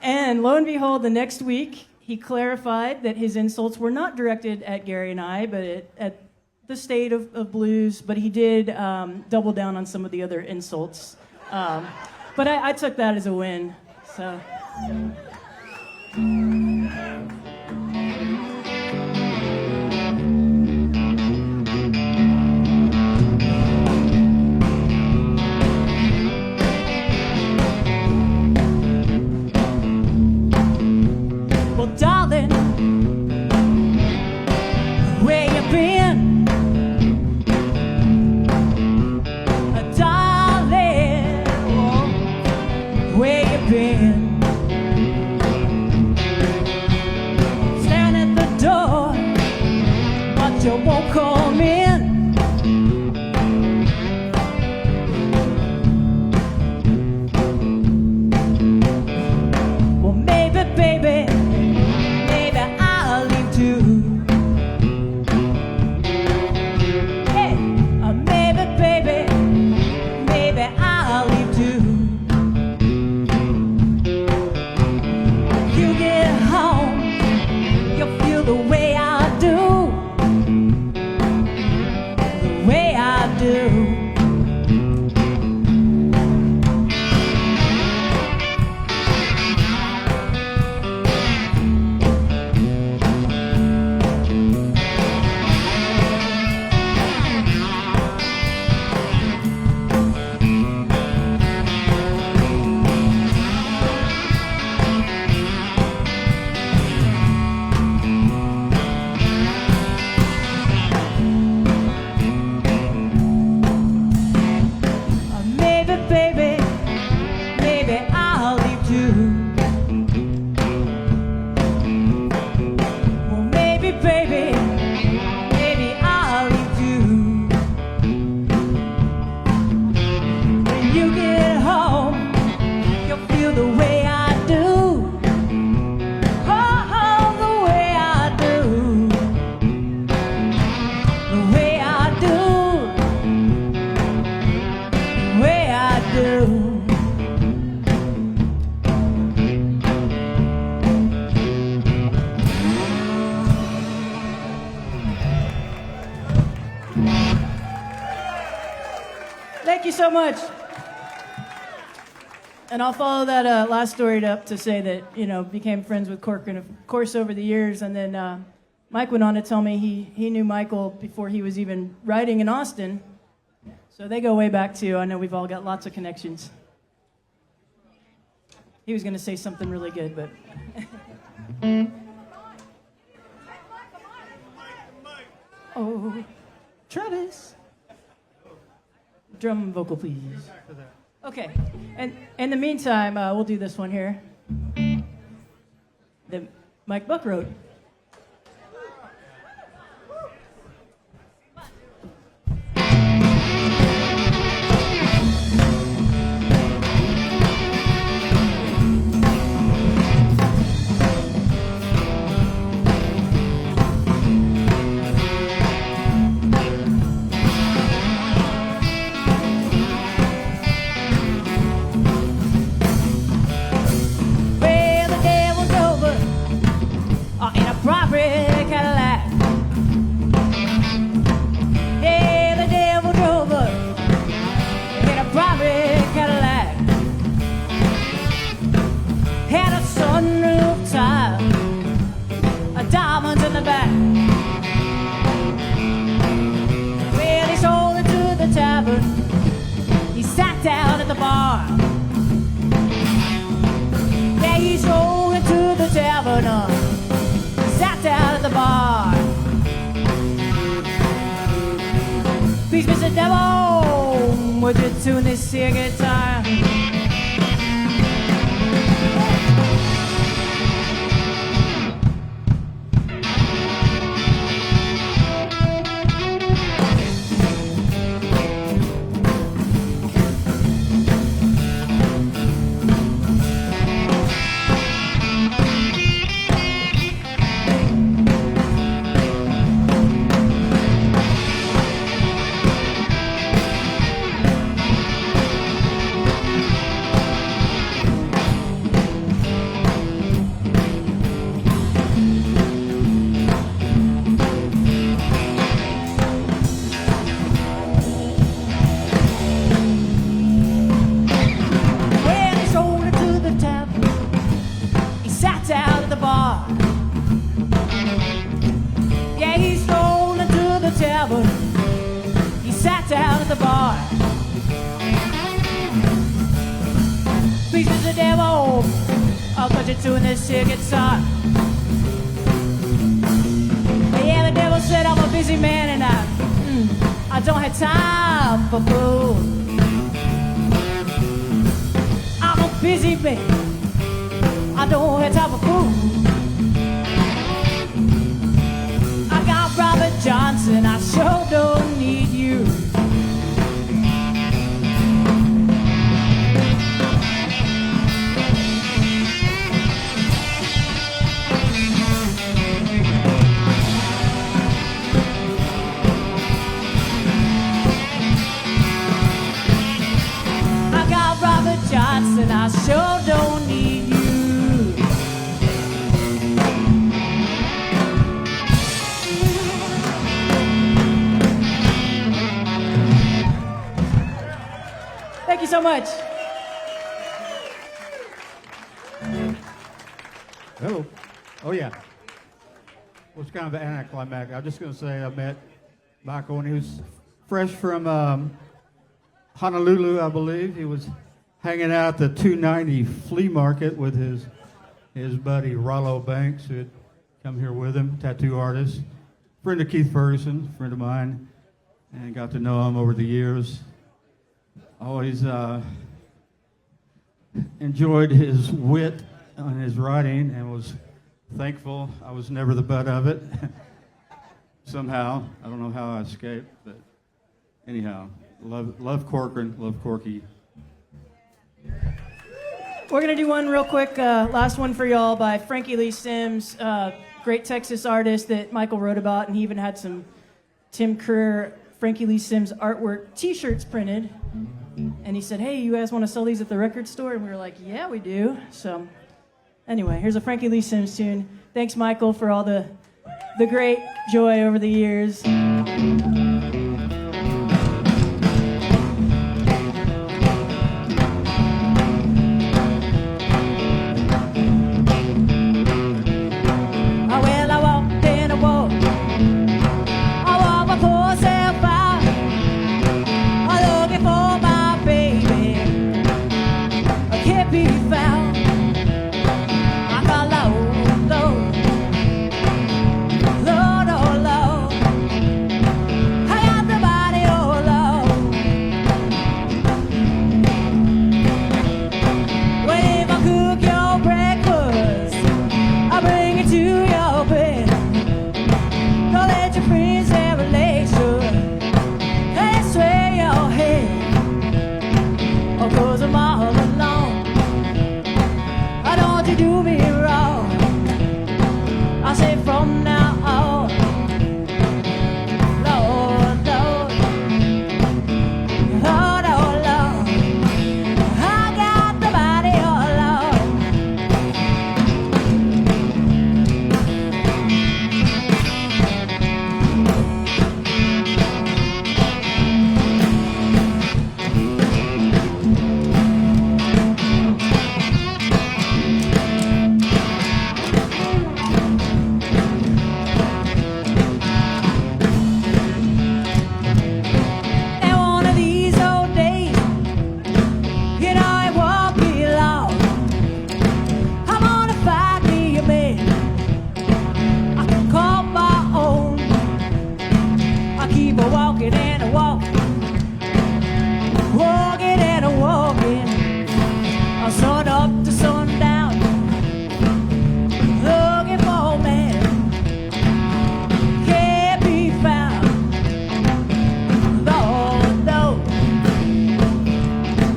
And lo and behold, the next week, he clarified that his insults were not directed at Gary and I, but at the state of blues. But he did double down on some of the other insults. But I took that as a win. So. Well, darling, where you been? Darling, where you been? Stand at the door, but you won't come in. Well, maybe, baby, so much. And I'll follow that last story up to say that, became friends with Corcoran, of course, over the years. And then Mike went on to tell me he knew Michael before he was even writing in Austin. So they go way back, too. I know we've all got lots of connections. He was going to say something really good, but... Uh-oh. Travis. Drum and vocal, please. Okay. And in the meantime, we'll do this one here. That Mike Buck wrote. Tune this here guitar. Doing this here guitar. Yeah, the devil said I'm a busy man and I don't have time for fool. I'm a busy man. I don't have time for fool. I got Robert Johnson. I sure don't need you. Johnson, I sure don't need you. Thank you so much. Hello. Oh, yeah. Well, it's kind of an anticlimactic. I'm just going to say I met Michael when he was fresh from Honolulu, I believe. He was hanging out at the 290 flea market with his buddy Rollo Banks, who had come here with him, tattoo artist, friend of Keith Ferguson, friend of mine, and got to know him over the years. Always enjoyed his wit on his writing and was thankful I was never the butt of it. Somehow, I don't know how I escaped, but anyhow, love Corcoran, love Corky. We're going to do one real quick, last one for y'all by Frankie Lee Sims, great Texas artist that Michael wrote about, and he even had some Tim Kerr, Frankie Lee Sims artwork t-shirts printed. And he said, hey, you guys want to sell these at the record store? And we were like, yeah, we do. So anyway, here's a Frankie Lee Sims tune. Thanks, Michael, for all the great joy over the years. walking and a walking, walking and a walking, sun up to sundown, looking for a man, can't be found. Lord, Lord,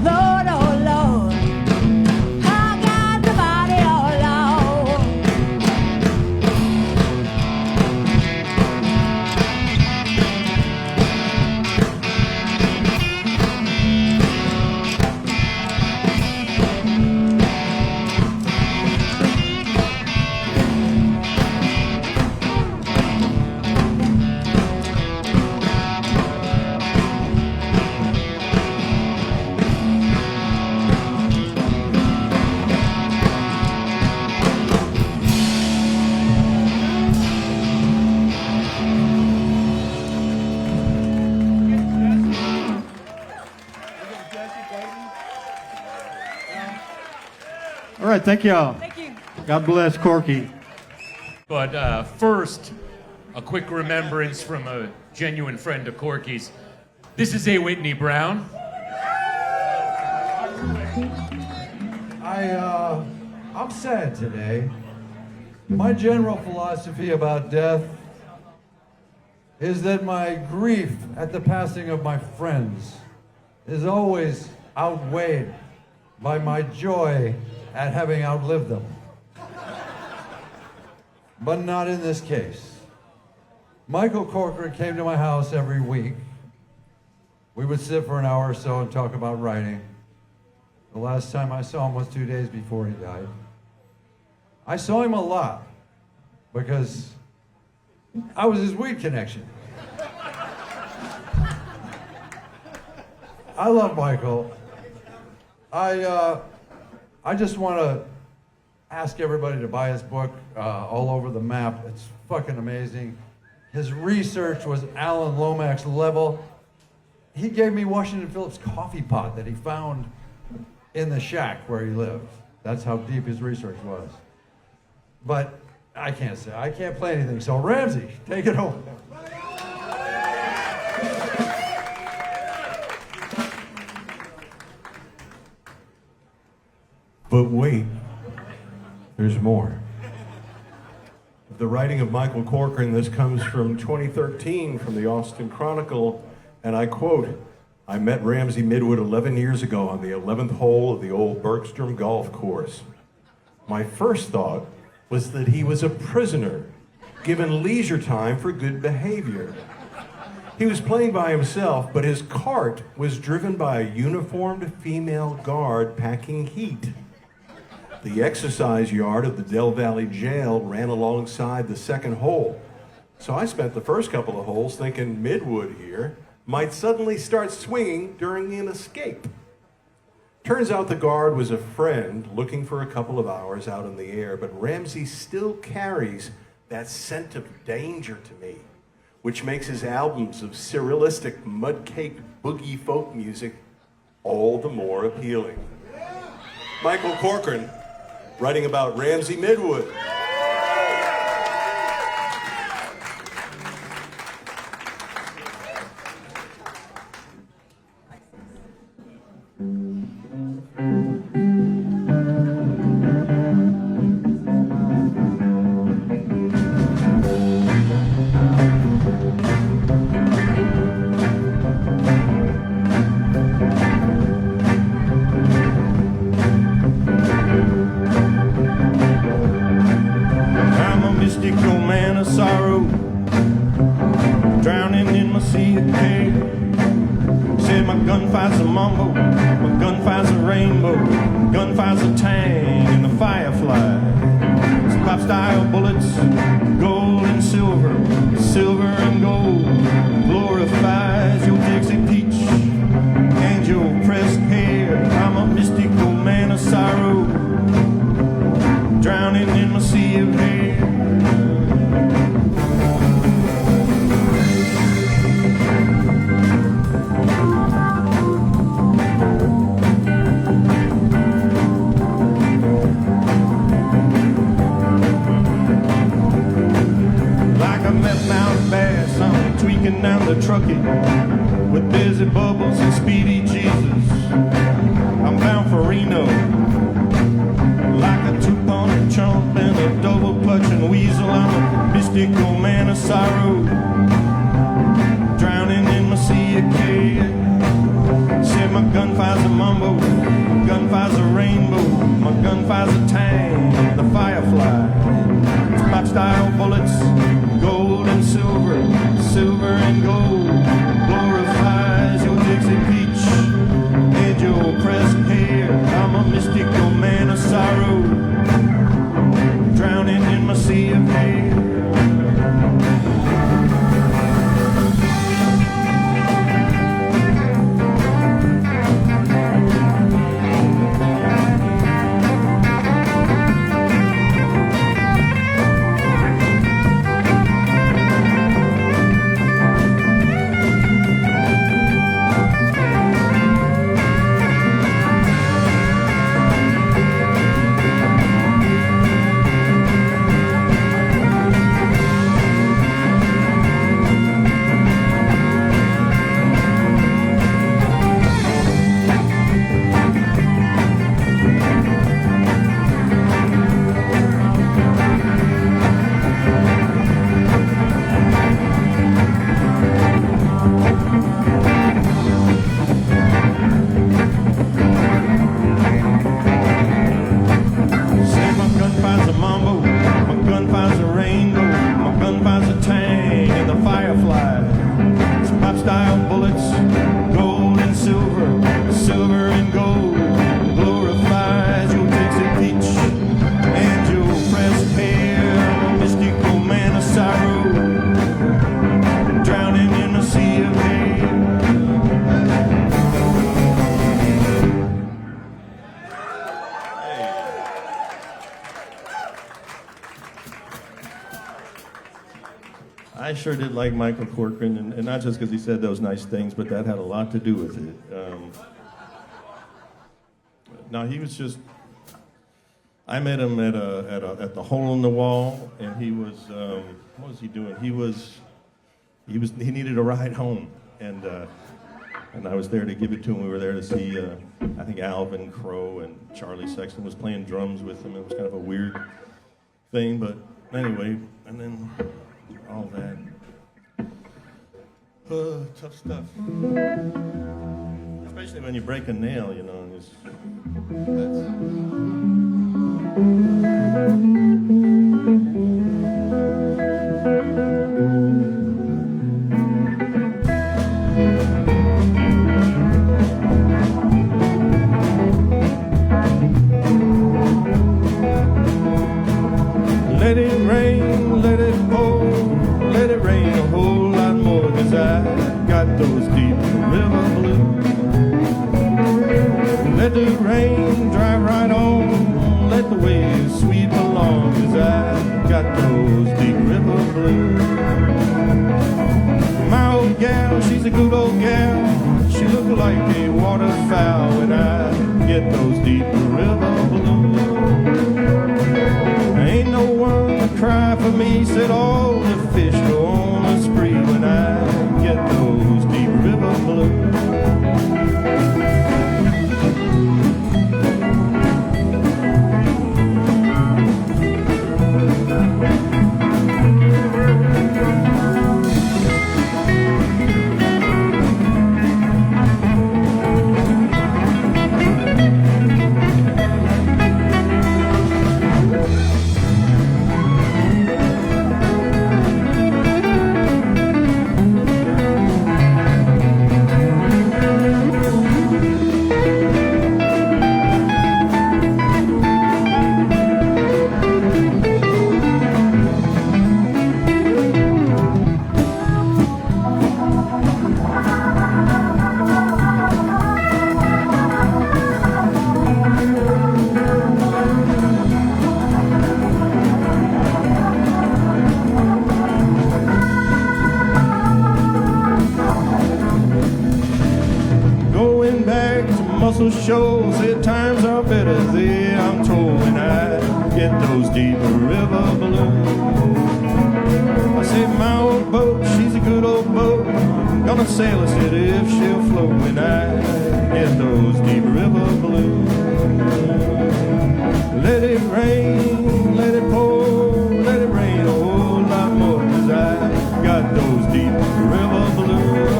Lord, oh Lord, I got the body all alone. All right, thank y'all. Thank you. God bless Corky. But first, a quick remembrance from a genuine friend of Corky's. This is A. Whitney Brown. I'm sad today. My general philosophy about death is that my grief at the passing of my friends is always outweighed by my joy at having outlived them. But not in this case. Michael Corcoran came to my house every week. We would sit for an hour or so and talk about writing. The last time I saw him was 2 days before he died. I saw him a lot because I was his weed connection. I love Michael. I just want to ask everybody to buy his book, All Over the Map. It's fucking amazing. His research was Alan Lomax level. He gave me Washington Phillips' coffee pot that he found in the shack where he lived. That's how deep his research was. But I can't play anything. So Ramsay, take it home. But wait, there's more. The writing of Michael Corcoran, this comes from 2013 from the Austin Chronicle, and I quote, "I met Ramsay Midwood 11 years ago on the 11th hole of the old Bergstrom golf course. My first thought was that he was a prisoner, given leisure time for good behavior. He was playing by himself, but his cart was driven by a uniformed female guard packing heat. The exercise yard of the Del Valley Jail ran alongside the second hole. So I spent the first couple of holes thinking Midwood here might suddenly start swinging during an escape. Turns out the guard was a friend looking for a couple of hours out in the air, but Ramsay still carries that scent of danger to me, which makes his albums of surrealistic mud-caked boogie folk music all the more appealing." Michael Corcoran, writing about Ramsay Midwood. Mount Bass with busy bubbles and speedy Jesus. I'm bound for Reno, like a two-pound chump and a double-clutching weasel. I'm a mystical man of sorrow, drowning in my sea of care. Say my gun fires a mumbo, my gun fires a rainbow, my gun fires a tang, the firefly. Spot-style bullets, gold and silver, silver and gold, glorifies your Dixie peach and your pressed hair. I'm a mystical man of sorrow, drowning in my sea of hair. I sure did like Michael Corcoran, and not just because he said those nice things, but that had a lot to do with it. Now he was just. I met him at the Hole in the Wall, and he was what was he doing? He needed a ride home, and I was there to give it to him. We were there to see I think Alvin Crow and Charlie Sexton was playing drums with him. It was kind of a weird thing, but anyway, and then all that tough stuff, especially when you break a nail, you know. Let it rain, let it pour, let it rain a whole lot more, 'cause I got those deep river blues. Let the rain drive right on, let the waves sweep along, 'cause I got those deep river blues. My old gal, she's a good old gal, she look like a waterfowl when I get those deep river blues. Ain't no one to cry for me, said all the fish go on a spree when I get those deep river blues. Shows that times are better there, I'm told, when I get those deep river blues. I said my old boat, she's a good old boat, Gonna sail a city if she'll float when I get those deep river blues. Let it rain, let it pour, let it rain a whole lot more, 'cause I got those deep river blues.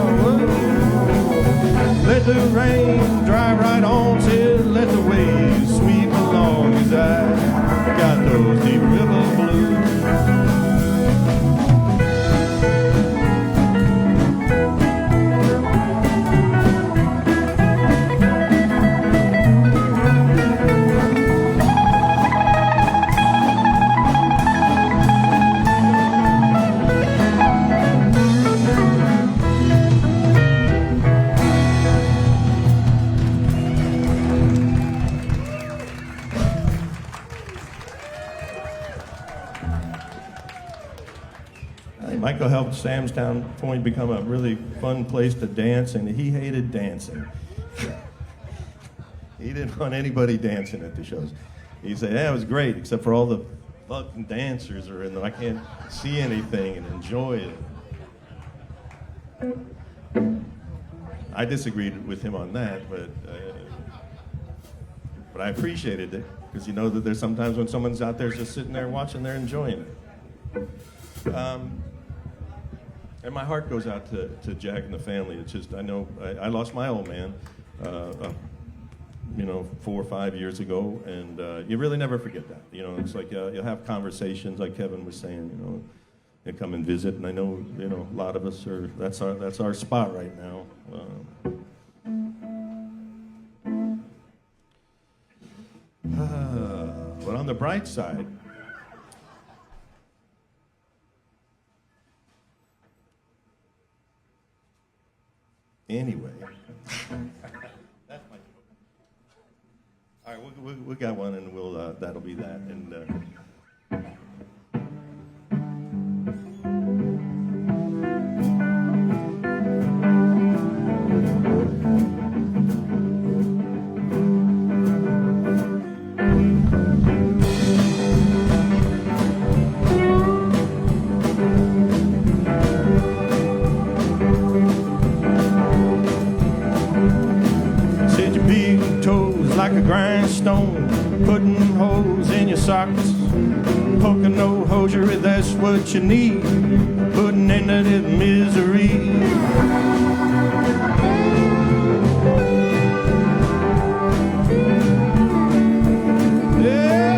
Let the rain drive right on till let the waves sweep along, 'cause I got those deep river blues. Michael helped Samstown Point become a really fun place to dance, and he hated dancing. He didn't want anybody dancing at the shows. He said, yeah, it was great, except for all the fucking dancers are in there. I can't see anything and enjoy it. I disagreed with him on that, but I appreciated it, because you know that there's sometimes when someone's out there just sitting there watching, they're enjoying it. And my heart goes out to Jack and the family. It's just, I know, I lost my old man, 4 or 5 years ago, and you really never forget that. You know, it's like you'll have conversations, like Kevin was saying, and come and visit, and I know, a lot of us are, that's our spot right now. But on the bright side, anyway. That's my joke. All right, we got one, and we'll that'll be that. And like a grindstone, putting holes in your socks, poking no hosiery, that's what you need, putting into this misery. Yeah,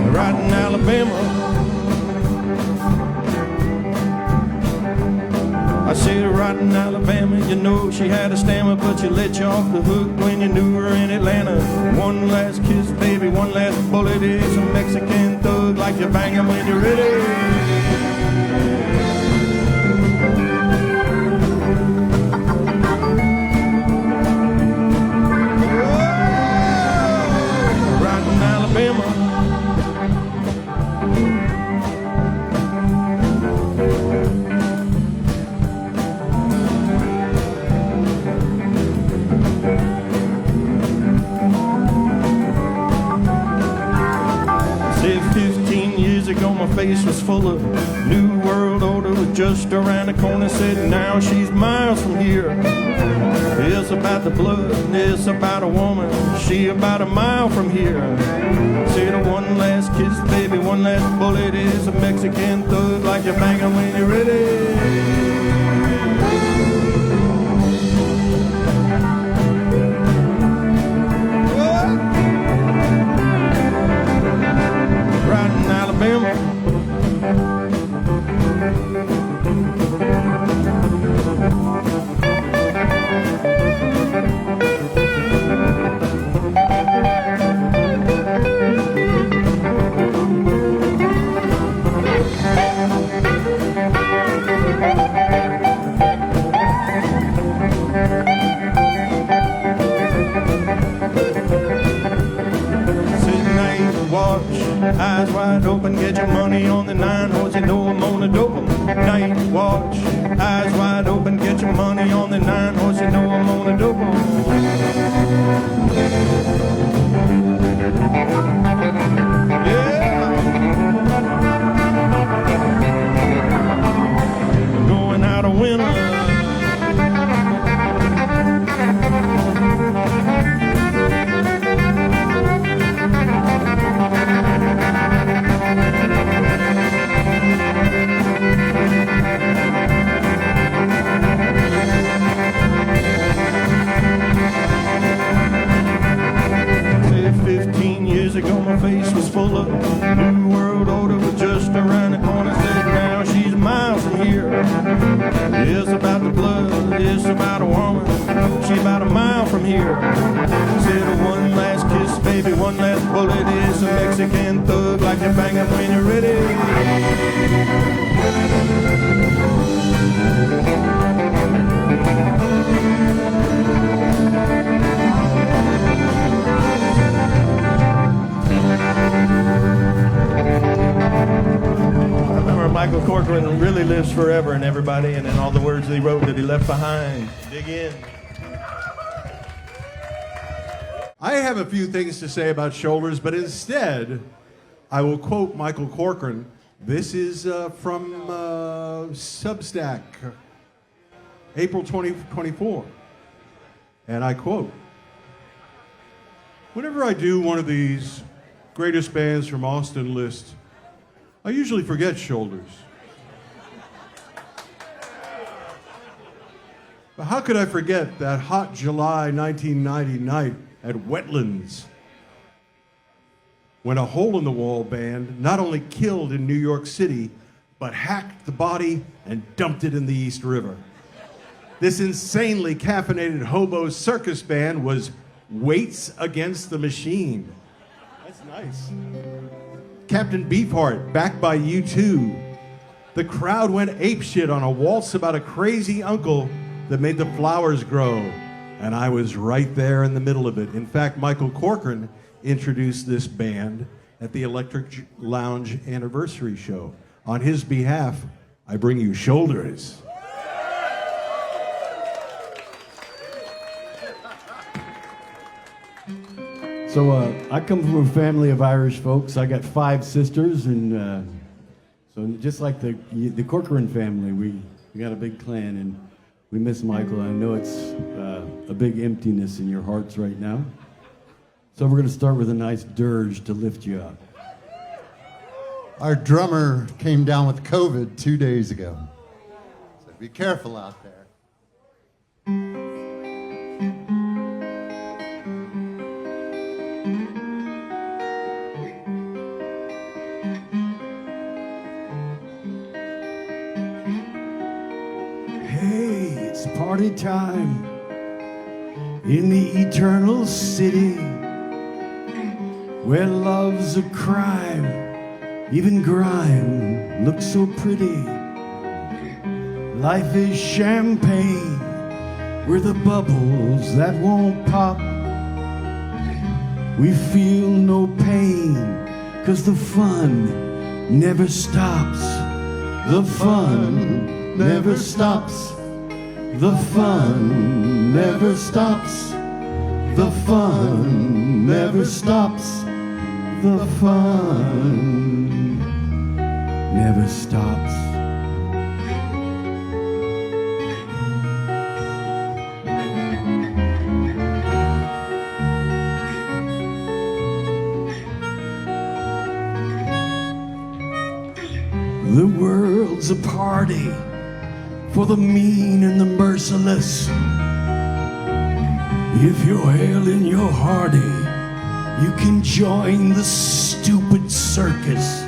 right in Alabama. I said right in Alabama, you know she had a stammer, but you let you off the hook when you knew her in Atlanta. One last kiss, baby, one last bullet is a Mexican thug, like you bang him when you're ready. My face was full of New World Order, was just around the corner, said now she's miles from here. It's about the blood, it's about a woman, she about a mile from here. Said one last kiss, baby, one last bullet is a Mexican thug, like you bang him when you're ready. Eyes wide open, get your money on the 9 holes, you know I'm on the dope 'em. Night watch, eyes wide open, get your money on the 9 holes, you know I'm on the dope 'em. Yeah. No winner. Said 15 years ago my face was full of New World Order was just around the corner. Said now she's miles from here. It's about the blood, it's about a woman. She's about a mile from here. Said one last kiss, baby, one last bullet. It's a Mexican thug like you bang it when you're ready. I remember Michael Corcoran really lives forever in everybody and in all the words he wrote that he left behind. Dig in. I have a few things to say about shoulders, but instead, I will quote Michael Corcoran. This is from Substack, April 2024. And I quote, "Whenever I do one of these greatest bands from Austin list, I usually forget shoulders. But how could I forget that hot July 1990 night at Wetlands when a hole-in-the-wall band not only killed in New York City, but hacked the body and dumped it in the East River. This insanely caffeinated hobo circus band was Weights Against the Machine." That's nice. Captain Beefheart, backed by U2. The crowd went apeshit on a waltz about a crazy uncle that made the flowers grow. And I was right there in the middle of it. In fact, Michael Corcoran introduced this band at the Electric Lounge anniversary show. On his behalf, I bring you Shoulders. So I come from a family of Irish folks. I got 5 sisters, and so just like the Corcoran family, we got a big clan, and we miss Michael. I know it's a big emptiness in your hearts right now. So we're going to start with a nice dirge to lift you up. Our drummer came down with COVID 2 days ago. So be careful out there. Hey, it's party time in the eternal city where love's a crime, even grime looks so pretty. Life is champagne, we're the bubbles that won't pop. We feel no pain, 'cause the fun never stops. The fun never stops. The fun never stops. The fun never stops. The fun never stops. The world's a party for the mean and the merciless. If you're hailing your hearty, you can join the stupid circus,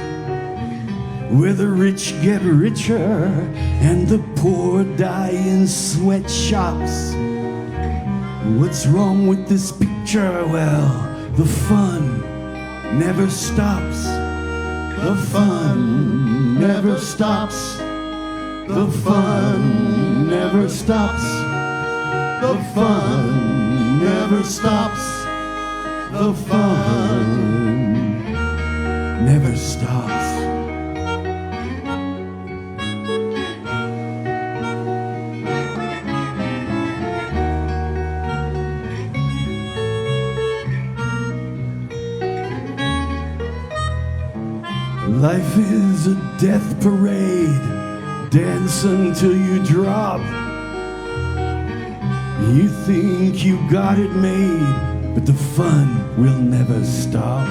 where the rich get richer and the poor die in sweatshops. What's wrong with this picture? Well, the fun never stops. The fun never stops. The fun never stops. The fun never stops. The fun never stops. Life is a death parade dance until you drop. You think you got it made, but the fun will never stop.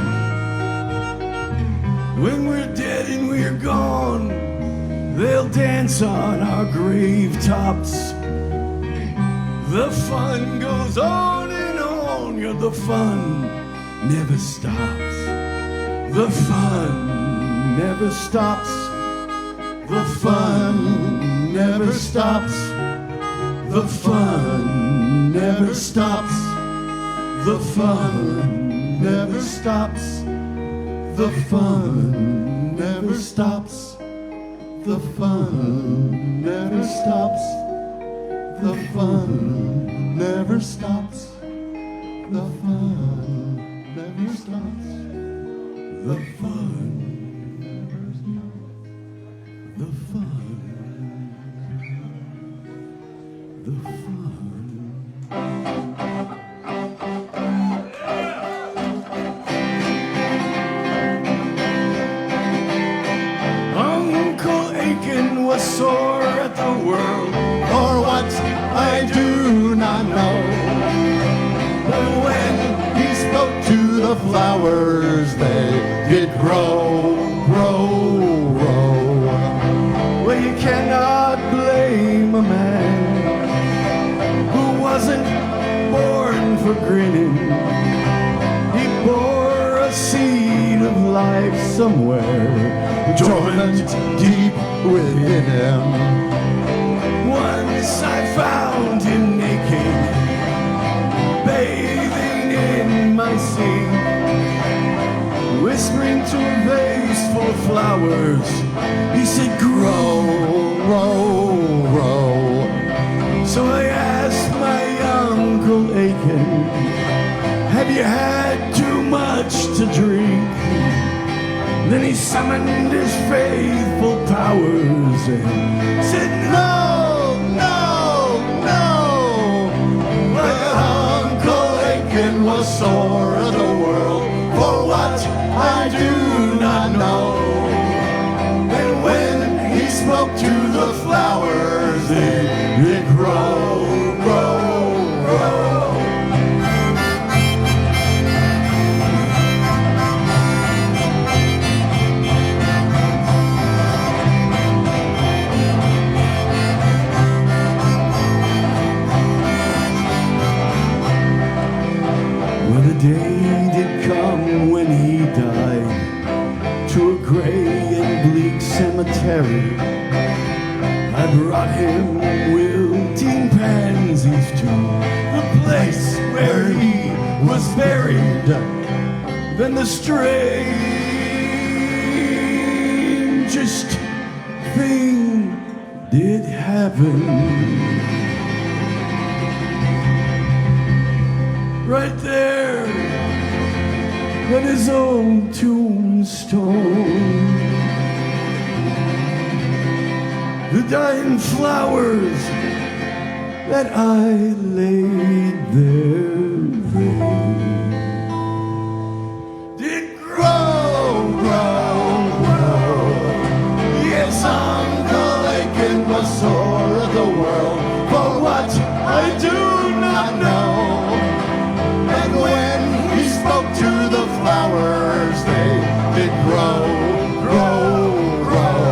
When we're dead and we're gone, they'll dance on our grave tops. The fun goes on and on, yeah, the fun never stops. The fun never stops. The fun never stops. The fun never stops. The fun never stops. The fun never stops. The fun never stops. The fun never stops. The fun never stops. The fun never stops. The fun. The Uncle Aiken was sore at the world for what I do not know. But when he spoke to the flowers, they did grow, grow, grow. Well, you cannot blame a man who wasn't born for grinning. He bore a seed of life somewhere, dormant deep within him. Once I found him naked, bathing in my sea, whispering to a vase full of flowers. He said, grow, grow, grow. So I asked my Uncle Aiken, have you had too much to drink? Then he summoned his faithful powers and said, no, no, no. But Uncle Aiken was sore at the world for what I do not know. And when he spoke to the flowers, they grow, grow, grow. Well, the day did come when he died to a gray and bleak cemetery. I brought him wilting pansies to the place where he was buried. Then the strangest thing did happen. Right there on his own tombstone, the dying flowers that I laid there, did grow, grow, grow. Yes, Uncle Aiken was sore at the world for what I do not know. And when he spoke to the flowers, they did grow, grow, grow.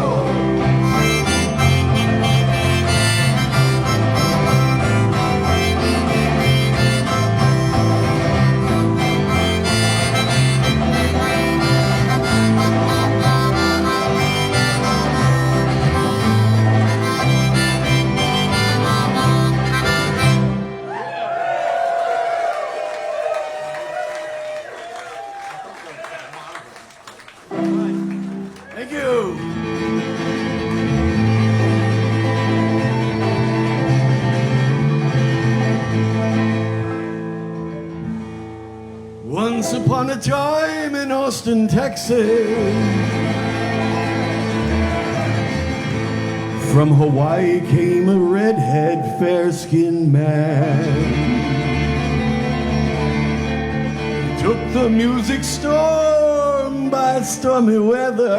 Thank you. Once upon a time in Austin, Texas, from Hawaii came a redhead, fair-skinned man. He took the music storm by stormy weather.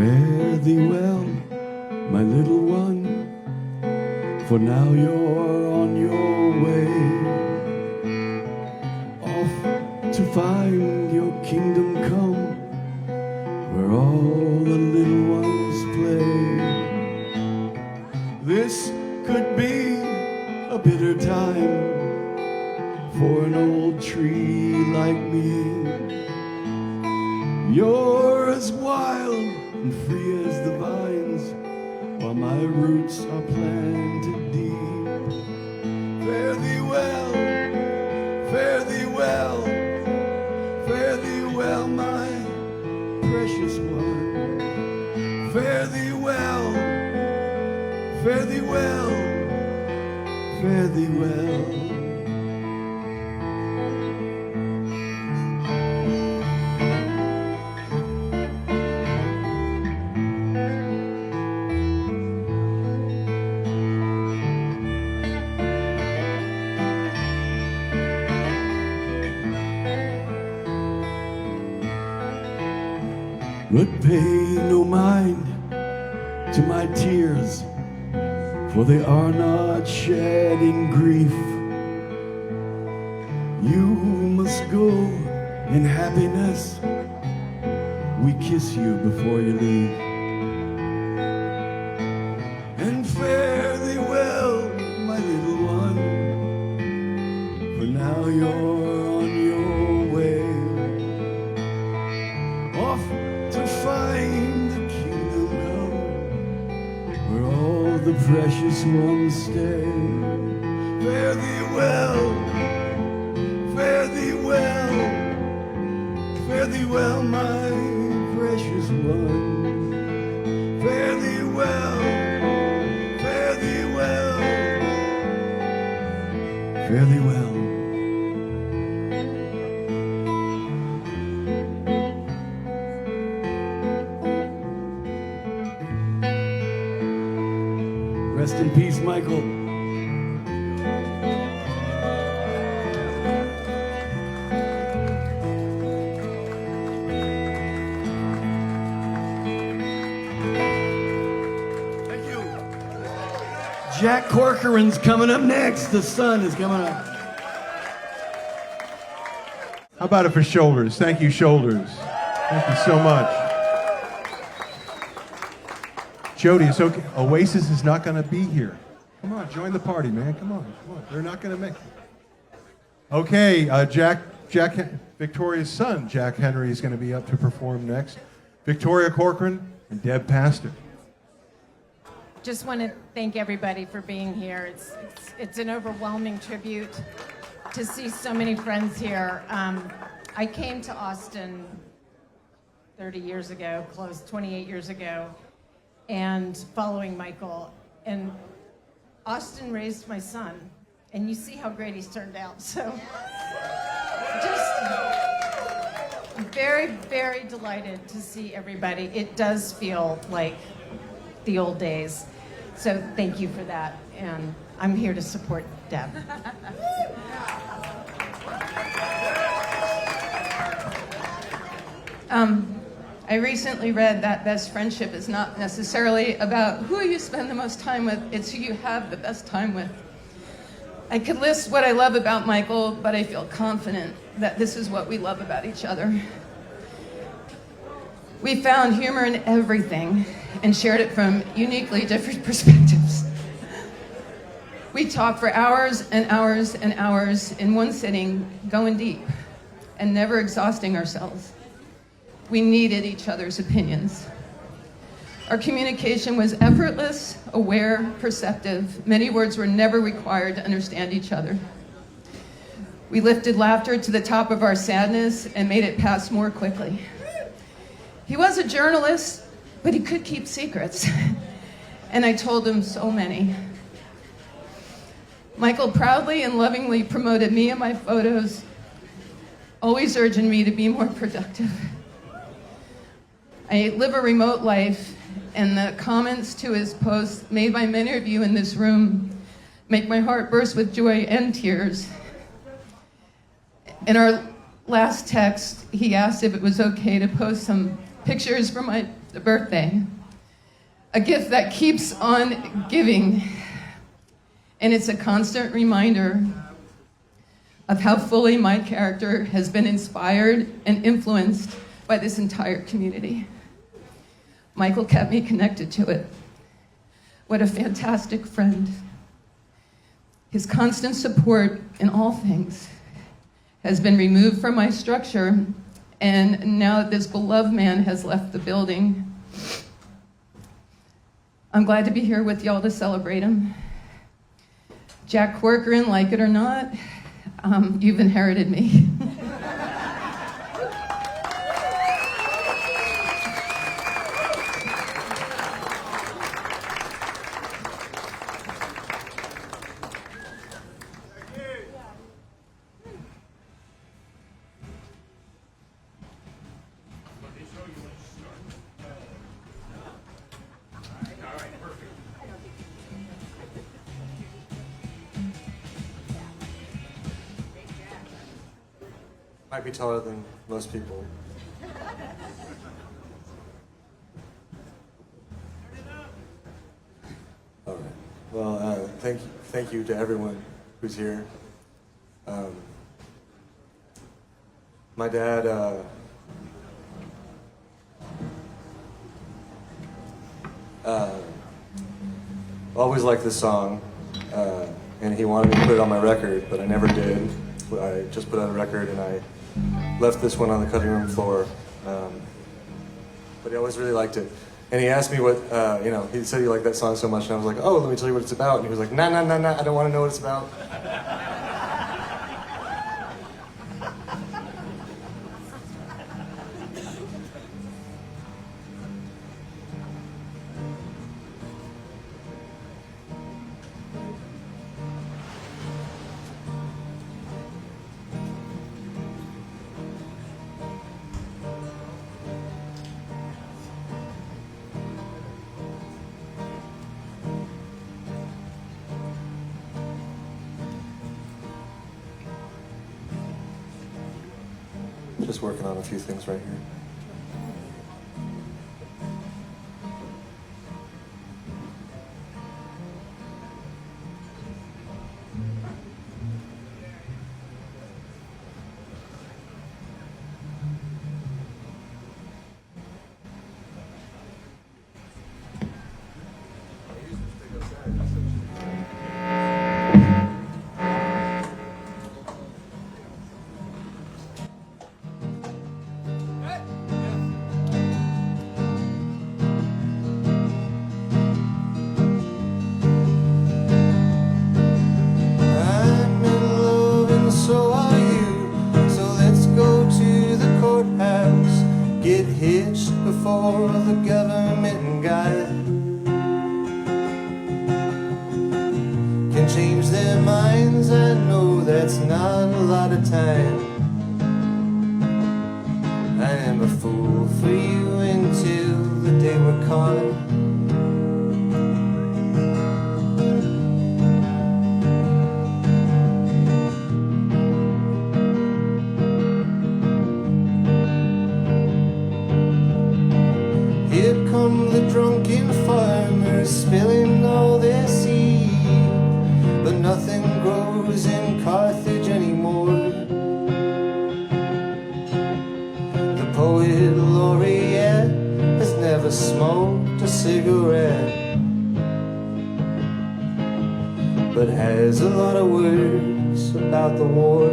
Fare thee well, my little one, for now you're on your way, off to find your kingdom come, where all the little ones play. This could be a bitter time for an old tree like me. You're as wild and free as the vines, while my roots are planted deep. Fare thee well, fare thee well, fare thee well, my precious one. Fare thee well, fare thee well, fare thee well. But pay no mind to my tears, for they are not shed in grief. You must go in happiness. We kiss you before you leave. And fare thee well, my little one, for now you're on your way, off to find the kingdom come, where all the precious ones stay. Fare thee well, fare thee well, fare thee well, my precious one. Fare thee well, fare thee well, fare thee well. Rest in peace, Michael. Thank you. Jack Corcoran's coming up next. The sun is coming up. How about it for Shoulders? Thank you, Shoulders. Thank you so much. Jody, it's okay. Oasis is not going to be here. Come on, join the party, man. Come on, come on. They're not going to make it. Okay, Victoria's son, Jack Henry, is going to be up to perform next. Victoria Corcoran and Deb Pastor. Just want to thank everybody for being here. It's an overwhelming tribute to see so many friends here. I came to Austin 30 years ago, 28 years ago, and following Michael. And Austin raised my son, and you see how great he's turned out. So just very, very delighted to see everybody. It does feel like the old days. So thank you for that. And I'm here to support Deb. I recently read that best friendship is not necessarily about who you spend the most time with, it's who you have the best time with. I could list what I love about Michael, but I feel confident that this is what we love about each other. We found humor in everything and shared it from uniquely different perspectives. We talked for hours and hours and hours in one sitting, going deep and never exhausting ourselves. We needed each other's opinions. Our communication was effortless, aware, perceptive. Many words were never required to understand each other. We lifted laughter to the top of our sadness and made it pass more quickly. He was a journalist, but he could keep secrets. And I told him so many. Michael proudly and lovingly promoted me and my photos, always urging me to be more productive. I live a remote life, and the comments to his posts made by many of you in this room make my heart burst with joy and tears. In our last text, he asked if it was okay to post some pictures from my the birthday, a gift that keeps on giving. And it's a constant reminder of how fully my character has been inspired and influenced by this entire community. Michael kept me connected to it. What a fantastic friend. His constant support in all things has been removed from my structure, and now that this beloved man has left the building, I'm glad to be here with y'all to celebrate him. Jack Corcoran, like it or not, you've inherited me. Might be taller than most people. All right. Well, thank you to everyone who's here. My dad, always liked this song, and he wanted me to put it on my record, but I never did. I just put out a record, and I left this one on the cutting room floor. But he always really liked it. And he asked me what, he said he liked that song so much, and I was like, oh, let me tell you what it's about. And he was like, nah, I don't want to know what it's about. Just working on a few things right here. Before the government guy can change their minds. I know that's not a lot of time. I am a fool for you until the day we're caught. Drunken farmers spilling all their seed, but nothing grows in Carthage anymore. The poet laureate has never smoked a cigarette, but has a lot of words about the war.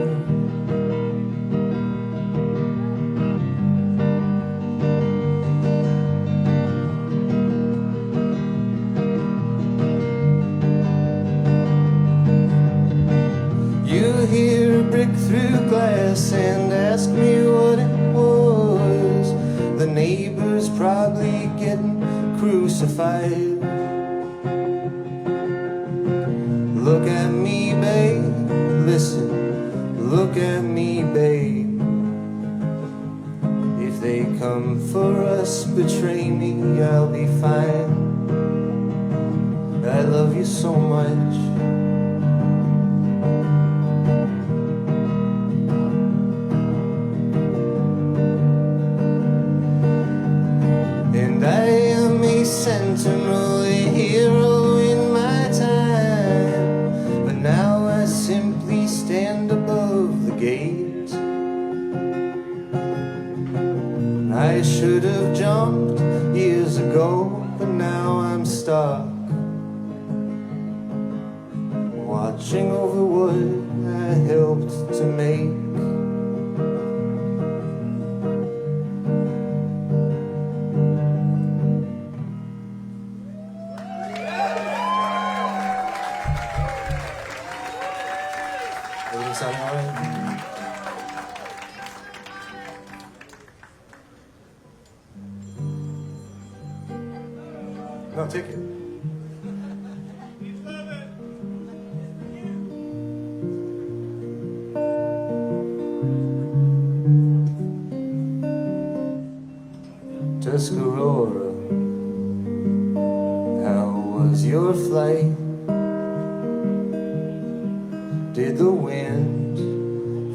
Through glass and ask me what it was. The neighbor's probably getting crucified. Look at me, babe, listen, look at me, babe. If they come for us, betray me, I'll be fine. I love you so much. And ago, but now I'm stuck, watching over what I helped to make. Everything sounding all right? No, take it. Tuscarora, how was your flight? Did the wind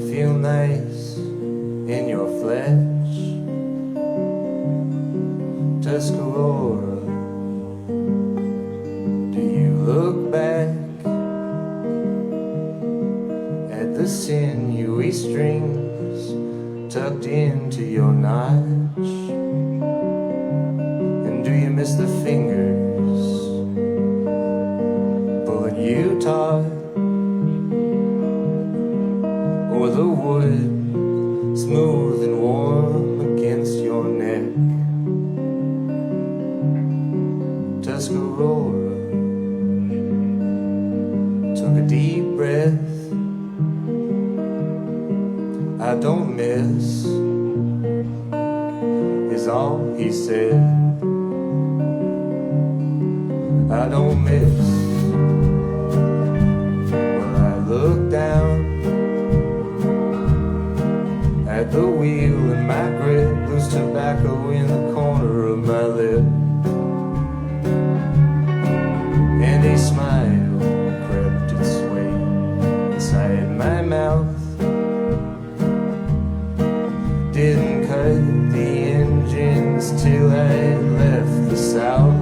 feel nice in your flesh? Tuscarora, do you look back at the sinewy strings tucked into your notch? And do you miss the fingers pulling you taut? Or the wood smooth and warm against your neck? Tuscarora took a deep breath. I don't miss, is all he said. I don't miss. Well, I look down at the wheel and my grip, loose tobacco in the corner of my lip, and a smile crept its way inside my mouth. Didn't cut the engines till I left the South.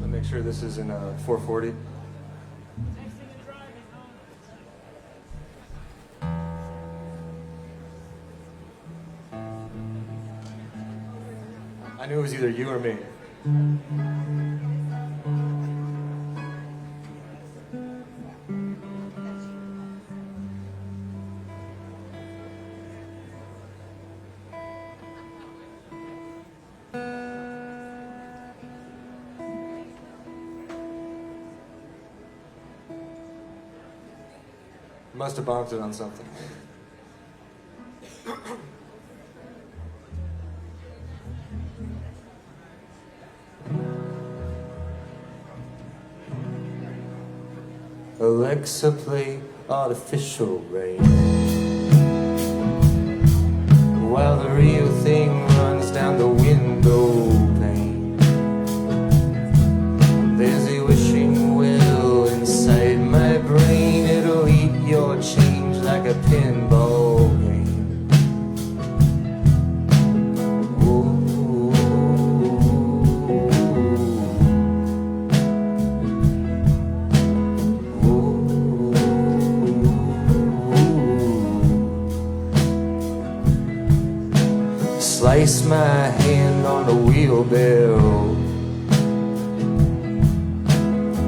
Make sure this is in 440. I knew it was either you or me. Must have bonked it on something. Alexa, play Artificial Rain, while the real thing runs down the window pane. There's a wishing well inside my brain. It'll eat your change like a pinball game. Ooh. Slice my hand on a wheelbarrow,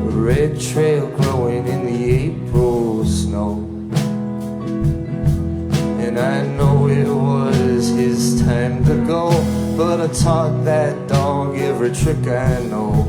a red trail growing in the April snow. And I know it was his time to go, but I taught that dog every trick I know.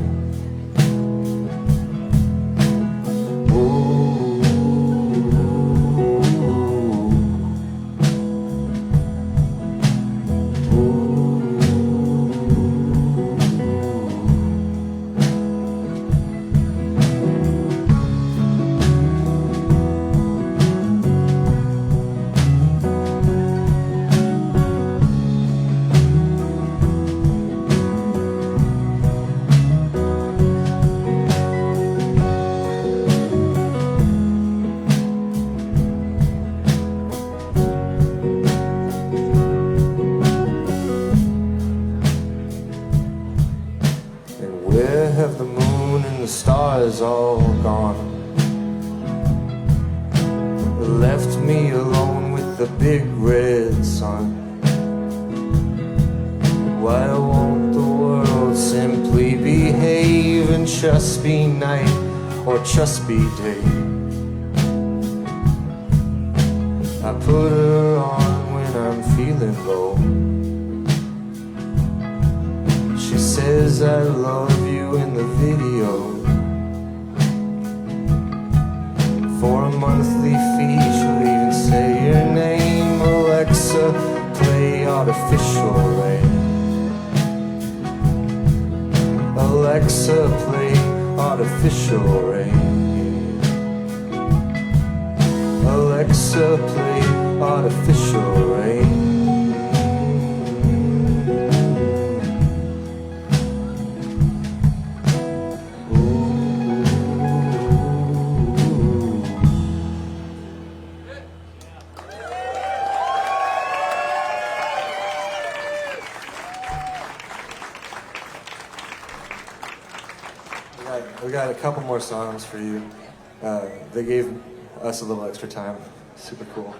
All gone, left me alone with the big red sun. Why won't the world simply behave and just be night or just be day? I put her on when I'm feeling low. She says I love you in the video. For a monthly fee, she'll even say your name. Alexa, play Artificial Rain. Alexa, play Artificial Rain. Alexa, play Artificial Rain. We got a couple more songs for you. They gave us a little extra time. Super cool.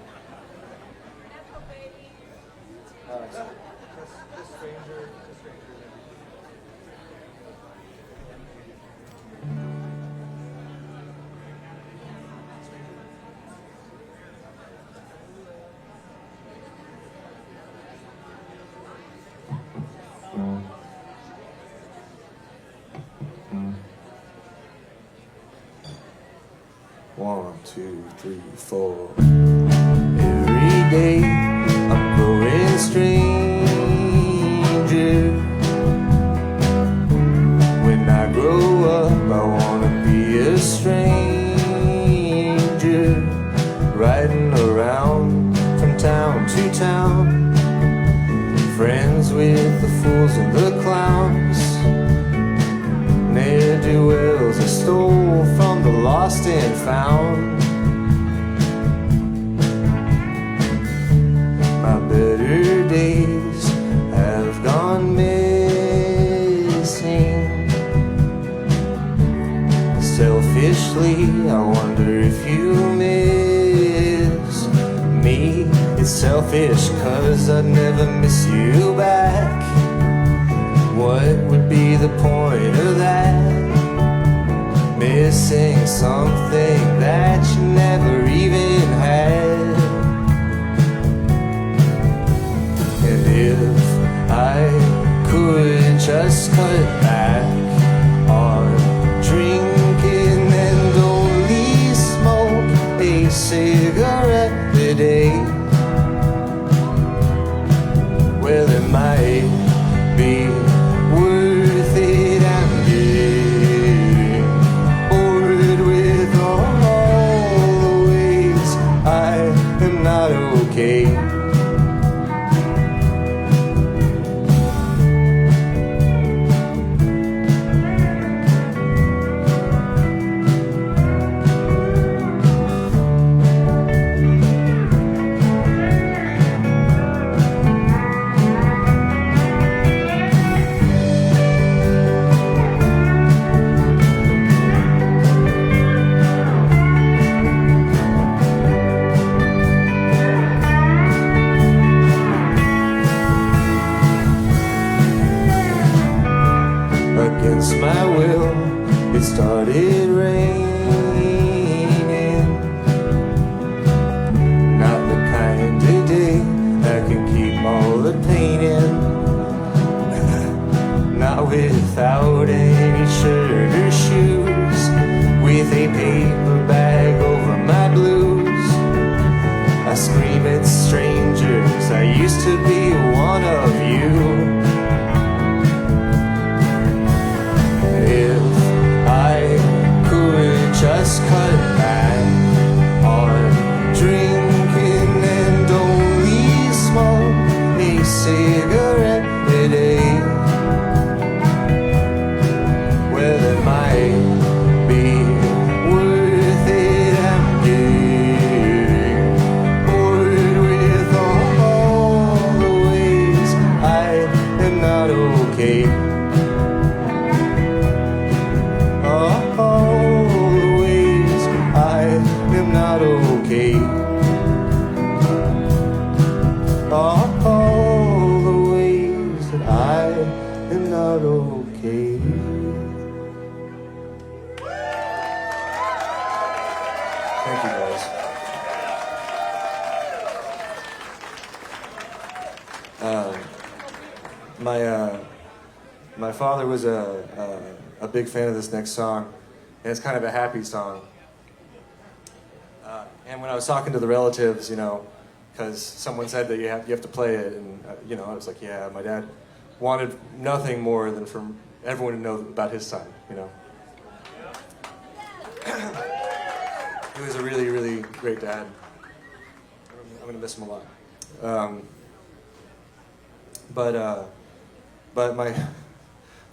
One, two, three, four. Every day I'm growing stranger. When I grow up, I wanna be a stranger, riding around from town to town, friends with the fools and the clowns. Ne'er-do-wells I stole from the lost and found. My better days have gone missing. Selfishly, I wonder if you miss me. It's selfish 'cause I'd never miss you back. What would be the point of that? Missing something that you never even had. And if I could just cut back on drinking and only smoke a cigarette, I used to be one of you. If I could just cut back on drinking and only smoke a cigarette a day, well, it might be worth it. I'm getting bored with all the ways I am not okay. All the ways I am not okay. All the ways that I am not okay. Thank you, guys. My father was a big fan of this next song, and it's kind of a happy song. And when I was talking to the relatives, you know, because someone said that you have to play it, and you know, I was like, yeah, my dad wanted nothing more than for everyone to know about his son, you know. He was a really, really great dad. I'm gonna miss him a lot. But my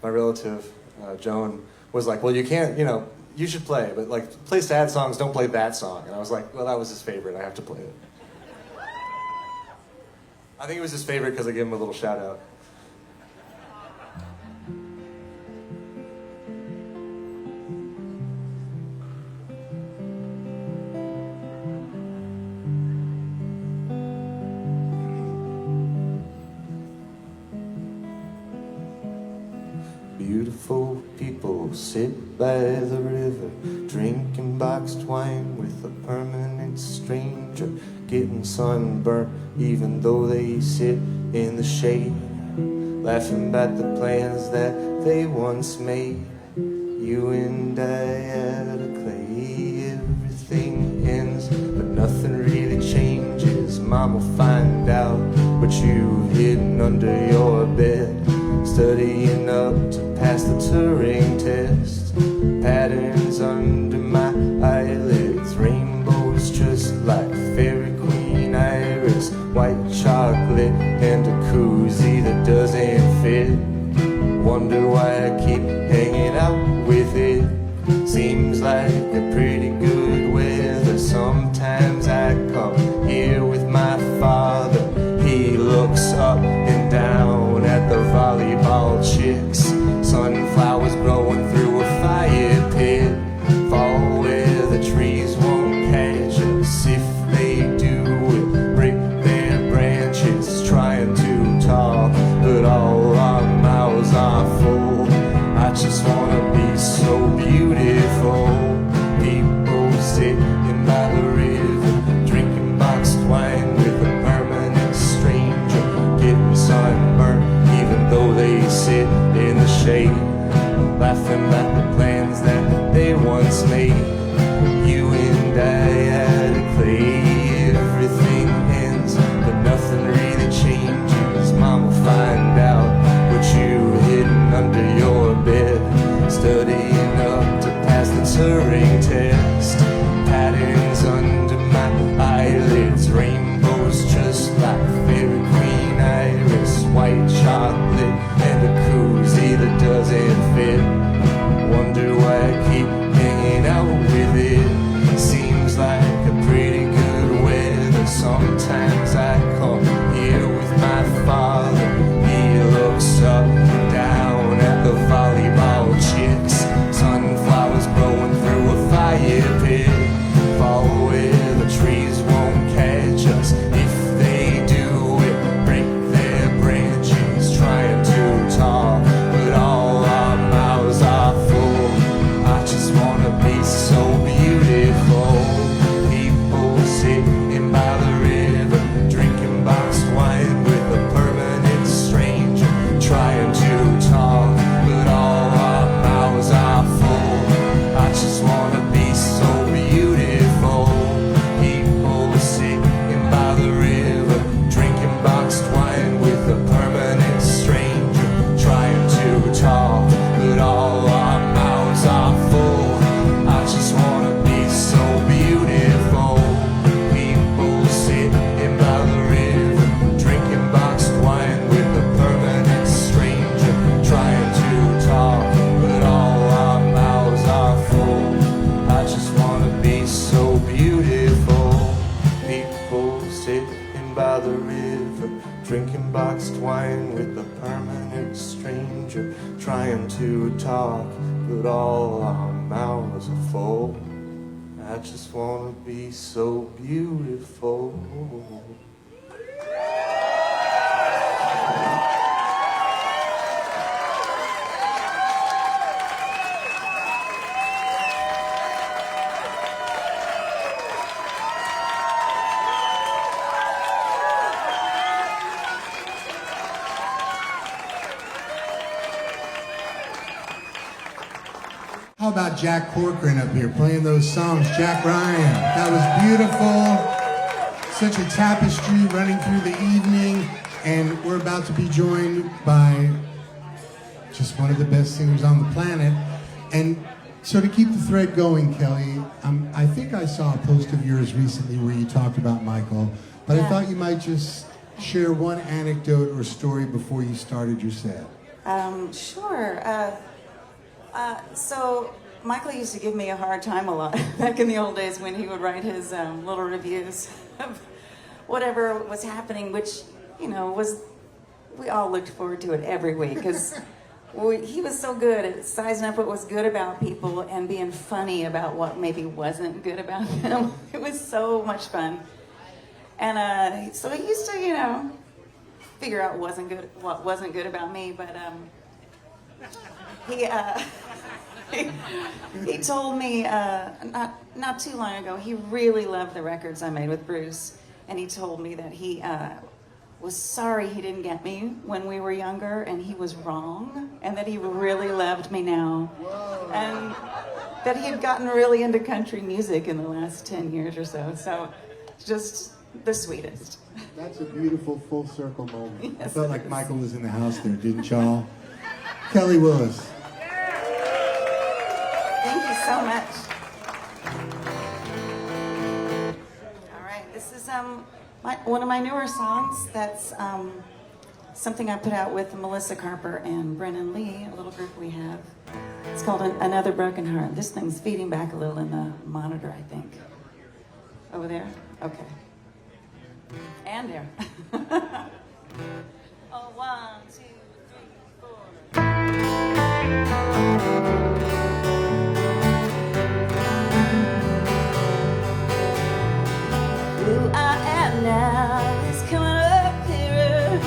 relative Joan was like, well, you can't, you know, you should play, but like play sad songs, don't play that song. And I was like, well, that was his favorite, I have to play it. I think it was his favorite because I gave him a little shout out. Beautiful people sit by the river, drinking boxed wine with a permanent stranger, getting sunburnt even though they sit in the shade, laughing about the plans that they once made. You and I out of clay, everything ends, but nothing really changes. Mom will find out what you've hidden under your bed, studying up to pass the Turing test. Patterns under my eyelids, rainbows just like Fairy Queen Iris, white chocolate and a koozie that doesn't fit. Wonder why I keep hanging out with it. Seems like a pretty good weather. Sometimes I come here with my father. He looks up and down at the volleyball chicks. Sunflowers growing through a boxed wine with a permanent stranger, trying to talk, but all our mouths are full. I just wanna be so beautiful. How about Jack Corcoran up here playing those songs? Jack Ryan. That was beautiful. Such a tapestry running through the evening. And we're about to be joined by just one of the best singers on the planet. And so to keep the thread going, Kelly, I think I saw a post of yours recently where you talked about Michael, but I thought you might just share one anecdote or story before you started your set. Sure. So Michael used to give me a hard time a lot back in the old days when he would write his little reviews of whatever was happening, which, you know, we all looked forward to it every week because he was so good at sizing up what was good about people and being funny about what maybe wasn't good about them. It was so much fun. And so he used to, you know, figure out what wasn't good about me, but he told me not too long ago, he really loved the records I made with Bruce, and he told me that he was sorry he didn't get me when we were younger, and he was wrong, and that he really loved me now. Whoa. And that he had gotten really into country music in the last 10 years or so. So just the sweetest. That's a beautiful full circle moment. Yes, I felt like Michael was in the house there, didn't y'all? Kelly Willis. Thank you so much. All right, this is one of my newer songs. That's something I put out with Melissa Carper and Brennan Lee, a little group we have. It's called Another Broken Heart. This thing's feeding back a little in the monitor, I think. Over there? Okay. And there. Oh, 1, 2, 3, 4. Who I am now is coming up clearer.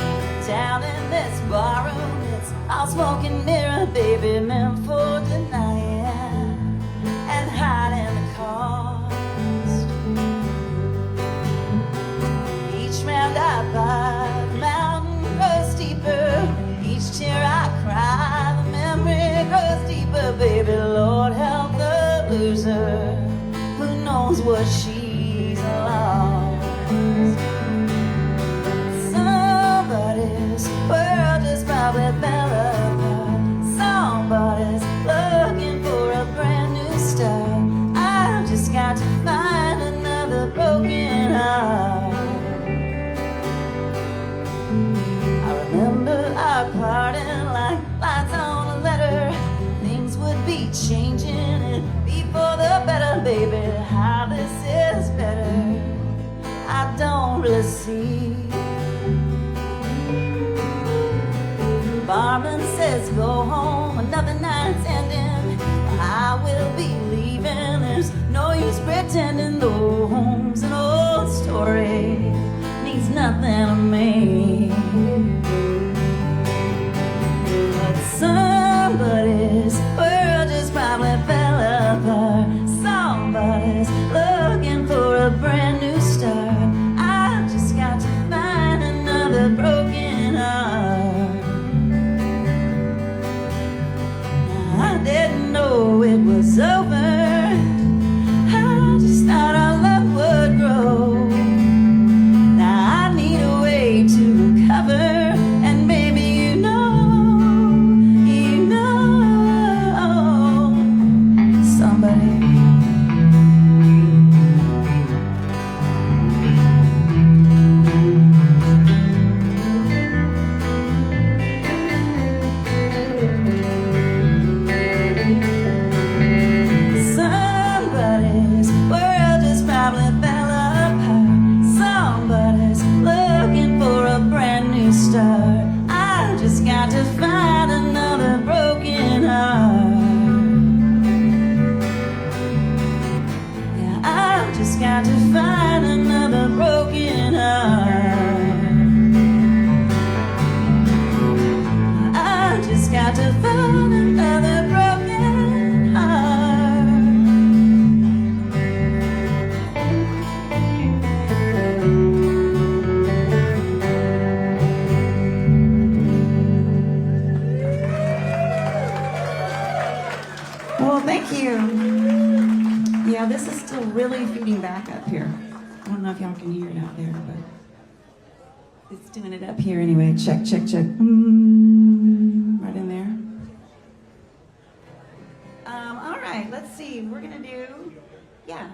Down in this barroom, it's all smoke and mirror, baby, meant for denying and hiding the cost. Each round I buy, the mountain grows steeper. Each tear I cry, the memory grows deeper, baby, Lord help the loser who knows what she's lost. Somebody's world is probably better. Somebody's looking for a brand new start. I've just got to find another broken heart. I remember our parting like lights on a letter. Things would be changing and be for the better, baby. How this is better, I don't really see. Barman says go home, another night's ending. I will be leaving, there's no use pretending. Though home's an old story, means nothing to me. But somebody's world just probably fell apart. Somebody's looking for a brand new start. I just got to find another broken heart. I didn't know it was over. I just thought our love would grow. Now I need a way to recover, and maybe you know, somebody got to find another broken heart. I just got to find another broken heart. Well, thank you. Yeah, this is still really feeding back up here. I don't know if y'all can hear it out there, but it's doing it up here anyway. Check, check, check. Right in there. All right, let's see. We're gonna do,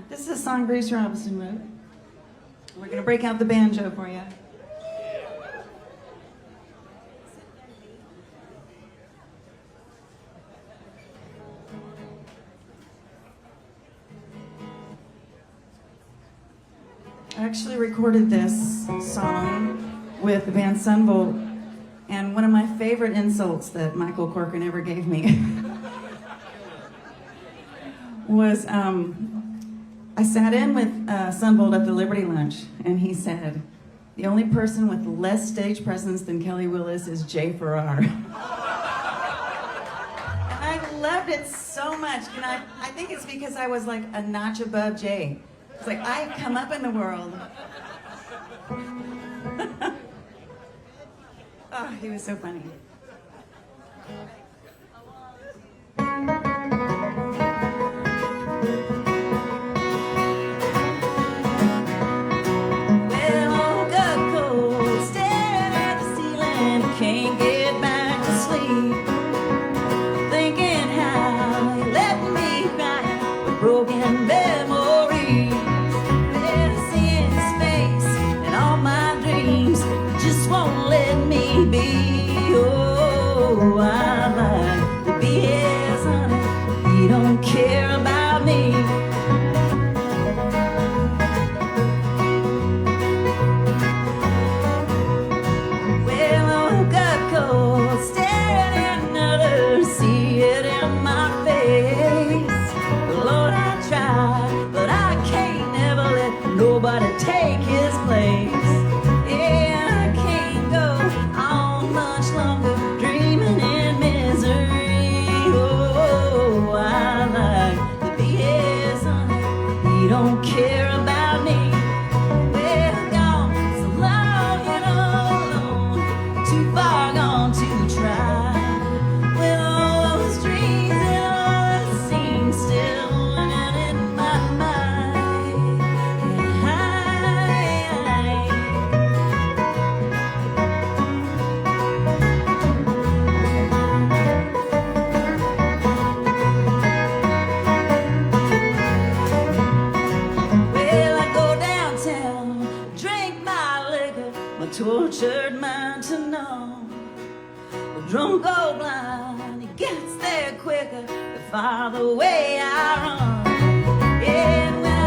this is a song Bruce Robinson wrote. We're gonna break out the banjo for you. I actually recorded this song with the band Sunvolt, and one of my favorite insults that Michael Corcoran ever gave me was I sat in with Sunvolt at the Liberty Lunch, and he said, "The only person with less stage presence than Kelly Willis is Jay Farrar." And I loved it so much, and I think it's because I was like a notch above Jay. It's like I come up in the world. Oh, he was so funny. Well, I got cold, staring at the ceiling, can't get back to sleep. Thinking how you let me cry with broken memories. Well, seeing his face and all my dreams just won't let me be. Oh, I like to be his honey. He don't care about me. Well, I got cold, staring at another, see it in my face. Lord, I try, but I can't never let nobody take his place. Yeah, I can't go on much longer, dreaming in misery. Oh, I like to be his honey. He don't care about me. Well, gone so long and all alone, too far gone to try. With all those dreams and all that seems still living in my mind. Well, I go downtown, drink my liquor, my tortured mind to numb. The drunk or blind, he gets there quicker the farther away I run. Yeah, when I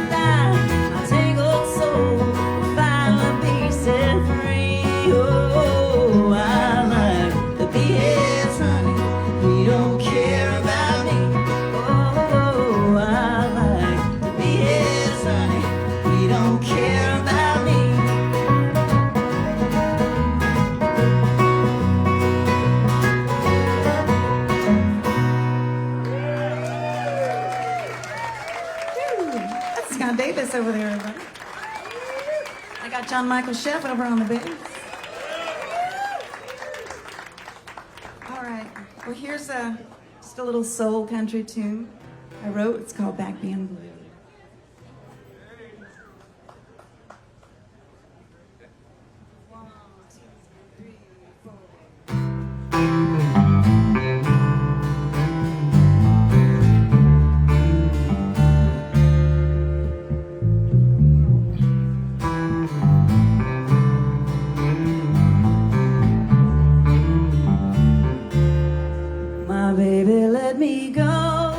die, my tangled soul will finally be set free. Oh, I like to be his honey. He don't care about me. Oh, I like to be his honey. He don't care about me. That's Scott Davis over there, everybody. I got John Michael Sheff over on the bass. All right. Well, here's just a little soul country tune I wrote. It's called Back Being Blue. My baby let me go.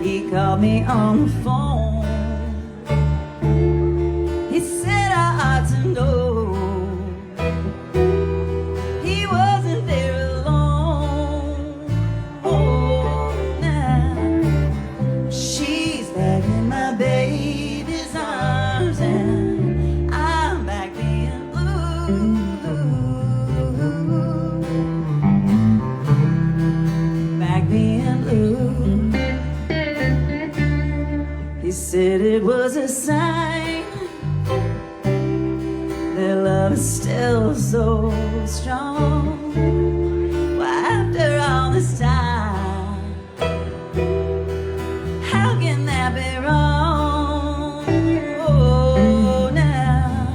He called me on the phone. He said I ought to know he wasn't there alone. Oh, now she's back in said it was a sign their love is still so strong. Well, after all this time, how can that be wrong? Oh, now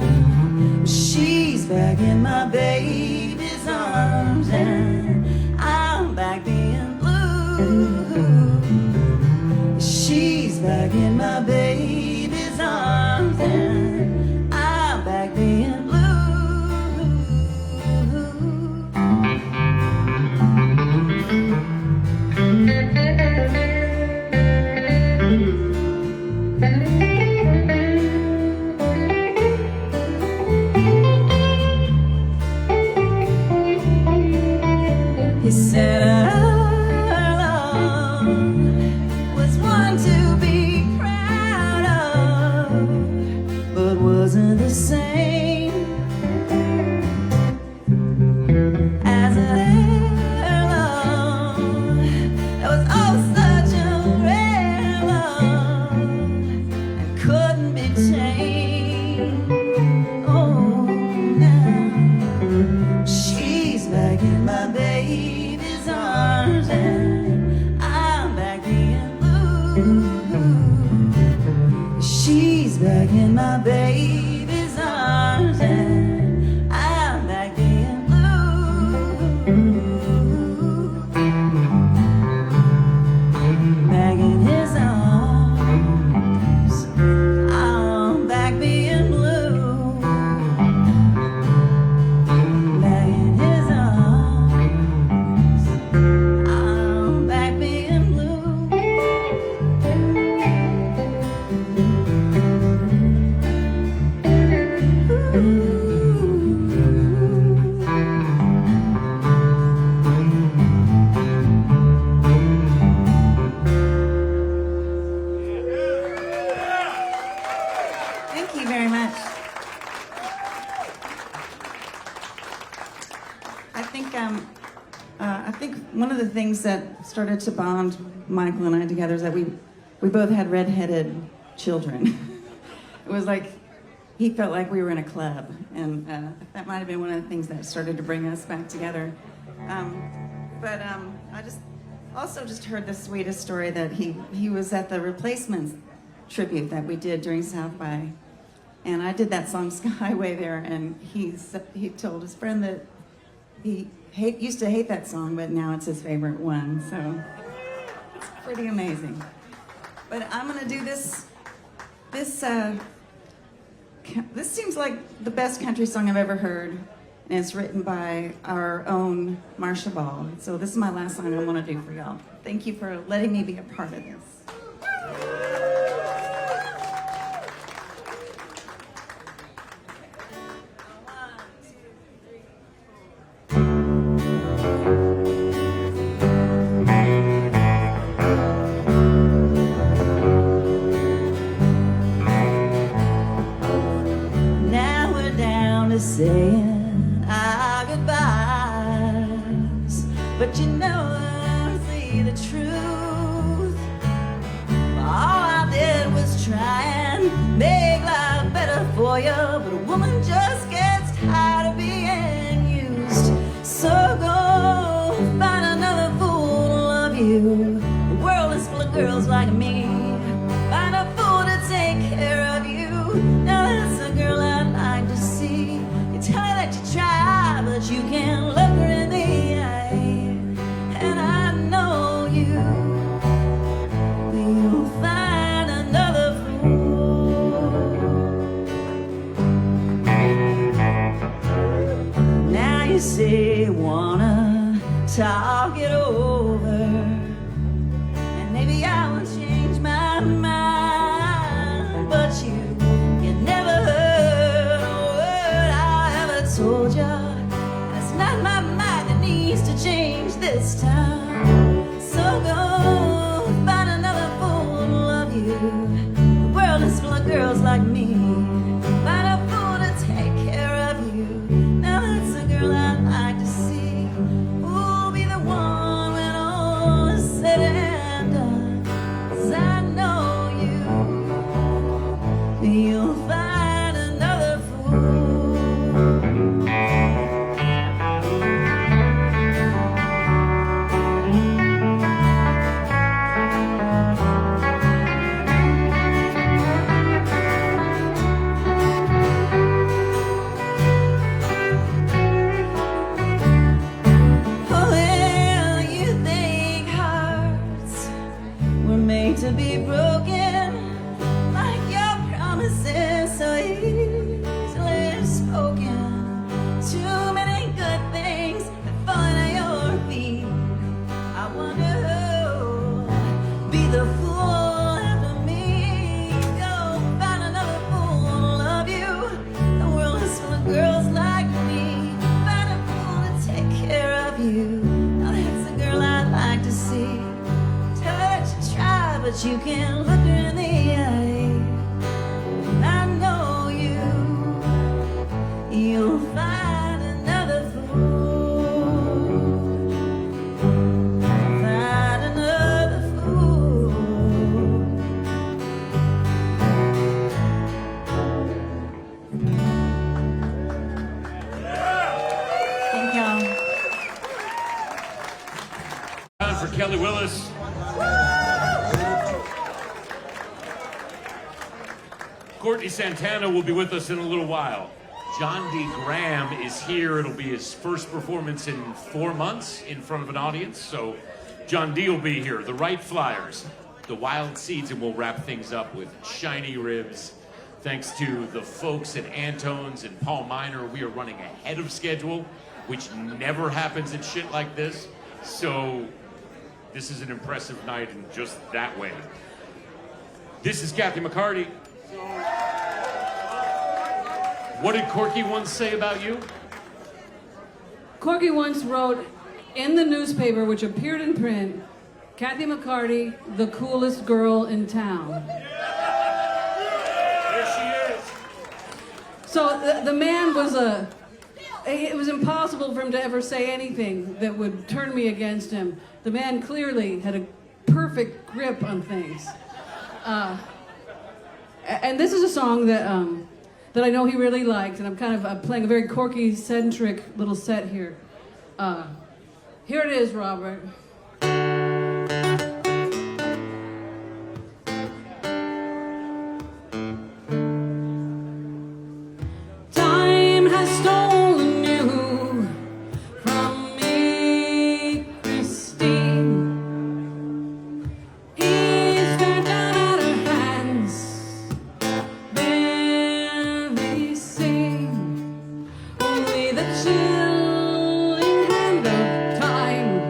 she's back in my baby's arms, and I'm back being blue. She's back in my baby's arms, and I'm back being blue. He said our love was one to be proud of, but wasn't the same as their love. That was oh such a rare love and couldn't be tamed. Oh, now she's back in my baby's arms, and I'm back being blue. She's back in my baby's arms, and I'm back being blue. Back in his arms, I'm back being blue. Back in his arms, I'm back being blue. Thank you very much. I think one of the things that started to bond Michael and I together is that we both had redheaded children. It was like he felt like we were in a club, and that might have been one of the things that started to bring us back together. I just also just heard the sweetest story that he was at the Replacements tribute that we did during South by, and I did that song Skyway there, and he told his friend that he used to hate that song, but now it's his favorite one. So it's pretty amazing. But I'm gonna do this. This seems like the best country song I've ever heard, and it's written by our own Marsha Ball. So this is my last song I want to do for y'all. Thank you for letting me be a part of this. Now we're down to saying our goodbyes, but you know I see the truth. All I did was try and make life better for you, but a woman just gets tired of being used. So go find another fool to love you. The world is full of girls like me. Find a fool to take care of you. Now that's a girl I'd like to see. You tell her that you try, but you can't look her in the eye. And I know you'll find another fool. Now you say you wanna talk it over, and maybe I will change my mind, but you never heard a word I ever told you. And it's not my mind that needs to change this time. So go find another fool to love you. The world is full of girls like me. Find a fool to take care of you. Now that's a girl I'd like to see. Who'll be the one when all is said and done? 'Cause I know you be broken like your promises so easily spoken. Too many good things that fall at your feet. I wonder who'll be the fool after me. Go find another fool to love you. The world is full of girls like me. Find a fool to take care of you. Now that's the girl I'd like to see. Touch and try, but you can't look her in the eye. And I know you'll find another fool. Find another fool. Thank y'all. Time for Kelly Willis. Courtney Santana will be with us in a little while. Jon See Graham is here. It'll be his first performance in 4 months in front of an audience. So Jon D will be here. The Rite Flyers, the Wild Seeds, and we'll wrap things up with Shinyribs. Thanks to the folks at Antone's and Paul Minor, we are running ahead of schedule, which never happens in shit like this. So this is an impressive night in just that way. This is Kathy McCarty. What did Corky once say about you? Corky once wrote in the newspaper, which appeared in print, Kathy McCarty, the coolest girl in town. There she is. So the man was it was impossible for him to ever say anything that would turn me against him. The man clearly had a perfect grip on things. And this is a song that I know he really liked, and I'm kind of playing a very Corky-centric little set here. Here it is, Robert. Time has stolen you from me, Christine. He's turned down out of hands. Barely seen. Only the chilling hand of time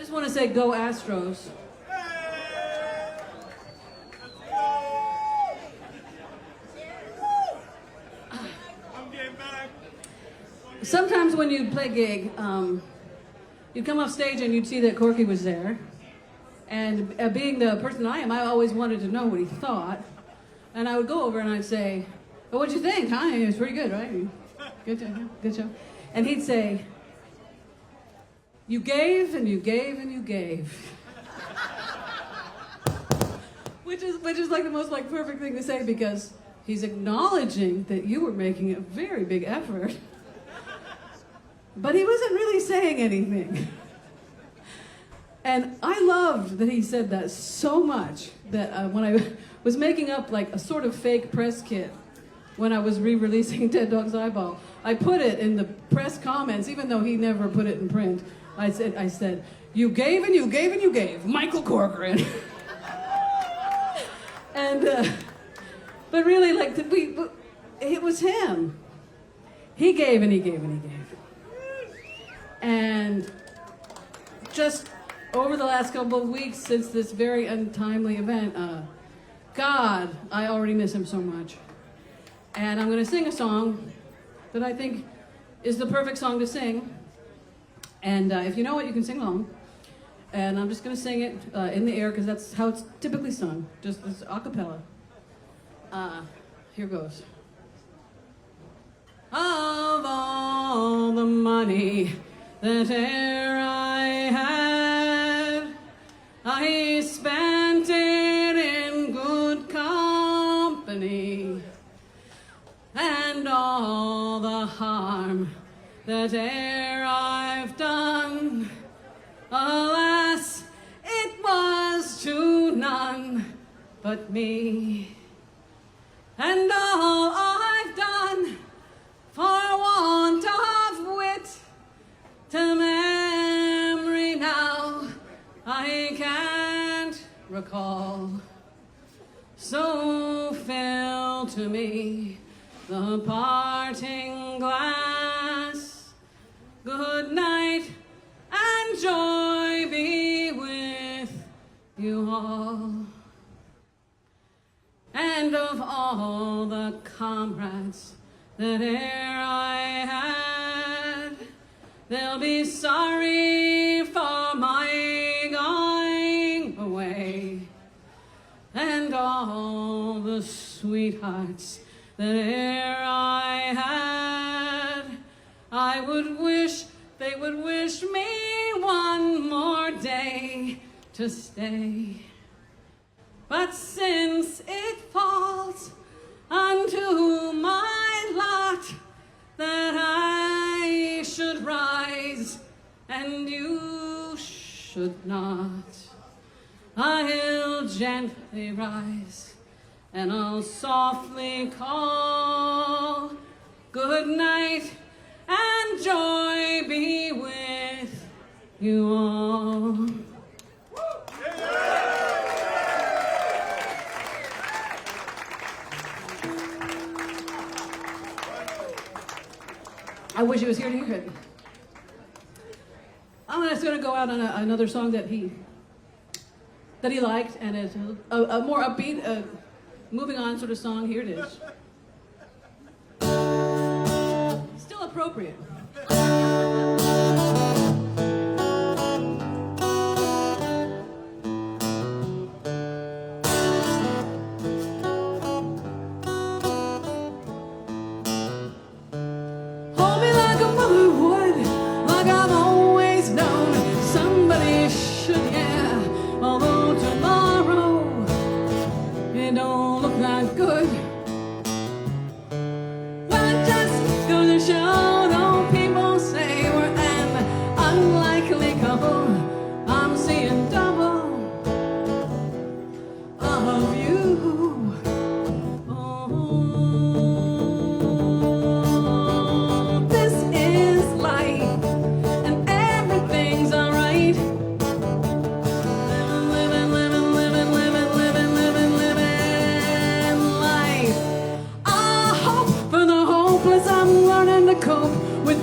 just want to say, go Astros. Sometimes when you'd play gig, you'd come off stage and you'd see that Corky was there. And being the person I am, I always wanted to know what he thought. And I would go over and I'd say, well, what'd you think? Huh? It was pretty good, right? Good job, yeah, good job. And he'd say, you gave and you gave and you gave. which is like the most like perfect thing to say, because he's acknowledging that you were making a very big effort. But he wasn't really saying anything. And I loved that he said that so much that when I was making up like a sort of fake press kit when I was re-releasing Dead Dog's Eyeball, I put it in the press comments, even though he never put it in print. I said, you gave and you gave and you gave, Michael Corcoran. And, but really, like, it was him. He gave and he gave and he gave. And just over the last couple of weeks since this very untimely event, God, I already miss him so much. And I'm going to sing a song that I think is the perfect song to sing. And if you know it, you can sing along. And I'm just going to sing it in the air, because that's how it's typically sung, just as a cappella. Here goes. Of all the money that e'er I had, I spent it in good company, and all the harm that e'er I've done, alas, it was to none but me. And all I've done for want of wit, to memory now I can't recall. So fill to me the parting glass. Good night and joy be with you all. And of all the comrades that e'er I had, they'll be sorry for my going away. And all the sweethearts that e'er I had, I would wish they would wish me one more day to stay. But since it falls unto my lot that I should rise and you should not, I'll gently rise and I'll softly call, good night and joy be with you all. I wish he was here to hear it. I'm just going to go out on another song that he liked, and it's a more upbeat, moving on sort of song. Here it is. Still appropriate.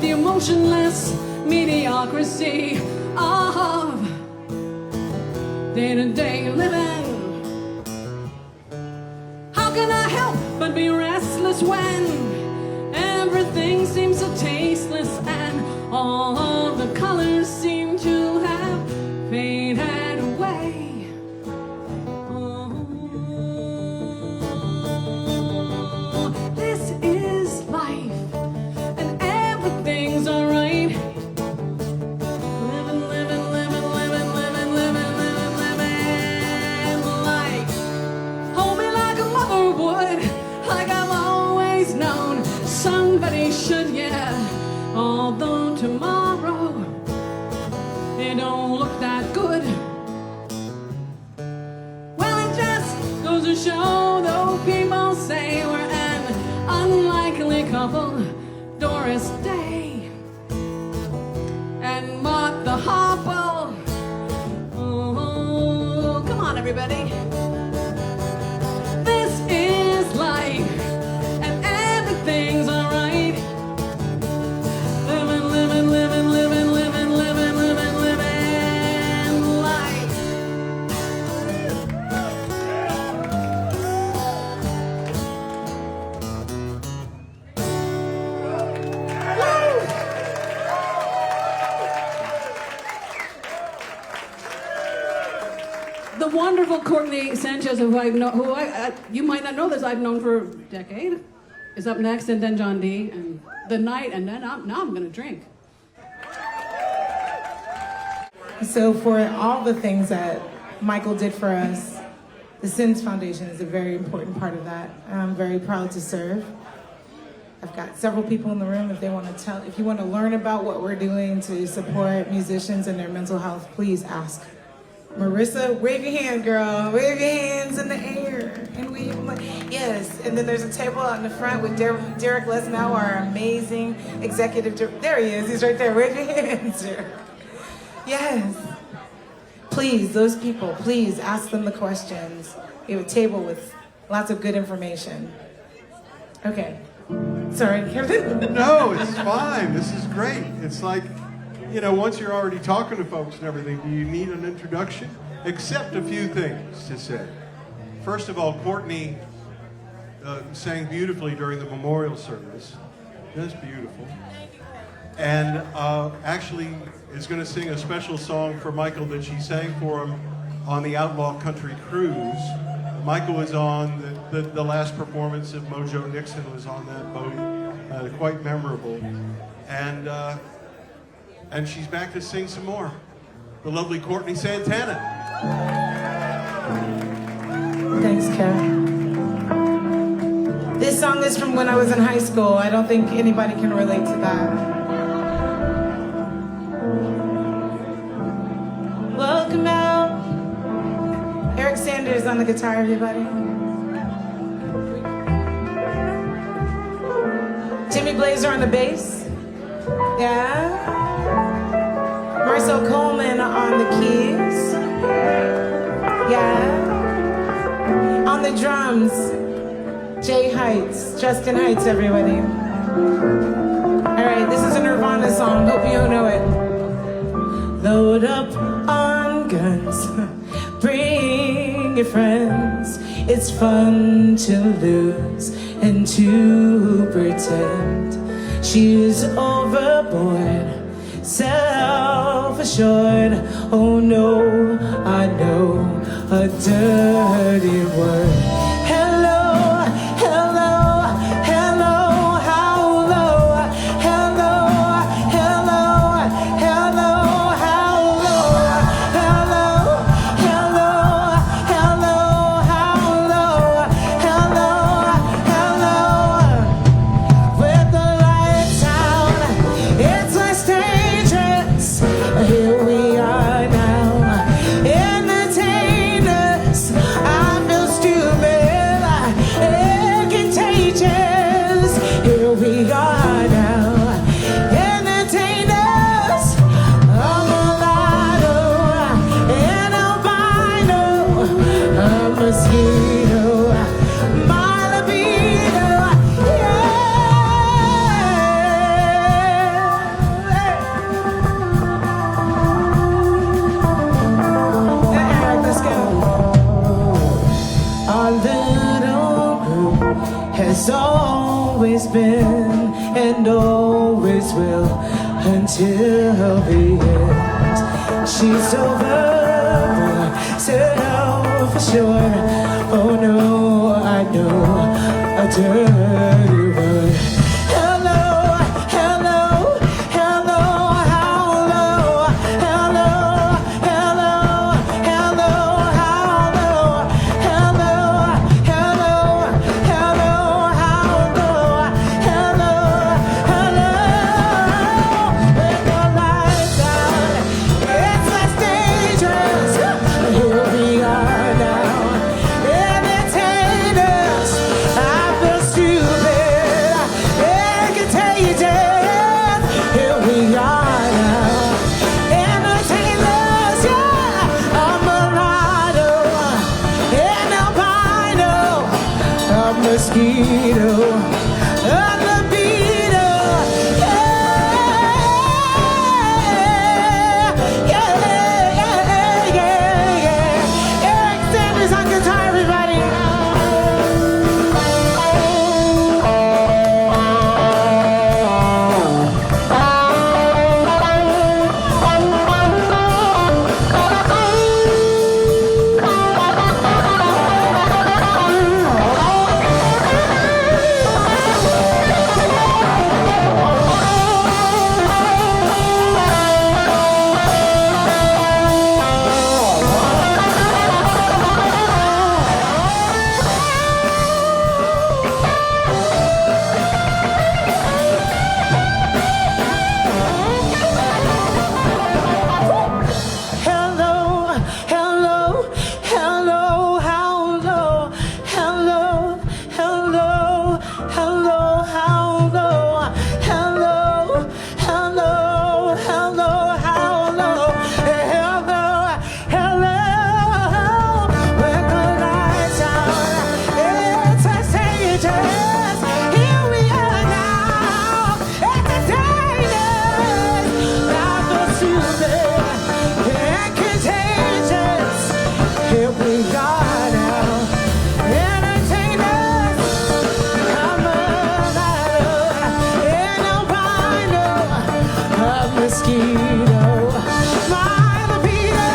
Emotionless mediocrity of day-to-day living. How can I help but be restless when everything seems so tasteless and all the colors seem to have faded away? Oh, this is life and everything's alright. Living, living, living, living, living, living, living, living life. Hold me like a mother would, like I've always known somebody should, yeah. Although tomorrow it don't look that good. Well, it just goes to show, though people say we're an unlikely couple, Doris Day and Martha Harple. Oh, come on, everybody. This is life, and everything's alright. Living, living, living, living, living, living, living, living life. The wonderful Courtney Sanchez, who you might not know this, I've known for a decade, is up next, and then John D. and the night, and then now I'm gonna drink. So for all the things that Michael did for us, the Sins Foundation is a very important part of that. I'm very proud to serve. I've got several people in the room. If you want to learn about what we're doing to support musicians and their mental health, please ask. Marissa, wave your hand, girl. Wave your hands in the air. And we, yes. And then there's a table out in the front with Derek Lesnow, our amazing executive director. There he is. He's right there. Wave your hands, Derek. Yes. Please, those people, please ask them the questions. We have a table with lots of good information. Okay. Sorry, Kevin. No, it's fine. This is great. It's like, once you're already talking to folks and everything, do you need an introduction? Except a few things to say. First of all, Courtney sang beautifully during the memorial service. Just beautiful. And actually is going to sing a special song for Michael that she sang for him on the Outlaw Country Cruise. Michael was on the last performance of Mojo Nixon was on that boat. Quite memorable. And she's back to sing some more. The lovely Courtney Santana. Thanks, Kev. This song is from when I was in high school. I don't think anybody can relate to that. Welcome out. Eric Sanders on the guitar, everybody. Jimmy Blazer on the bass. Yeah. Marcel Coleman on the keys. Yeah. On the drums, Jay Heights, Justin Heights, everybody. All right, this is a Nirvana song. Hope you know it. Load up on guns, bring your friends. It's fun to lose and to pretend. She's overboard, self-assured. Oh no, I know a dirty word. Hello, hello, hello, how low? Hello, hello, hello, how low? Hello, hello, hello, how low? Hello, hello. With the lights out, it's less dangerous. Here we are now, entertainers. I feel stupid and contagious. Here we are now, entertainers. I'm a mulatto and albino, a mosquito, my libido. until the end. She's over, said oh for sure. Oh no, I know a dirty word. Hello, hello, hello, how low? Hello, hello, hello, how low? Hello, hello, hello, how low? Hello, hello. When the lights out, it's less dangerous. Here we are now. Entertainers, I feel stupid and contagious. Here we are now. Entertainers, yeah. I'm mulatto and albino, a mosquito, a libido. Eric Sanders on guitar, everybody. Hello, hello, hello, how low? Hello, hello, hello, how low? Hello, hello, hello, how low? Hello, hello. When the lights out, it's a stages. Here we are now. Entertainers, not the stupid and contagious. Here we are now. Entertainers, I'm an albino, a mosquito. My libido,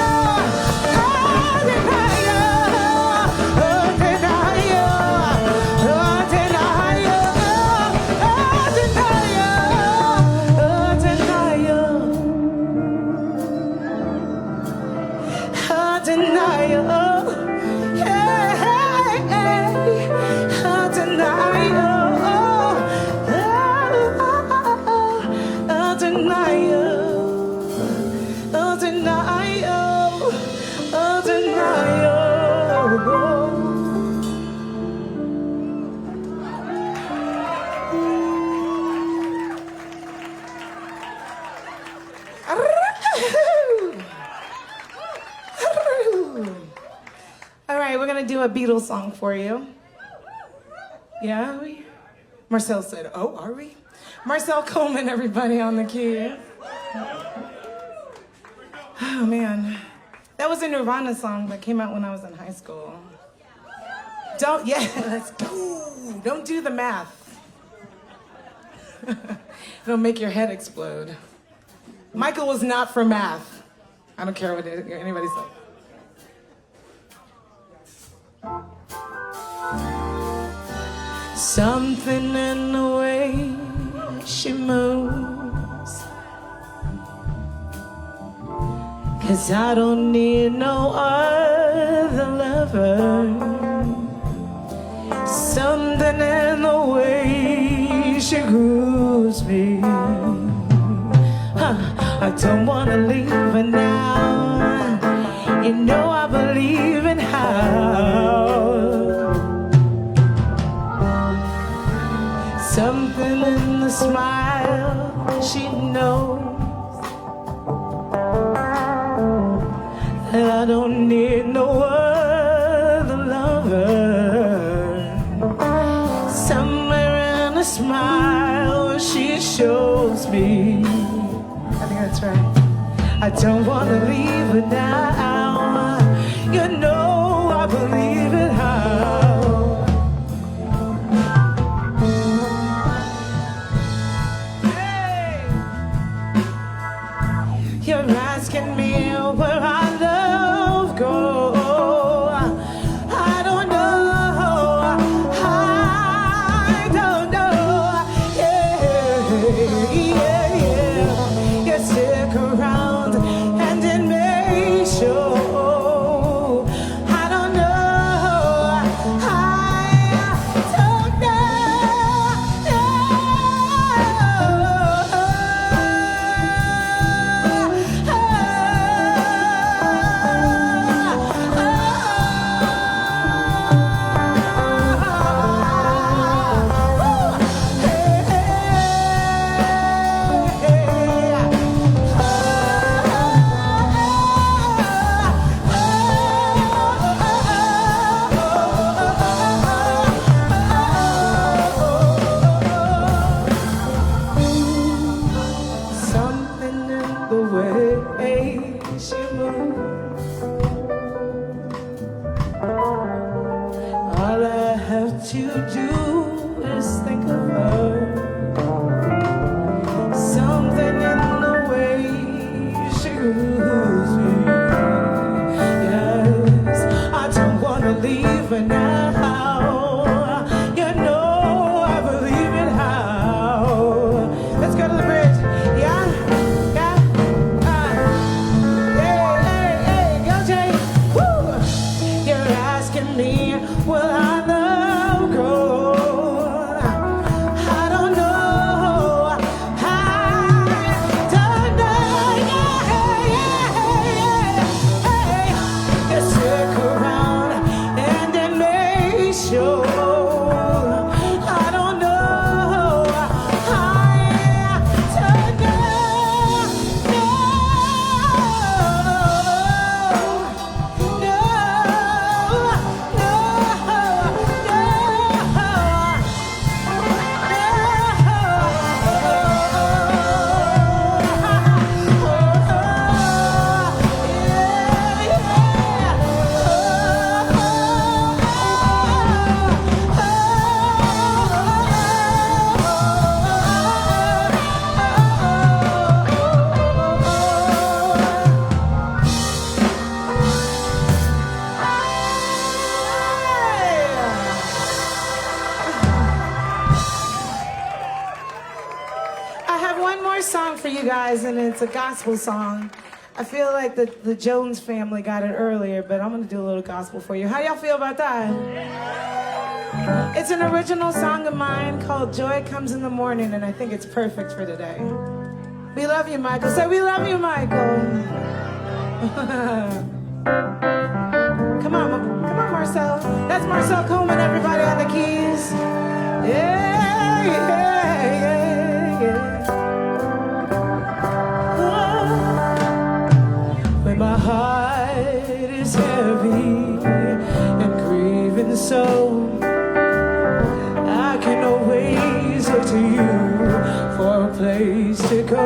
All right, we're gonna do a Beatles song for you. Yeah, are we? Marcel said, oh, are we? Marcel Coleman, everybody on the key. Oh man, that was a Nirvana song that came out when I was in high school. Let's go. Don't do the math. It'll make your head explode. Michael was not for math. I don't care what anybody says. Something in the way she moves, 'cause I don't need no other lover. Something in the way she grooves me. I don't wanna leave her now. You know I believe in how. Something in the smile she knows that I don't need no other lover. Somewhere in the smile she shows me. I think that's right. I don't want to leave her now. You know I believe in her. Hey! that you do is think of her. Something in the way she moves me. Yes, I don't wanna leave her now. You know I believe in how. Let's go to the bridge. Yeah, yeah. Hey, go Jay. Woo! You're asking me, will I love grow? I don't know. I don't know. Yeah. You stick around and it may show. I don't know. I don't I have one more song for you guys, and it's a gospel song. I feel like the Jones family got it earlier, but I'm gonna do a little gospel for you. How y'all feel about that? It's an original song of mine called Joy Comes in the Morning, and I think it's perfect for today. We love you, Michael. Say, we love you, Michael. Come on, Marcel. That's Marcel Coleman, everybody on the keys. Yeah, yeah, yeah, yeah. When my heart is heavy and grieving so, I can always look to you for a place to go.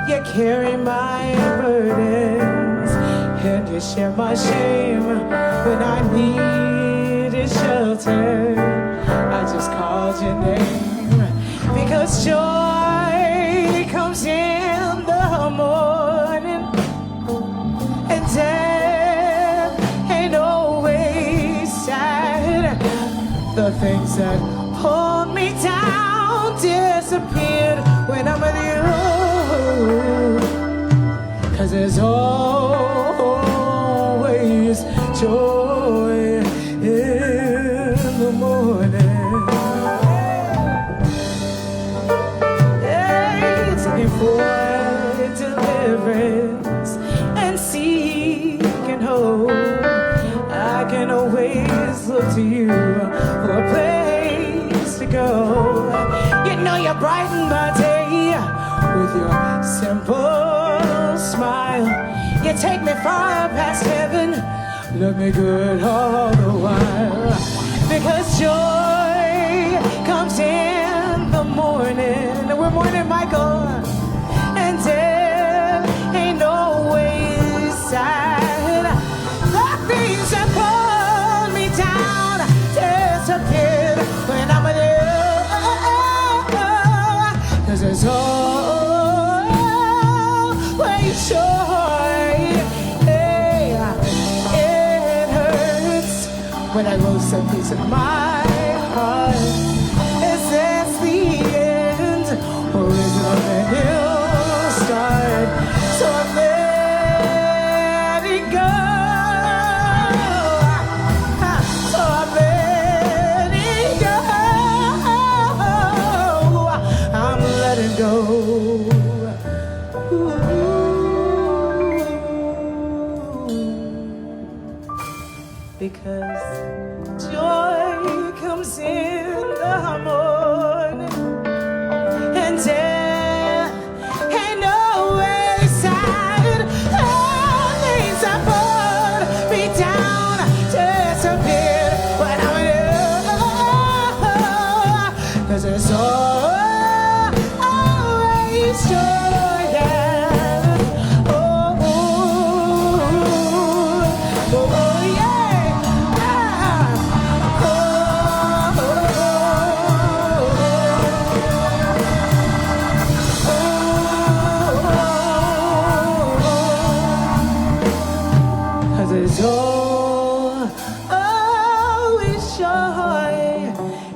You carry my burdens and you share my shame. When I needed shelter, I just called your name. Because joy comes in the morning, and death ain't always sad. The things that hold me down disappeared when I'm with you. 'Cause there's always joy in the morning. It's looking for deliverance and seeking hope. I can always look to you for a place to go. You know you brighten my day with your simple smile. You take me far past heaven, love me good all the while. Because joy comes in the morning, and we're morning, Michael, and death ain't always sad. The things that pull me down disappear when I'm with you. 'Cause there's always joy. Hey, it hurts when I lose a piece of my heart. Is this the end, or is it a new start? So I'm letting go. So I'm letting go. I'm letting go. Because joy comes in the morning, and death ain't always sad. All things that put me down disappear when I'm with you. 'Cause there's always joy. Yeah. Oh, oh, oh, yeah. Oh,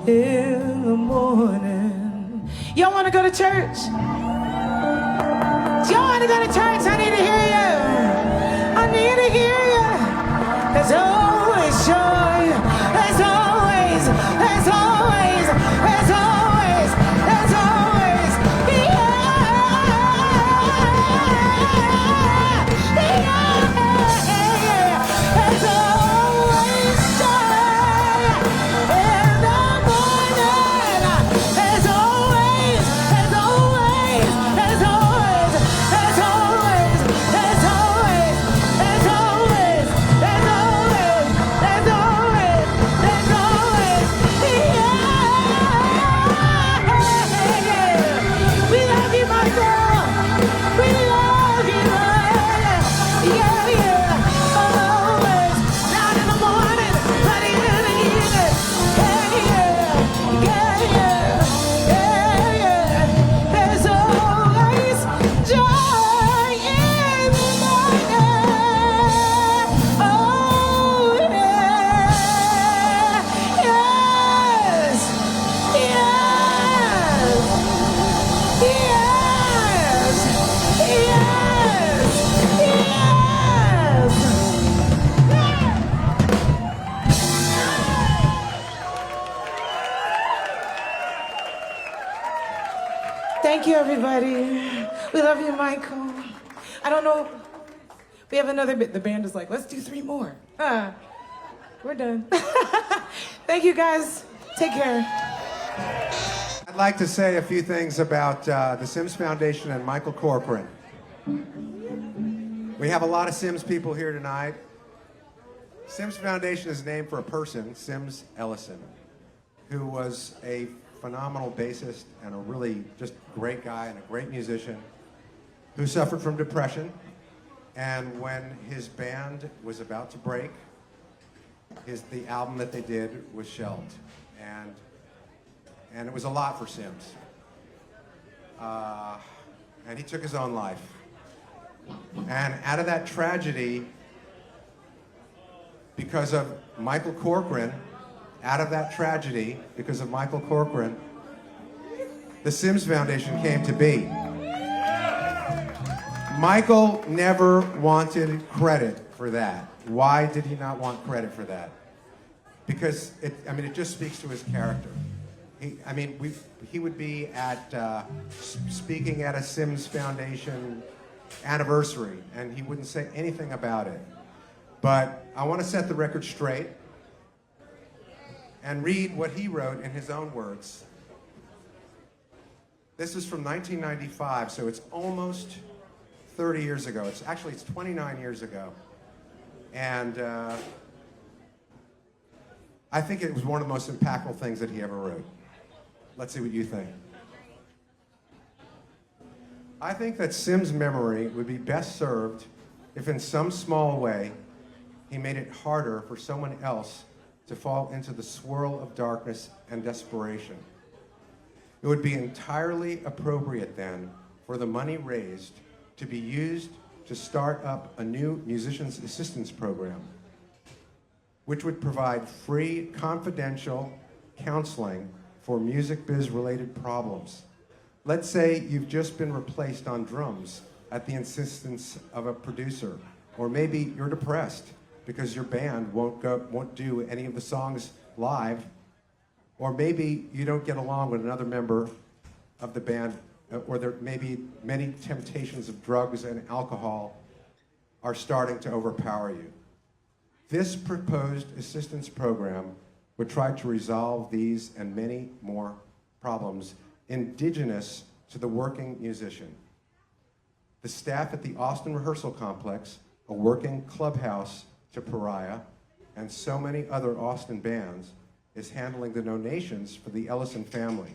in the morning. Y'all want to go to church? Y'all want to go to church? I need to hear you. I need to hear you. There's always joy. There's always, there's always, there's always, there's always, there's always joy in the morning. There's always, there's always, there's always, there's always, there's always, there's always, there's always, there's always, there's always, We love you, my girl. We love you, always. Not in the morning, but in the evening. There's always joy in the morning. Oh, yes, yes, Thank you, everybody. We love you, Michael. I don't know. We have another bit. The band is like, let's do 3 more. We're done. Thank you, guys. Take care. I'd like to say a few things about the Sims Foundation and Michael Corcoran. We have a lot of Sims people here tonight. Sims Foundation is named for a person, Sims Ellison, who was a phenomenal bassist and a really just great guy and a great musician who suffered from depression. And when his band was about to break, the album that they did was shelved. And it was a lot for Sims. And he took his own life. And out of that tragedy, because of Michael Corcoran, the Sims Foundation came to be. Michael never wanted credit for that. Why did he not want credit for that? Because it just speaks to his character. He would be at speaking at a Sims Foundation anniversary, and he wouldn't say anything about it. But I want to set the record straight and read what he wrote in his own words. This is from 1995, so it's almost 30 years ago. It's 29 years ago. And I think it was one of the most impactful things that he ever wrote. Let's see what you think. I think that Sim's memory would be best served if in some small way he made it harder for someone else to fall into the swirl of darkness and desperation. It would be entirely appropriate then for the money raised to be used to start up a new musician's assistance program, which would provide free, confidential counseling for music biz related problems. Let's say you've just been replaced on drums at the insistence of a producer, or maybe you're depressed because your band won't do any of the songs live, or maybe you don't get along with another member of the band, or there may be many temptations of drugs and alcohol are starting to overpower you. This proposed assistance program would try to resolve these and many more problems indigenous to the working musician. The staff at the Austin Rehearsal Complex, a working clubhouse to Pariah, and so many other Austin bands, is handling the donations for the Ellison family.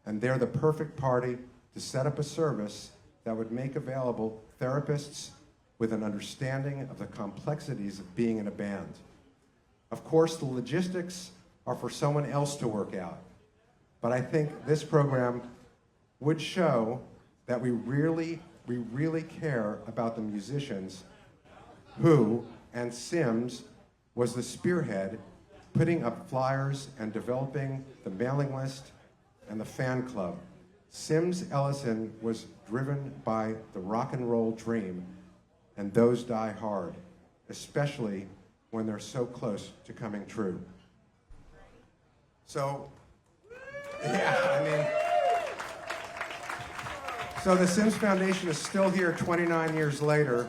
And they're the perfect party to set up a service that would make available therapists with an understanding of the complexities of being in a band. Of course, the logistics are for someone else to work out. But I think this program would show that we really care about the musicians who, and Sims was the spearhead putting up flyers and developing the mailing list and the fan club. Sims Ellison was driven by the rock and roll dream, and those die hard, especially when they're so close to coming true. So, yeah, I mean, so the Sims Foundation is still here 29 years later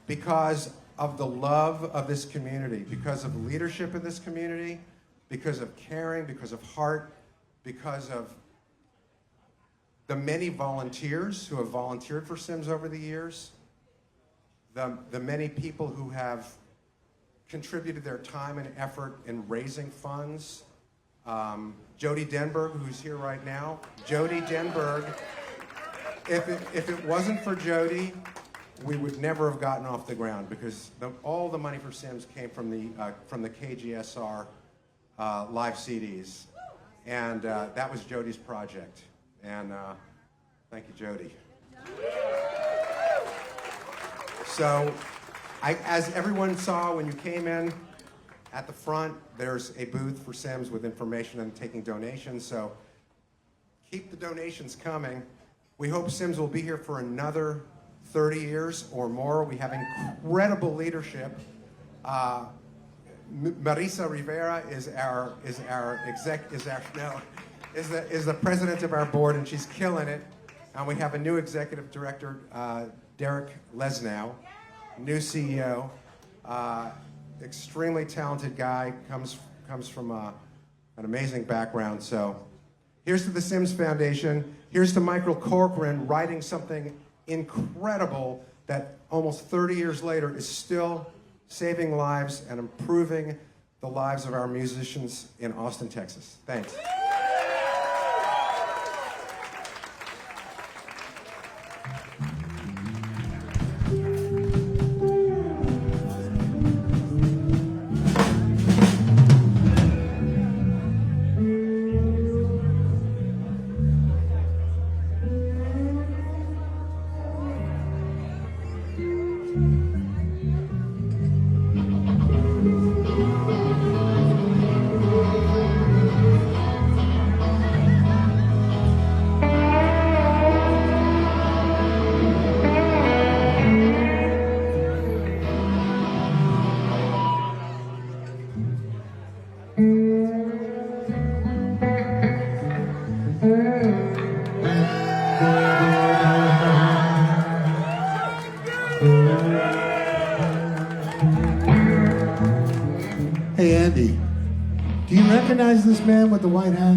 because of the love of this community, because of leadership in this community, because of caring, because of heart, because of the many volunteers who have volunteered for Sims over the years, the many people who have contributed their time and effort in raising funds. Jody Denberg, who's here right now. Jody Denberg, if it wasn't for Jody, we would never have gotten off the ground, because all the money for Sims came from the KGSR live CDs, and that was Jody's project. And thank you, Jody. So, as everyone saw when you came in, at the front, there's a booth for Sims with information and taking donations, so keep the donations coming. We hope Sims will be here for another 30 years or more. We have incredible leadership. Marisa Rivera is the president of our board, and she's killing it. And we have a new executive director, Derek Lesnow, new CEO, extremely talented guy, comes from an amazing background. So here's to the Sims Foundation. Here's to Michael Corcoran writing something incredible that almost 30 years later is still saving lives and improving the lives of our musicians in Austin, Texas. Thanks. Hey, Andy, do you recognize this man with the white hat?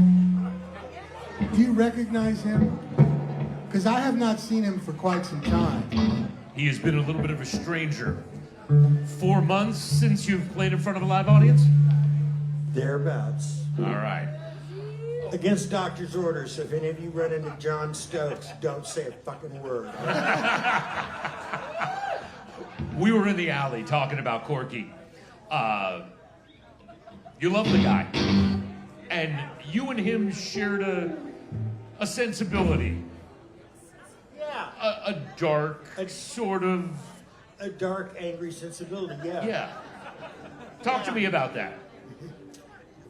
Do you recognize him? Because I have not seen him for quite some time. He has been a little bit of a stranger. 4 months since you've played in front of a live audience? Thereabouts. All right. Against doctor's orders, if any of you run into John Stokes, don't say a fucking word. We were in the alley talking about Corky. You love the guy. And you and him shared a sensibility. Yeah. A dark, sort of... A dark, angry sensibility, yeah. Yeah. Talk to me about that.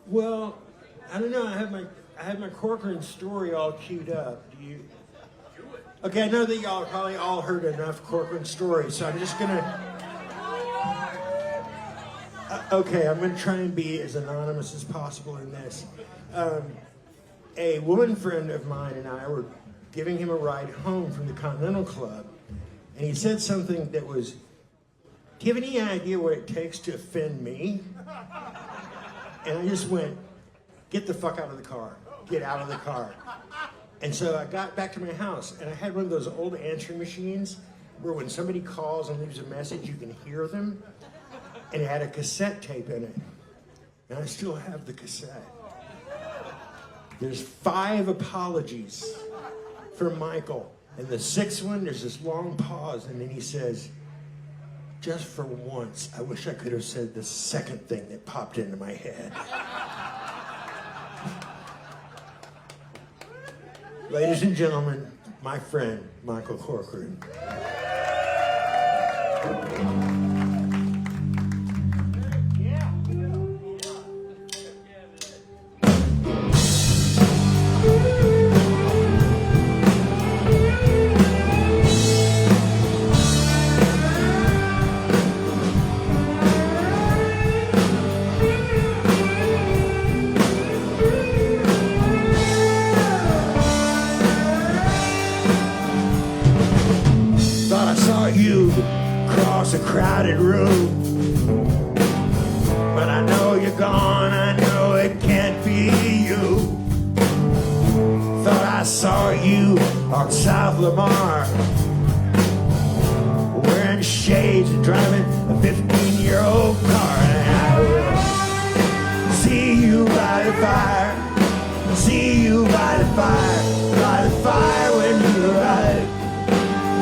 Well, I don't know. I have my Corcoran story all queued up. Do you? Okay, I know that y'all probably all heard enough Corcoran stories, so I'm just gonna. Okay, I'm gonna try and be as anonymous as possible in this. A woman friend of mine and I were giving him a ride home from the Continental Club, and he said something that was, "Do you have any idea what it takes to offend me?" And I just went, "Get the fuck out of the car. Get out of the car." And so I got back to my house, and I had one of those old answering machines where when somebody calls and leaves a message, you can hear them. And it had a cassette tape in it. And I still have the cassette. There's 5 apologies for Michael. And the 6th one, there's this long pause, and then he says, "Just for once, I wish I could have said the second thing that popped into my head." Ladies and gentlemen, my friend, Michael Corcoran. crowded room. But I know you're gone, I know it can't be you. Thought I saw you on South Lamar, wearing shades and driving a 15-year-old car. And I will see you by the fire, see you by the fire when you arrive.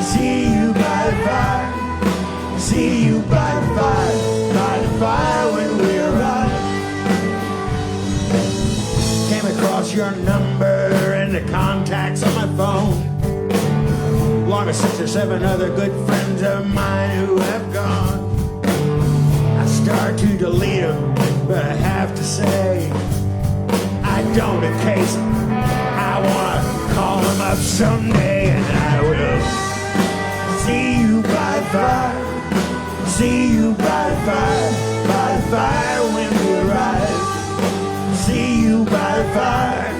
See you by the fire, see you by the fire when we arrive. Came across your number and the contacts on my phone, along with 6 or 7 other good friends of mine who have gone. I start to delete them, but I have to say, I don't in case I wanna call them up someday. And I will see you by the fire, see you by the fire when we arrive. See you by the fire,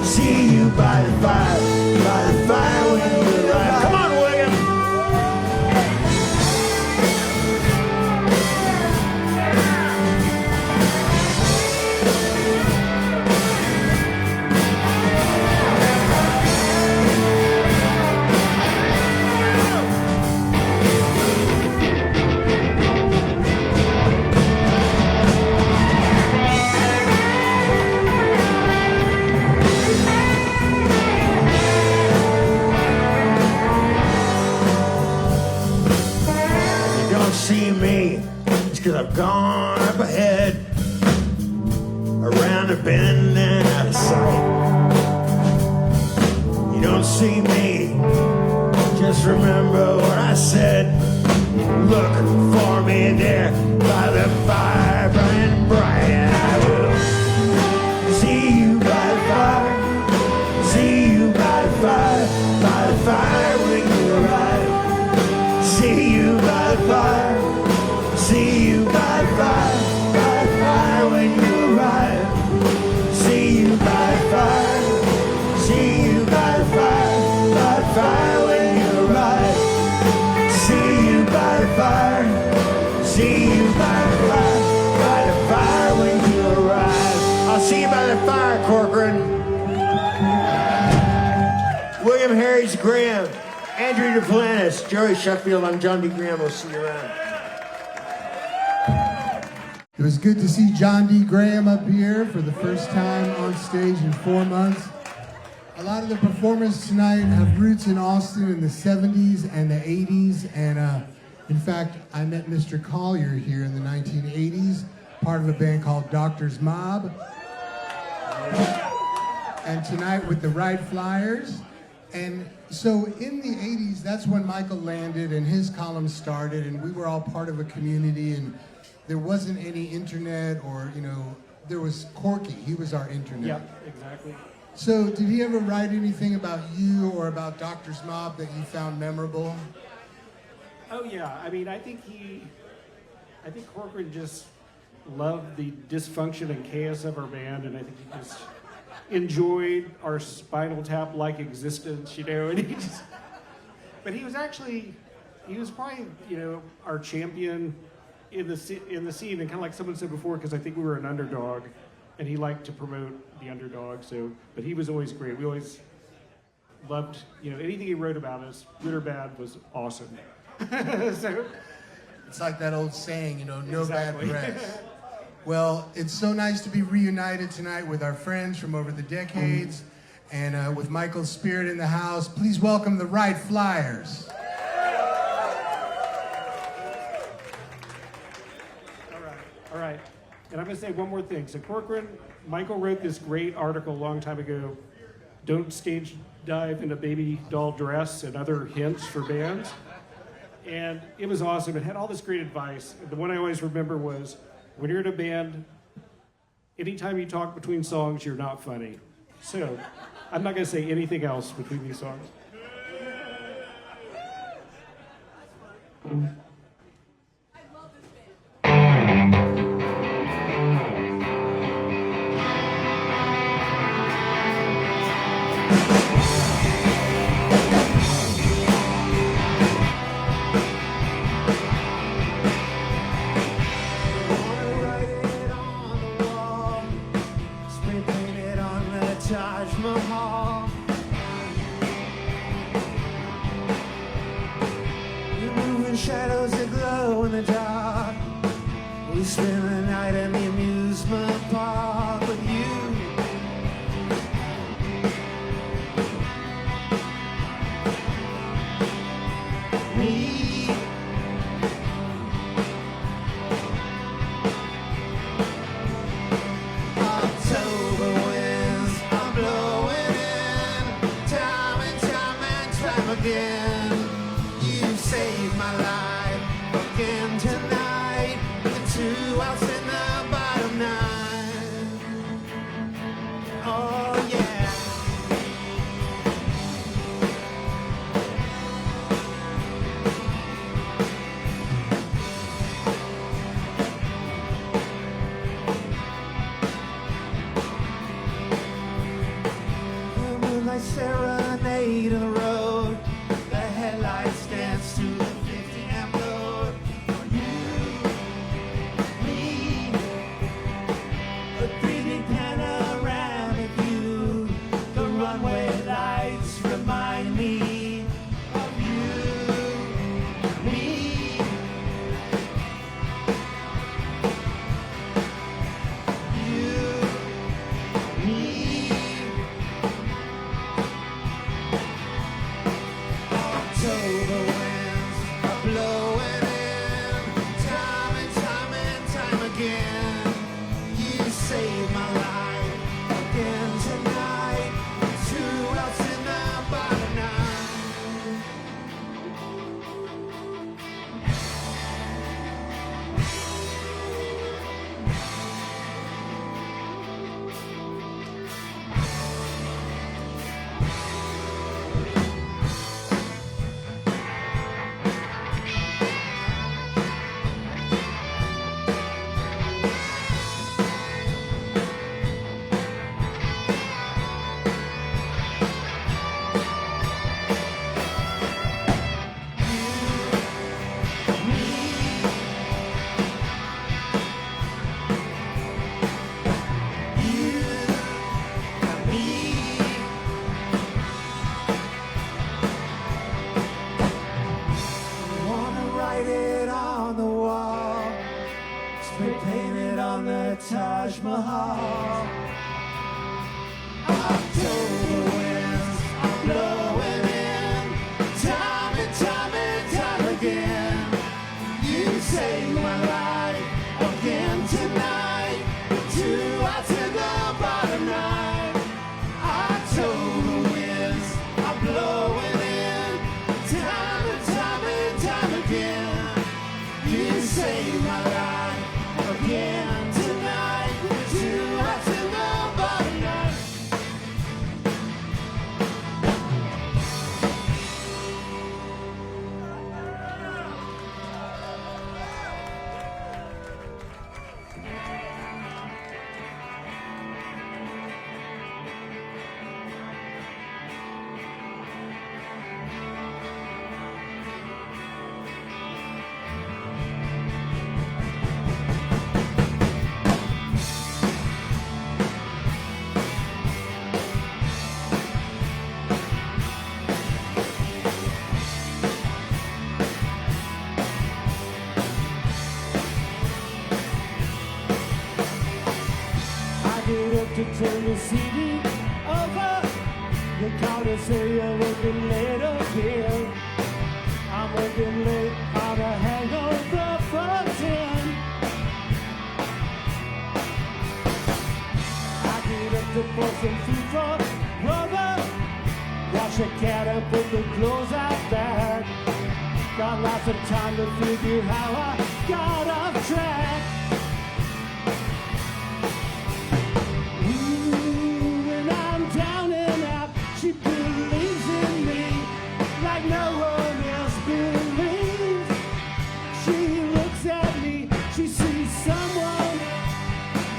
see you by the fire when we arrive. Come on, William. See me, it's 'cause I've gone up ahead, around a bend and out of sight. You don't see me, just remember what I said. Look for me there by the fire, burning bright. And I will see you by the fire, see you by the fire when you arrive. See you by the fire, see you by the fire when you arrive. See you by the fire, see you by the fire when you arrive. See you by the fire, see you by the fire when you arrive. I'll see you by the fire, Corcoran. William Harris Graham, Andrew Duplantis, Joey Sheffield, I'm Jon D. Graham. We'll see you around. It was good to see Jon D. Graham up here for the first time on stage in 4 months. A lot of the performers tonight have roots in Austin in the 70s and the 80s. And in fact, I met Mr. Collier here in the 1980s, part of a band called Doctor's Mob. And tonight with the Rite Flyers. And so in the 80s, that's when Michael landed and his column started, and we were all part of a community, and there wasn't any internet or, there was Corky. He was our internet. Yep, exactly. So did he ever write anything about you or about Doctor's Mob that you found memorable? Oh yeah, I mean, I think Corcoran just loved the dysfunction and chaos of our band, and I think he just enjoyed our Spinal Tap-like existence, and but he was probably, our champion in the scene, and kind of like someone said before, because I think we were an underdog, and he liked to promote the underdog. So, but he was always great. We always loved, anything he wrote about us, good or bad, was awesome. So it's like that old saying, no exactly. bad press. Well, it's so nice to be reunited tonight with our friends from over the decades, and with Michael's spirit in the house. Please welcome the Rite Flyers. All right. And I'm going to say one more thing. So Corcoran, Michael wrote this great article a long time ago, Don't Stage Dive in a Baby Doll Dress, and other hints for bands. And it was awesome. It had all this great advice. The one I always remember was, when you're in a band, anytime you talk between songs, you're not funny. So I'm not going to say anything else between these songs. spend the night in the amusement park with you. Me. October winds are blowing in, time and time and time again. You saved my life again tonight. The 2 outs in the bottom 9. Oh yeah. I serenade on the road. The headlights dance to the 50 amp load. You, me, a 3D panoramic view. The runway lights remind me of you, me. You, me. October winds are blowing in, time and time again. You saved my life again tonight. 2 outs in the bottom 9. Taj Mahal. October winds are blowing in, time and time again. You saved my life again tonight. 2 outs in the bottom 9. October winds are blowing in, time and time again. You saved my life again. To turn the CD over, you gotta say you're working late again. I'm working late on a hangover for 10. I get up to pour some food for brother, wash a cat and put the clothes out back. Got lots of time to figure how I got off track. Down and out, she believes in me like no one else believes. She looks at me, she sees someone,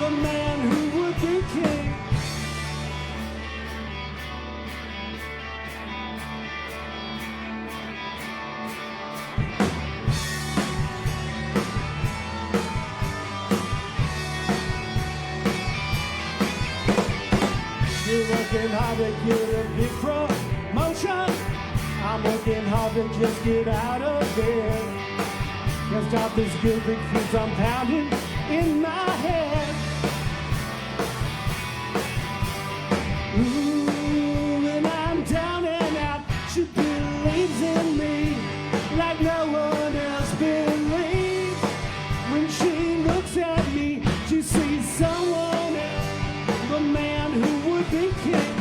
the man who would be king. Working hard to get a big promotion. I'm working hard to just get out of bed. Can't stop this good big foods I'm pounding in my head. Ooh, and I'm down and out. She believes in me like no one else believes. When she looks at me, she sees someone else, the man who would be king.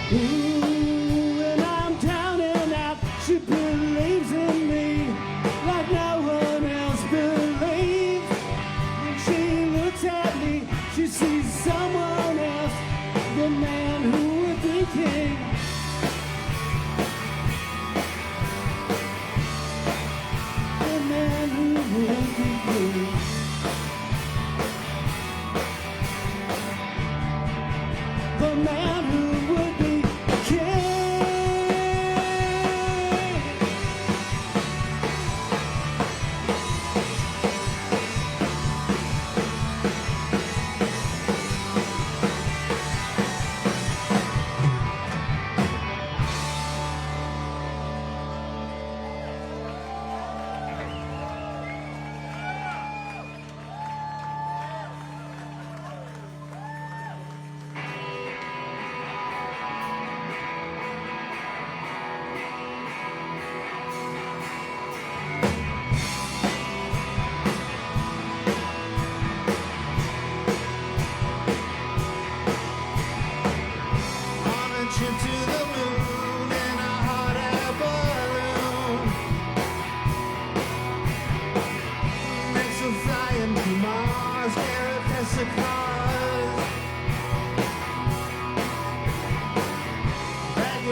Ooh, and I'm down and out. She believes in me like no one else believes. When she looks at me, she sees someone else, the man who would be king. The man who would be king. The man who would be king.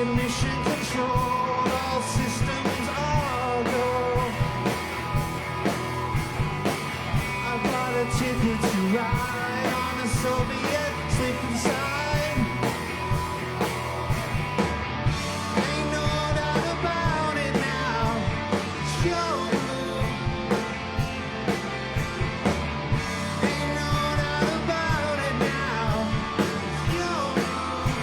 Mission control, all systems are go. I've got a ticket to ride on a Soviet slip inside. Ain't no doubt about it now. It's your move. Ain't no doubt about it now. It's your move.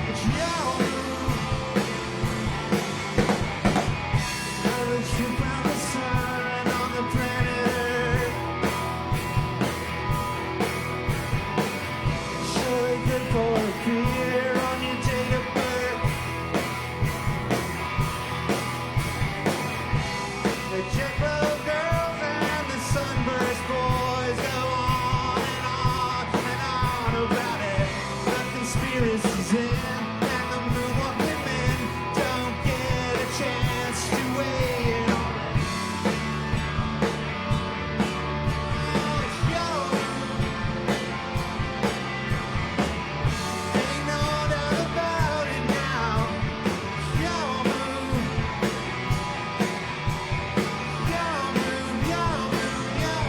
It's your move. On a trip round the sun on the planet Earth. Surely good for a beer on your day of birth. The jet-boat girls and the sunburst boys go on about it. The conspiracy's in, and the moonwalking men don't get a chance to weigh in on it. Oh, it's your move. Ain't no doubt about it now. It's your move. Your move, your move, your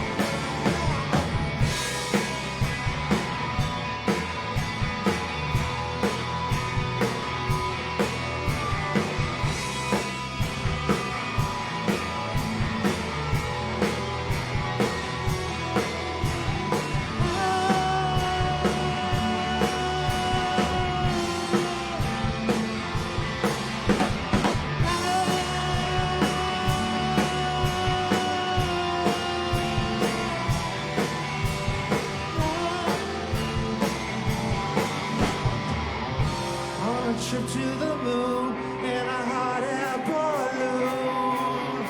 on a trip to the moon in a hot air balloon.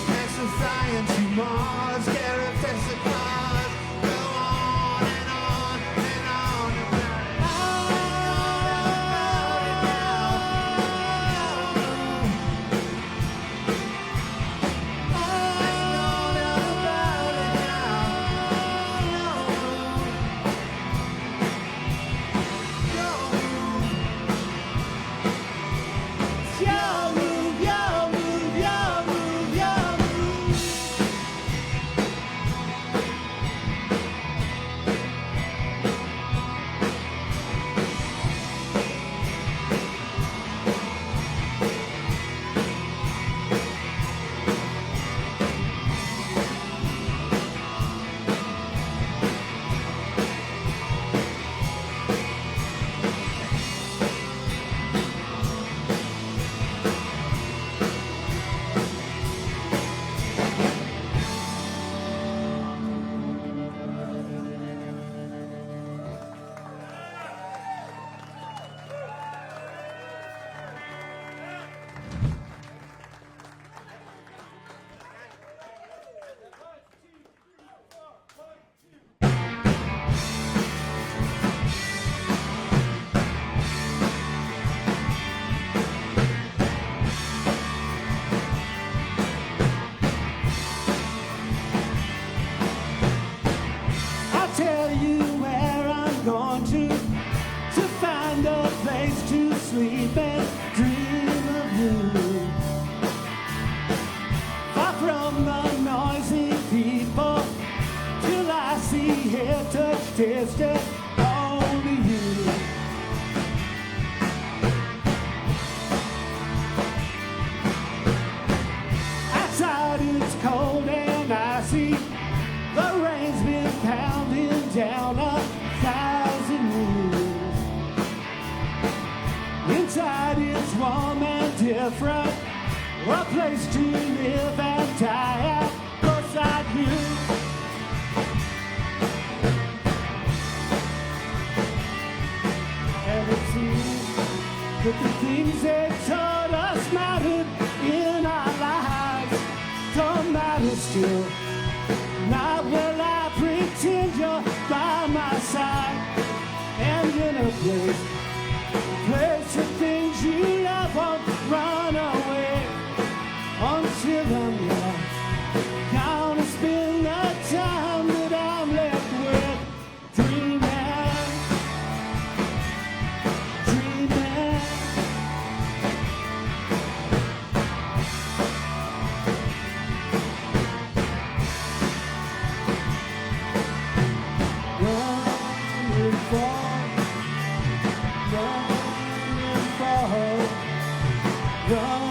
Next to flying to Mars, get a fix of cars. Go on and on and on about it. About it now. from the noisy people till I see head touch tested only you. Outside it's cold and icy. The rain's been pounding down 1,000 years. Inside it's warm and different, a place to live and die at beside you. And it seems that the things they taught us mattered in our lives don't matter still. Not will I pretend you're by my side, and in a place of things you love won't run away until I'm lost. Gonna spend the time that I'm left with dreaming, dreaming. Running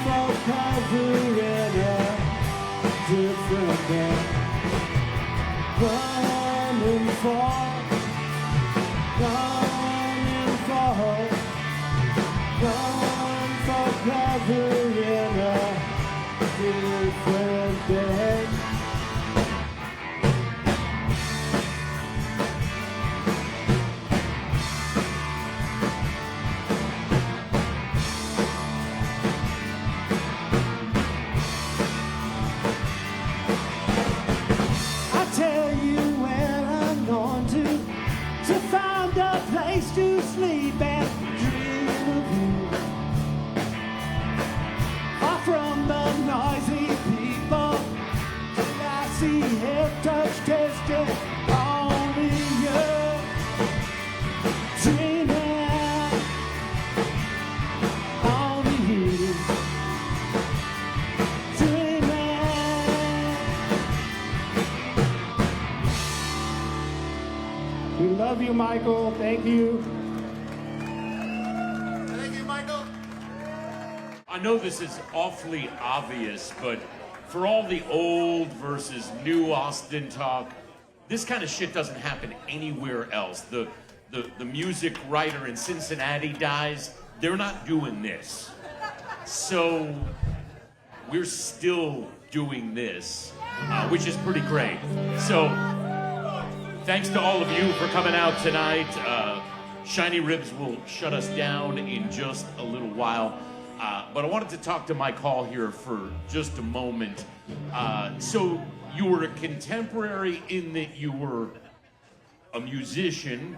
for covering a different band. Running for covering a different band. Find a place to sleep and dream of you. Far from the noisy people, till I see head touch tested only you. Dreaming only you. We love you, Michael. Thank you. Thank you, Michael. I know this is awfully obvious, but for all the old versus new Austin talk, this kind of shit doesn't happen anywhere else. The music writer in Cincinnati dies, they're not doing this. So we're still doing this, which is pretty great. So thanks to all of you for coming out tonight. Shinyribs will shut us down in just a little while. But I wanted to talk to Mike Hall here for just a moment. So you were a contemporary in that you were a musician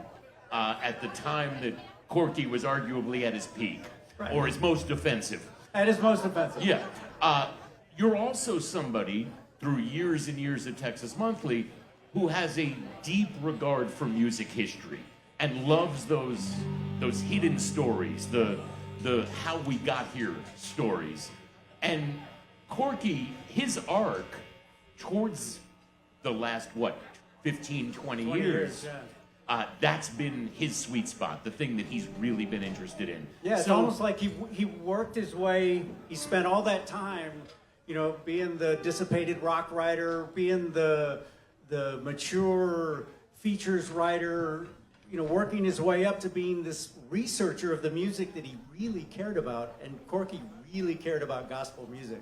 at the time that Corky was arguably at his peak, Right. or his most offensive. At his most offensive. Yeah. You're also somebody, through years and years of Texas Monthly, who has a deep regard for music history and loves those hidden stories, the how we got here stories. And Corky, his arc towards the last, 15, 20 years, yeah. That's been his sweet spot, the thing that he's really been interested in. Yeah, it's So- almost like he worked his way, he spent all that time, being the dissipated rock writer, being the mature features writer, working his way up to being this researcher of the music that he really cared about. And Corky really cared about gospel music.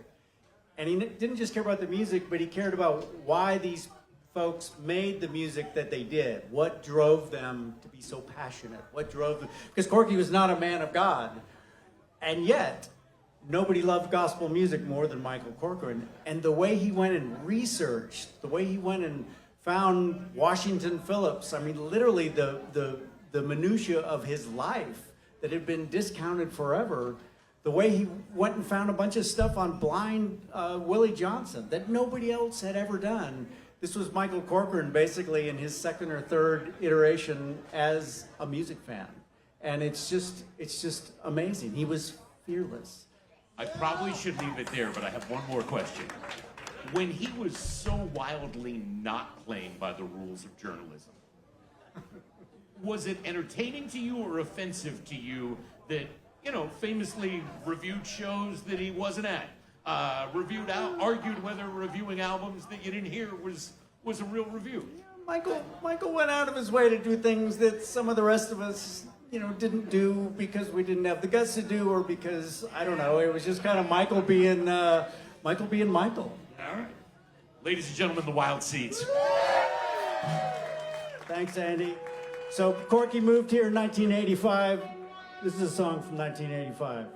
And he didn't just care about the music, but he cared about why these folks made the music that they did. What drove them to be so passionate? What drove them? Because Corky was not a man of God. And yet, nobody loved gospel music more than Michael Corcoran. And the way he went and researched, the way he went and found Washington Phillips, I mean, literally the minutia of his life that had been discounted forever, the way he went and found a bunch of stuff on blind Willie Johnson that nobody else had ever done. This was Michael Corcoran basically in his second or third iteration as a music fan. And it's just amazing. He was fearless. I probably should leave it there, but I have one more question. when he was so wildly not playing by the rules of journalism, was it entertaining to you or offensive to you that, you know, famously reviewed shows that he wasn't at, argued whether reviewing albums that you didn't hear was a real review? Michael went out of his way to do things that some of the rest of us, you know, didn't do because we didn't have the guts to do, or because, I don't know, it was just kind of Michael being Michael. All right. Ladies and gentlemen, the Wild Seeds. Thanks, Andy. So Corky moved here in 1985. This is a song from 1985.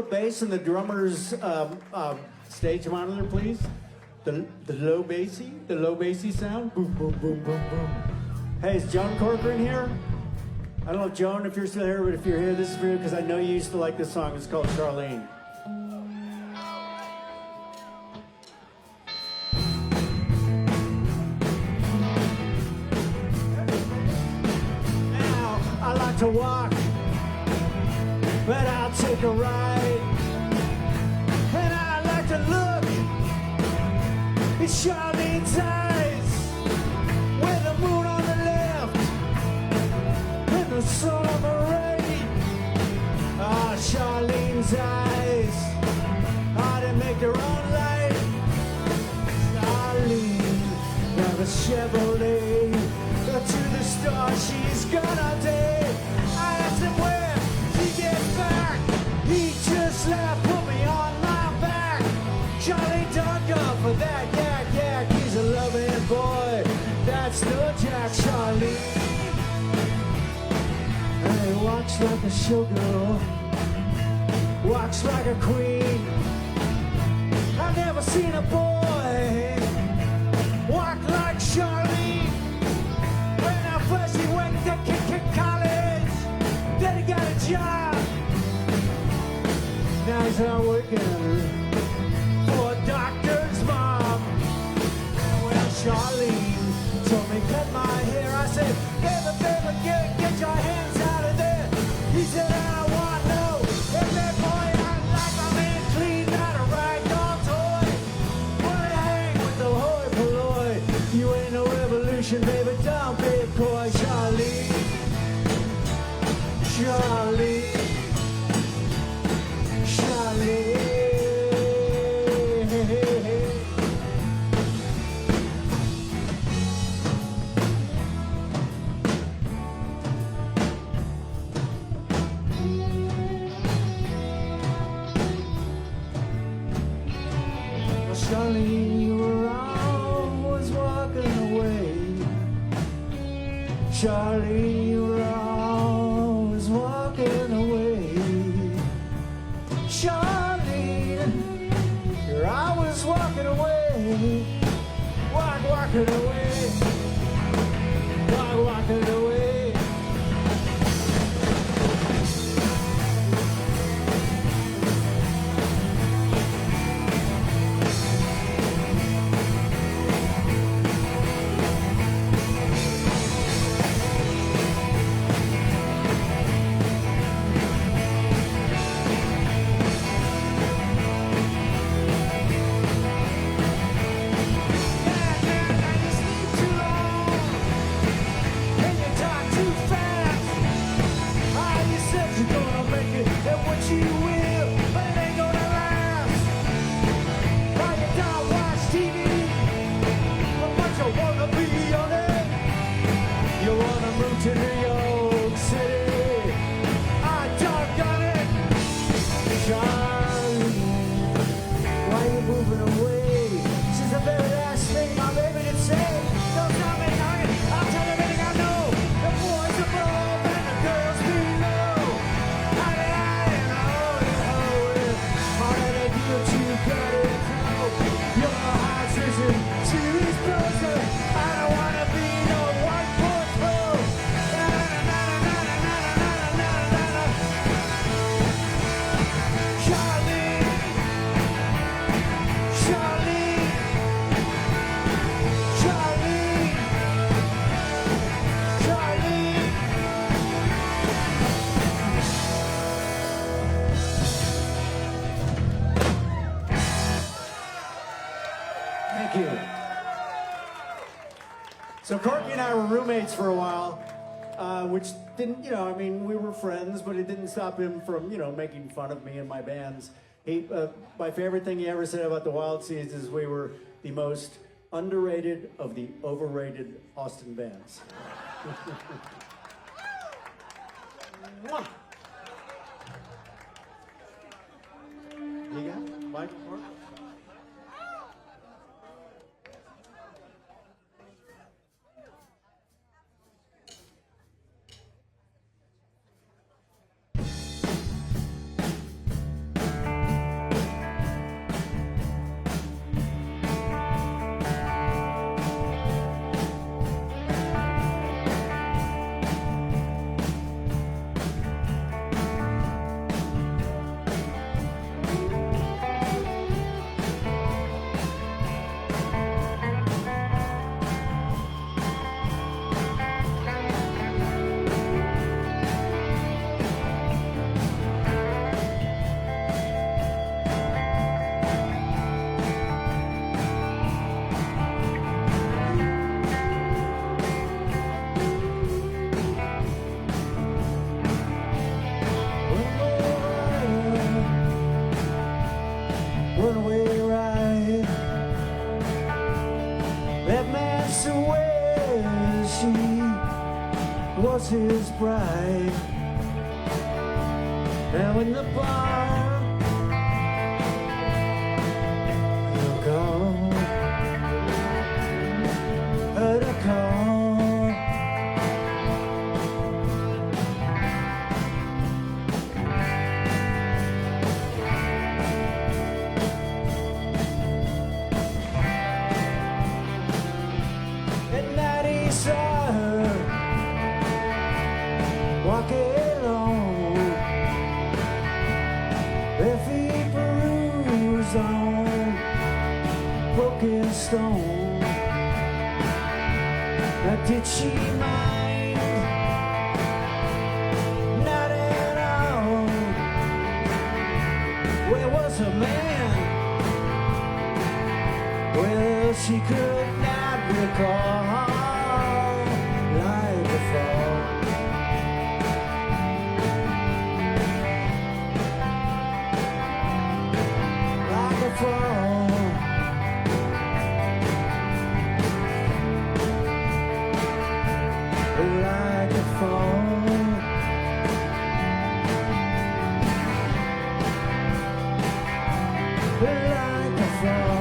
Bass and the drummer's stage monitor, please. The low bassy sound. Boom, boom, boom, boom, boom. Hey, is Joan Corcoran here? I don't know, Joan, if you're still here, but if you're here, this is for you because I know you used to like this song. It's called Charlene. Now, I like to walk, but I'll take a ride. And I like to look in Charlene's eyes, with the moon on the left and the sun on the right. Ah, Charlene's eyes ought to make their own light. Charlene, now the Chevrolet, to the star she's gone all day. I asked him where he gets back. He just laughed, put me on my back. Charlie, don't go for that yak yak. He's a loving boy. That's no Jack Charlie. And he walks like a showgirl, walks like a queen. I've never seen a boy walk like Charlie. When I first he went to college, then he got a job. Now he's out working for a doctor's mom. Well, Charlene told me cut my hair. I said, baby, baby, get your hands out of there. He said, I want no. Every boy I like my man clean, not a rag doll toy. Wanna hang with the hoi polloi. You ain't no revolution, baby, don't be coy. Charlene, Charlene, Charlene. Charlene, you were always walking away. Charlene, you were always walking away. Charlene, you're always walking away. Walking away. Walking away. To New York City, I doggone it. Charlie, why you moving away? Since the very last thing my baby did say. Don't stop me knocking, I'll tell you everything I know. The boys above and the girls below. How did I know it? How did I do what you got it? You're a high season series person. I don't wanna be no white boy pro. Thank you. So Courtney and I were roommates for a while, which didn't, I mean, we were friends, but it didn't stop him from, making fun of me and my bands. My favorite thing he ever said about the Wildsea is we were the most underrated of the overrated Austin bands. Mwah. You got it? Michael Clark? Was his bride. Now in the bar, broken stone. Now did she mind? Not at all. Where was her man? Well, she could not recall. Like before. Like before. Like before. Like before.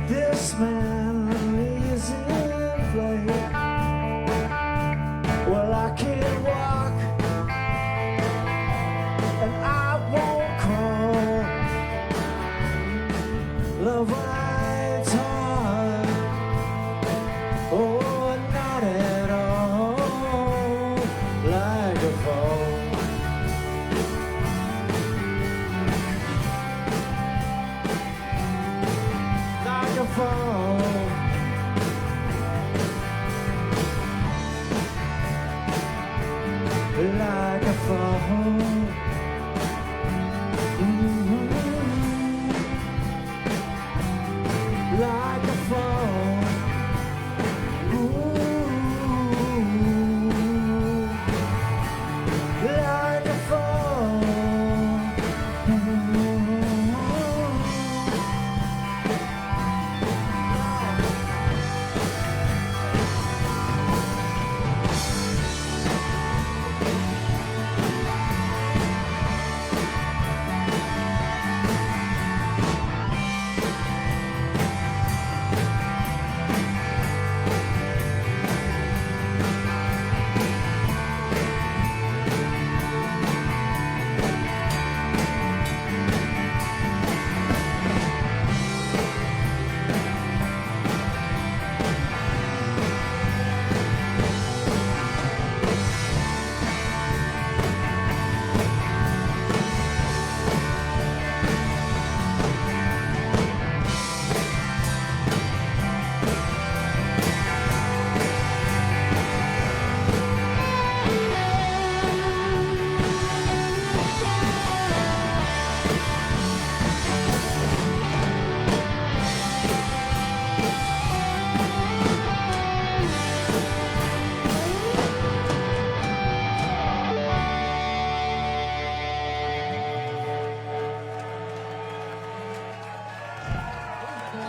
This man is in play. Well, I can't walk and I won't crawl. Love rides hard. Oh, not at all like a fall. Fall. Like a fall. Like a fall. Like a fall.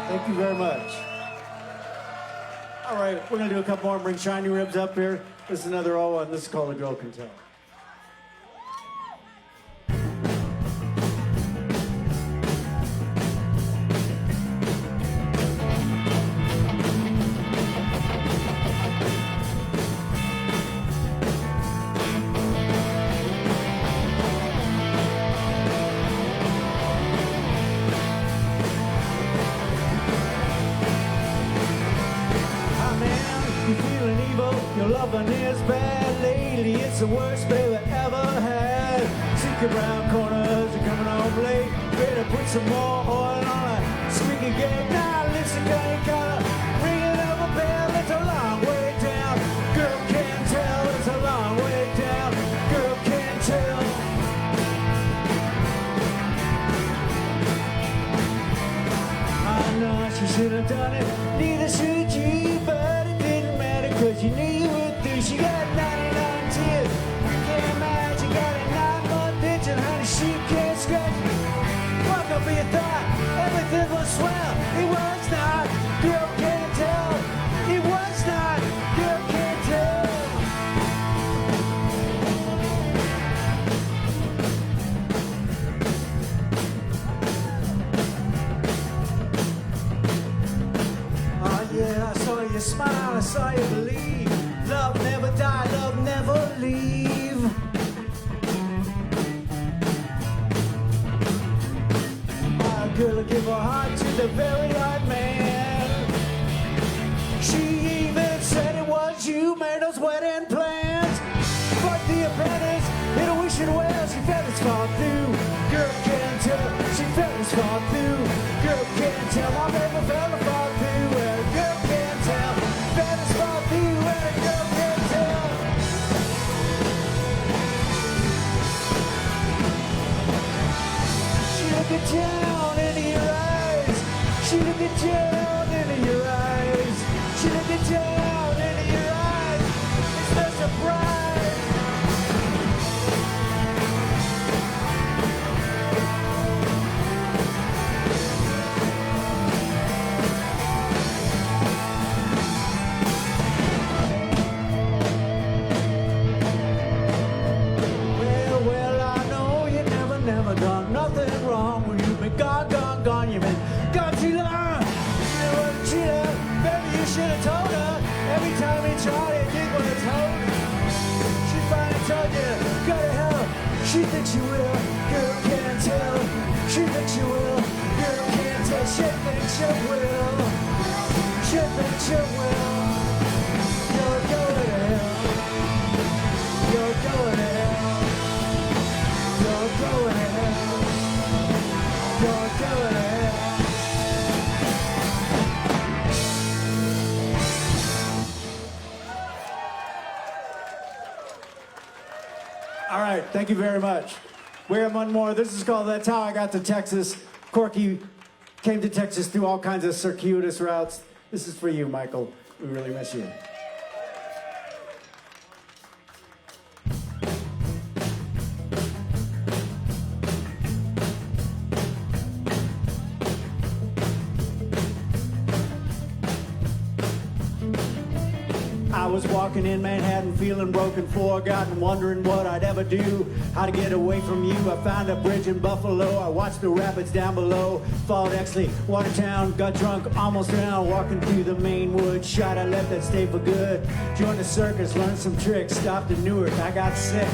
Thank you very much. All right, we're going to do a couple more and bring Shinyribs up here. This is another old one. This is called A Girl Can Tell. Your loving is bad lately, it's the worst baby ever had. Seeking round corners and coming home late. Better put some more oil on a squeaky gate. Now listen, got your collar, ringing up a bell. It's a long way down. Girl can't tell, it's a long way down. Girl can't tell. I know she should have done it, neither should you, but it didn't matter 'cause you knew you would do. She got 99 tears, you can't imagine. Got a 9-month itch and honey, she can't scratch. What could be a thought? It was swell, it was not, girl can't tell. It was not, girl can't tell. Oh yeah, I saw you smile, I saw you believe. Love never die, love never leave. My girl give her heart to the very right man. She even said it was you made those wedding plans. But the apprentice hit a wishing well, she felt his fall through. Girl can't tell, she felt his fall through. Girl can't tell, my baby fell fall through. Well, girl can't tell, felt his fall through. Well, girl can't tell. She looked down into your eyes. She looked down into your eyes. She looked down into your eyes. It's no surprise. Well, I know you never done nothing wrong. When you've been gone, you've been gone too long. You wouldn't cheat her, baby, you should have told her. Every time he tried, he did what he told her. She finally told you, go to hell. She thinks you will, girl can't tell. She thinks you will, girl can't tell. She thinks you will. She thinks you will. You're going to hell. You're going to hell. You're going to hell. You're going to hell. All right, thank you very much. We have one more. This is called That's How I Got to Texas. Corky came to Texas through all kinds of circuitous routes. This is for you, Michael. We really miss you. I was walking in Manhattan feeling broken, forgotten, wondering what I'd ever do, how to get away from you. I found a bridge in Buffalo, I watched the rapids down below, followed Exley, Watertown, got drunk, almost drowned, walking through the main woods, shot I left that state for good, joined the circus, learned some tricks, stopped in Newark, I got sick.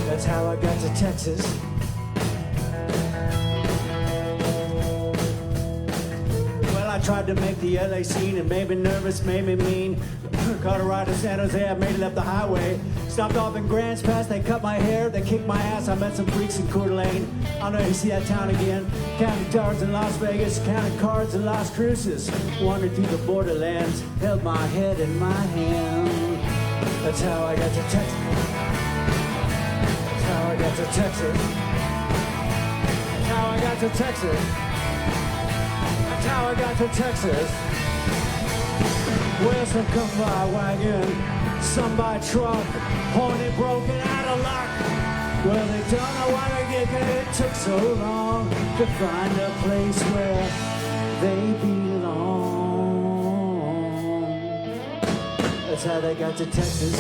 That's how I got to Texas. I tried to make the LA scene. It made me nervous, made me mean. Colorado, San Jose, I made it up the highway. Stopped off in Grants Pass, they cut my hair, they kicked my ass. I met some freaks in Coeur d'Alene. I'll never see that town again. Counted cards in Las Vegas, counted cards in Las Cruces. Wandered through the borderlands, held my head in my hand. That's how I got to Texas. That's how I got to Texas. That's how I got to Texas. That's how I got to Texas. Well, some come by wagon, some by truck, horny broken out of luck. Well, they don't know why they get it took so long to find a place where they belong. That's how they got to Texas.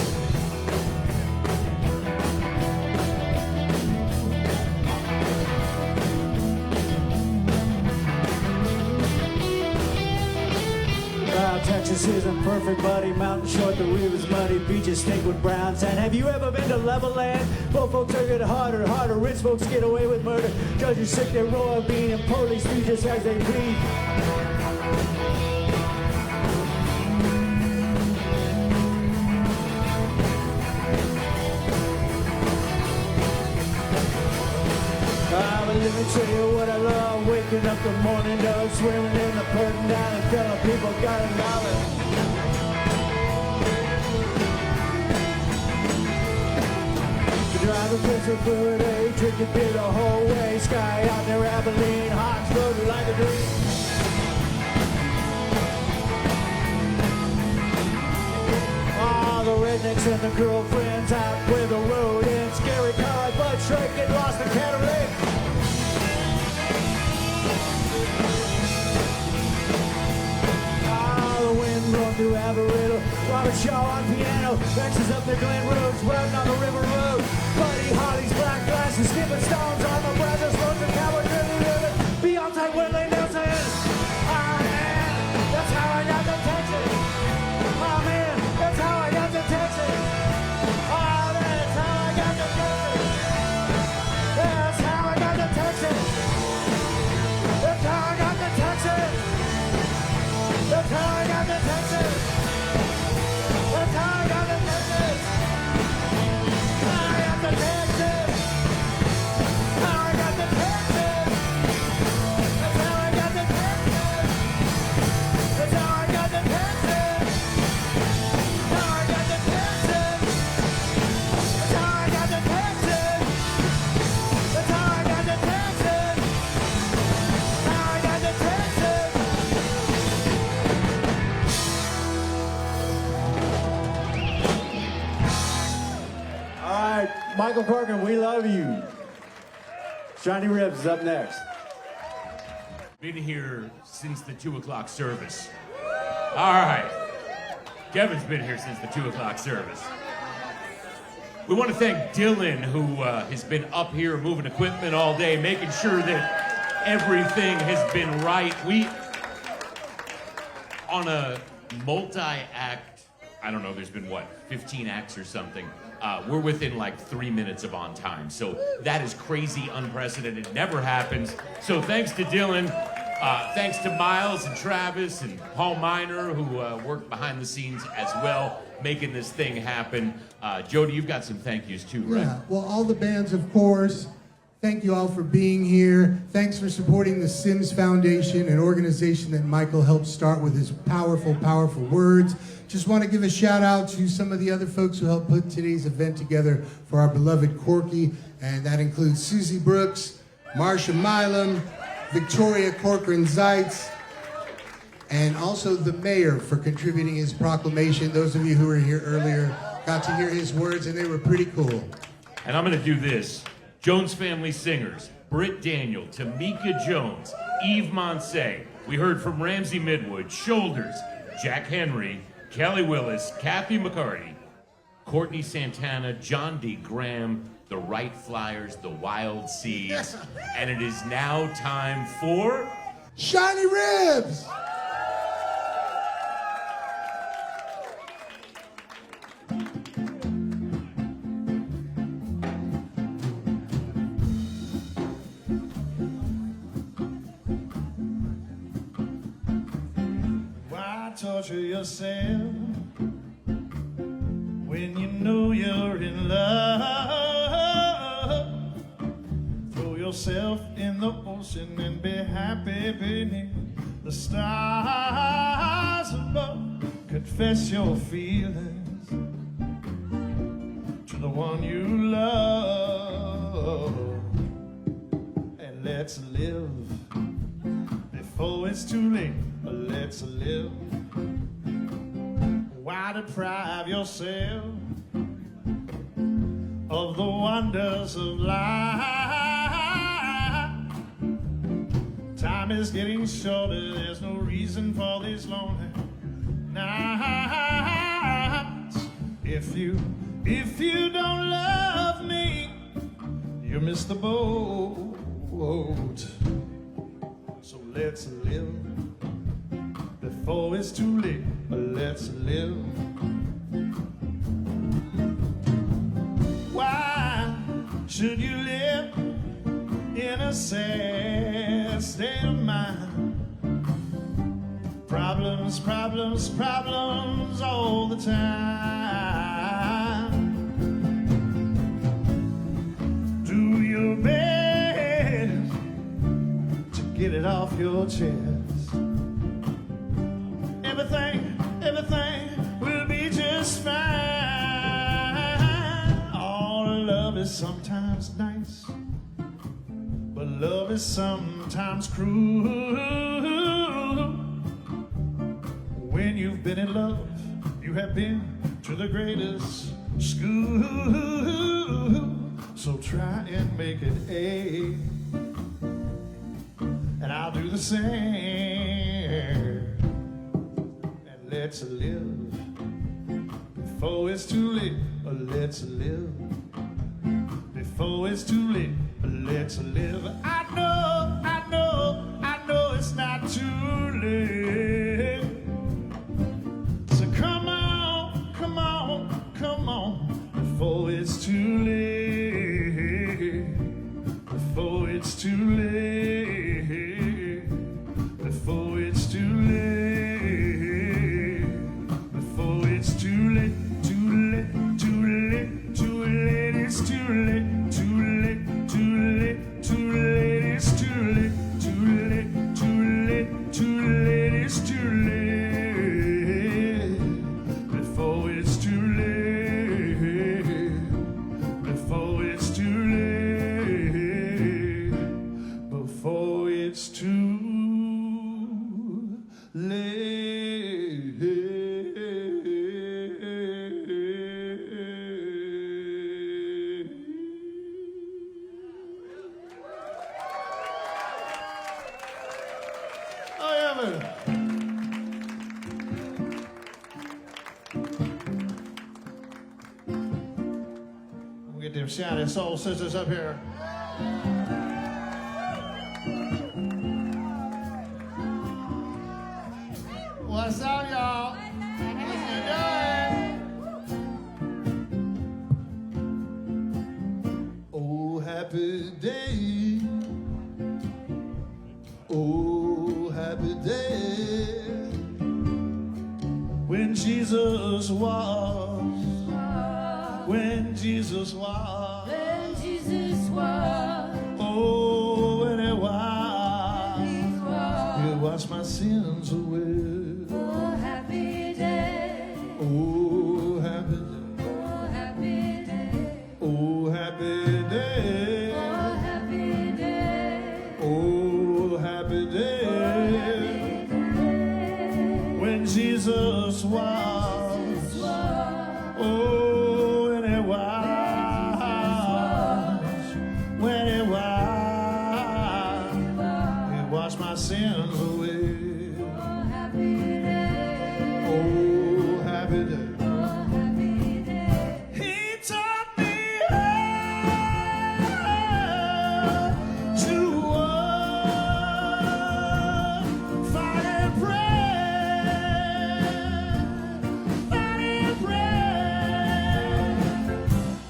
Texas isn't perfect, buddy. Mountain short, the river's muddy, beaches stink with brown sand. Have you ever been to Levelland? Poor folks are getting harder and harder. Rich folks get away with murder. Judges sick, they roll a bean, and police do just as they plead. Let me tell you what I love. Waking up the morning dove, swimming in the curtain down and telling people got $1. The driver gets a good A, drinking beer the whole way. Sky out there, Abilene, hot floating like a dream. All the rednecks and the girlfriends out where the road ends. Scary cars, but straight get lost in Catalina. to have a riddle. Robert Shaw on piano, benches up the Glen Roads, riding on the river road. Buddy Holly's black glasses, skipping stones on the brothers, roads and cowboy driven river. Beyonce, Willie Nelson. Ah man, that's how I got to Texas. Oh man, that's how I got to Texas. Oh, that's how I got to Texas. That's how I got to Texas. That's how I got to Texas. That's how I got to Texas. That's how I got to Texas. I got to Texas. How I got to Texas. That's how I got to Texas. That's how I got to Texas. How I got to Texas. That's how I got to Texas. That's how I got to Texas. How I got to Texas. All right, Michael Corcoran, we love you. Shinyribs is up next. Been here since the 2 o'clock service. All right. Kevin's been here since the 2 o'clock service. We want to thank Dylan, who has been up here moving equipment all day, making sure that everything has been right. We, on a multi-act, I don't know, there's been what, 15 acts or something. We're within like 3 minutes of on time. So that is crazy, unprecedented, never happens. So thanks to Dylan, thanks to Miles and Travis and Paul Miner, who worked behind the scenes as well, making this thing happen. Jody, you've got some thank yous too, right? Yeah, well, all the bands, of course. Thank you all for being here. Thanks for supporting the Sims Foundation, an organization that Michael helped start with his powerful, powerful words. Just want to give a shout out to some of the other folks who helped put today's event together for our beloved Corky, and that includes Susie Brooks, Marsha Milam, Victoria Corcoran Zeitz, and also the mayor for contributing his proclamation. Those of you who were here earlier got to hear his words, and they were pretty cool. And I'm going to do this. Jones Family Singers, Britt Daniel, Tameca Jones, Eve Monsees. We heard from Ramsay Midwood, Shoulders, Jack Henry, Kelly Willis, Kathy McCarty, Courtney Santana, Jon See Graham, the Rite Flyers, the Wilonskys, and it is now time for Shinyribs! Why torture yourself when you know you're in love? Throw yourself in the ocean and be happy beneath the stars above. Confess your feelings to the one you love, and let's live before it's too late. Let's live. Why deprive yourself of the wonders of life? Time is getting shorter. There's no reason for these lonely nights. If you don't love me, you miss the boat. So let's live before it's too late. Let's live. Why should you live in a sad state of mind? Problems, problems, problems all the time. Do your best to get it off your chest. Everything will be just fine. All love is sometimes nice, but love is sometimes cruel. When you've been in love, you have been to the greatest school. So try and make it A, and I'll do the same. let's live. Before it's too late, let's live. Before it's too late, let's live. I know it's not too late. So come on, come on, come on, before it's too late. Before it's too late. Before it's too late. Before it's too late. Too late, too late, too late. It's too late. Too late, too late, too late. It's too late. Too late, too late, too late. It's too late. Before it's too late. Before it's too late. Before it's too get them shiny soul sisters up here. What's up, y'all? What's you doing? Oh, happy day. Oh, happy day. When Jesus was. When Jesus was. When Jesus was. Oh, when it was. He washed my sins away. Oh, happy day. Oh, happy day. Oh, happy day. Oh, happy day. Oh, happy day. Oh, happy day. When Jesus was. Oh, when it was. When it was. It washed my sins away. Oh, happy day. Oh, happy day. Oh, happy day. He taught me how to walk, fight and pray, fight and pray,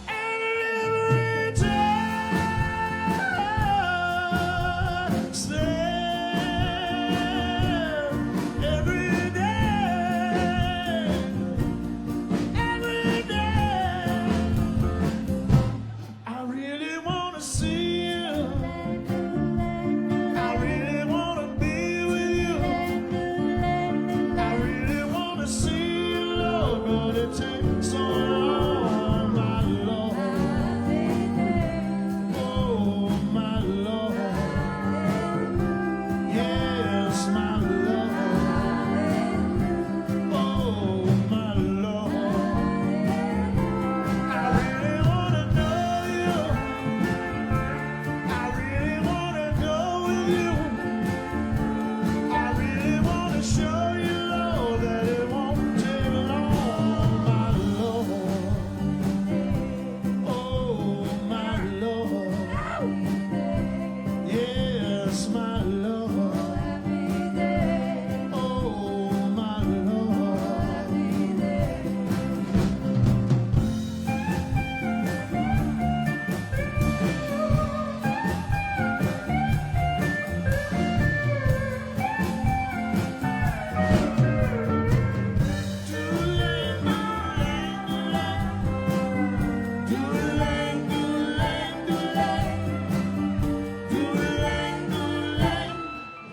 and every day, stand every day. Every day, I really want to see you. I really want to be with you. I really want to see you, Lord, but it takes so long, my Lord. Oh, my Lord. Yes, my Lord. Oh, my Lord. I really want to know you. I really want to go with you. I really want to show you, Lord, that it won't take long, my Lord. Oh, my Lord. Yes, my Lord. Oh, my Lord.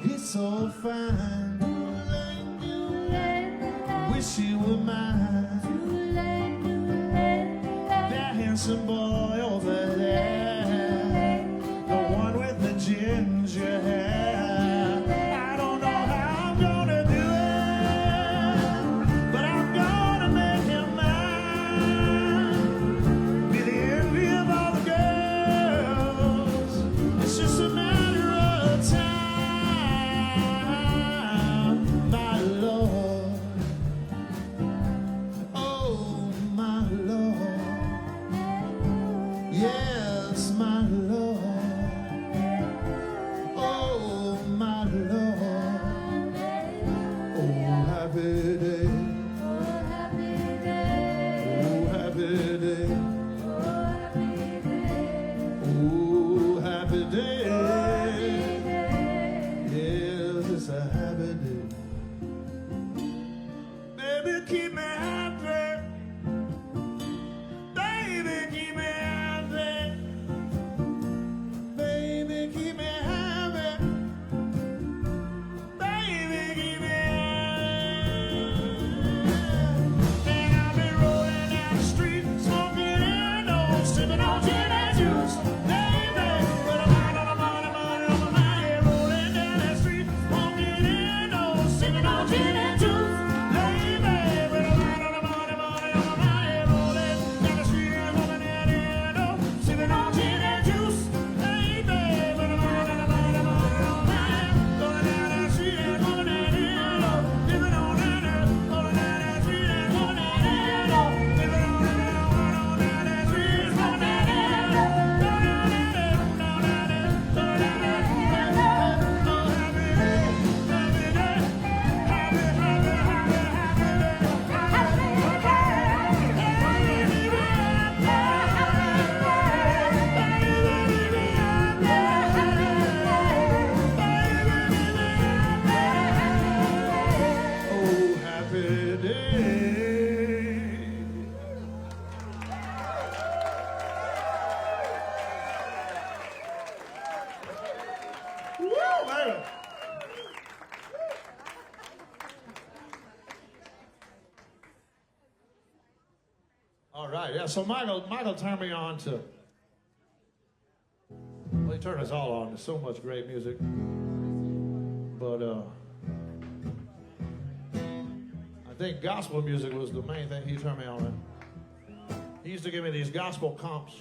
It's so fine. Wish you were mine. That handsome boy over there, the one with the ginger hair. I don't know how I'm gonna do it, but I'm gonna make him mine. Be the envy of all the girls. It's just a matter of time, my Lord. right. Yeah, so Michael turned me on to, well, he turned us all on to so much great music. But I think gospel music was the main thing he turned me on to. He used to give me these gospel comps.